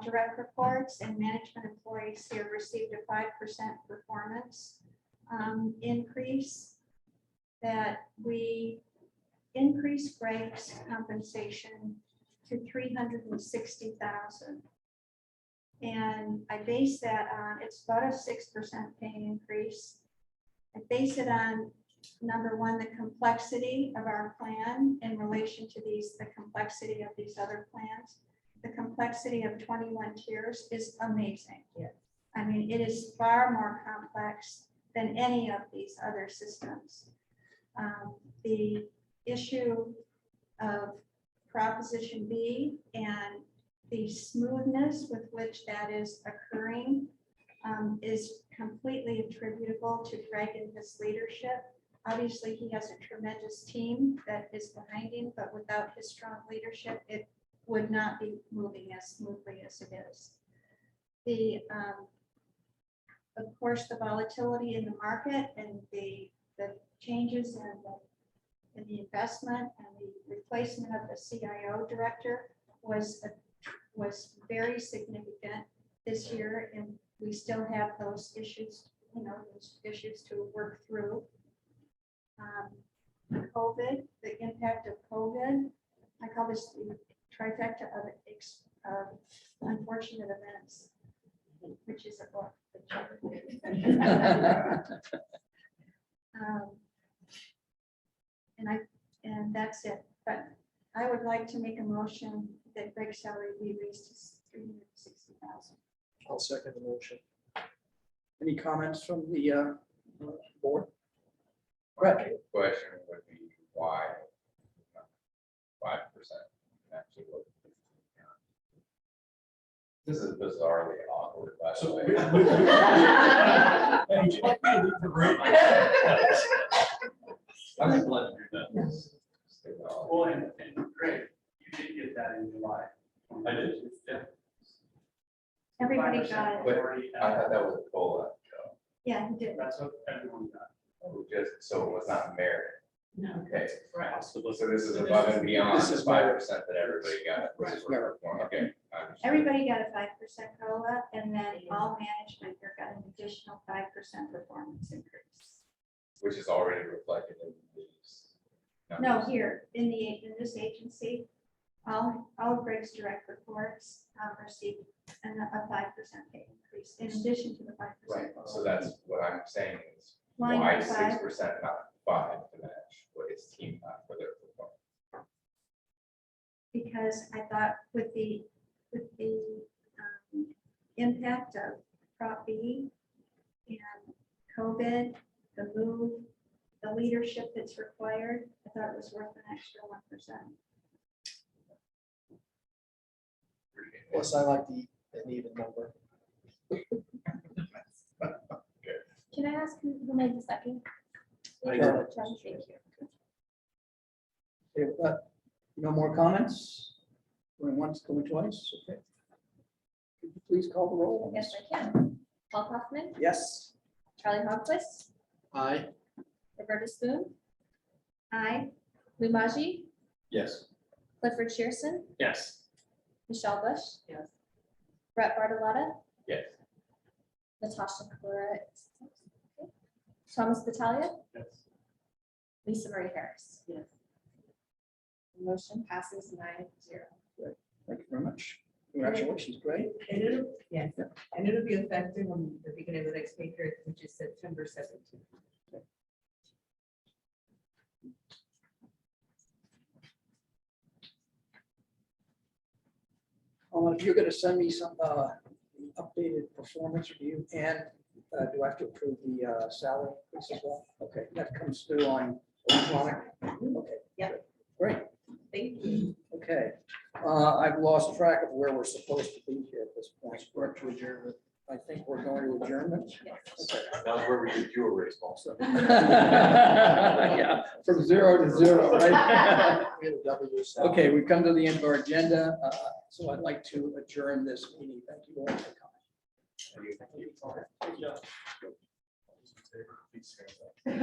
direct reports and management employees here received a 5% performance increase, that we increase Greg's compensation to $360,000. And I base that on, it's about a 6% pay increase. I base it on, number one, the complexity of our plan in relation to the complexity of these other plans. The complexity of 21 tiers is amazing. Yeah. I mean, it is far more complex than any of these other systems. The issue of Proposition B and the smoothness with which that is occurring is completely attributable to Greg and his leadership. Obviously, he has a tremendous team that is behind him, but without his strong leadership, it would not be moving as smoothly as it is. Of course, the volatility in the market and the changes in the investment and the replacement of the CIO director was very significant this year, and we still have those issues, those issues to work through. COVID, the impact of COVID, I call this the trifecta of unfortunate events, which is a book. And that's it. But I would like to make a motion that Greg's salary be raised to $360,000. I'll second the motion. Any comments from the board? My question would be why 5% actually would. This is bizarrely awkward, by the So way. Hey, Jim, you leave the room. I'm just glad to do that. Well, and great, you did get that in July. I did. Yeah. Everybody got it. But I thought that was a COLA. Yeah, he did. That's what everyone got. So it was not merit. No. Okay, Right. so this is above and beyond This the is 5% that everybody got. Right. This is where we're going. Okay. I understand. Everybody got a 5% COLA, and then all management got an additional 5% performance increase. Which is already reflected in these. No, numbers. here, in this agency, all of Greg's direct reports received a 5% pay increase in addition to the 5%. Right, so that's what I'm saying is Line why by 6%, not 5 to match what his team got for their performance. Because I thought with the impact of Prop B and COVID, the move, the leadership that's required, I thought it was worth an extra 1%. Plus, I like the an even number. Can I ask who made the second? I Sure. Charlie, thank you. Okay, no more comments? Going once, going twice? Okay. Could you please call the roll? on Yes, this? I can. Paul Kaufman, Yes. Charlie Hogquist, Aye. Roberta Spoon, Aye. Lou Maji, Yes. Clifford Shearson, Yes. Michelle Bush. Yes. Brett Bartolotta, Yes. Natasha Kalura, Thomas Battaglia, Yes. Lisa Marie Harris. Yes. Motion passes 9-0. Thank you very much. Congratulations, great. And it'll, yes, and it'll be effective on the beginning of the next pay period, which is September 17th. If you're going to send me some updated performance review, and do I have to approve the salary increase as well? Okay, that comes through on electronic. Okay. Yeah. Great. Thank you. Okay. I've lost track of where we're supposed to be here at this point. We're to adjournment. I think we're going to adjournment. Okay. That was where we did your race also. Yeah, from 0 to 0, right? We had a W salary. Okay, we've come to the end of our agenda, so I'd like to adjourn this meeting. Thank you all for coming. Thank you.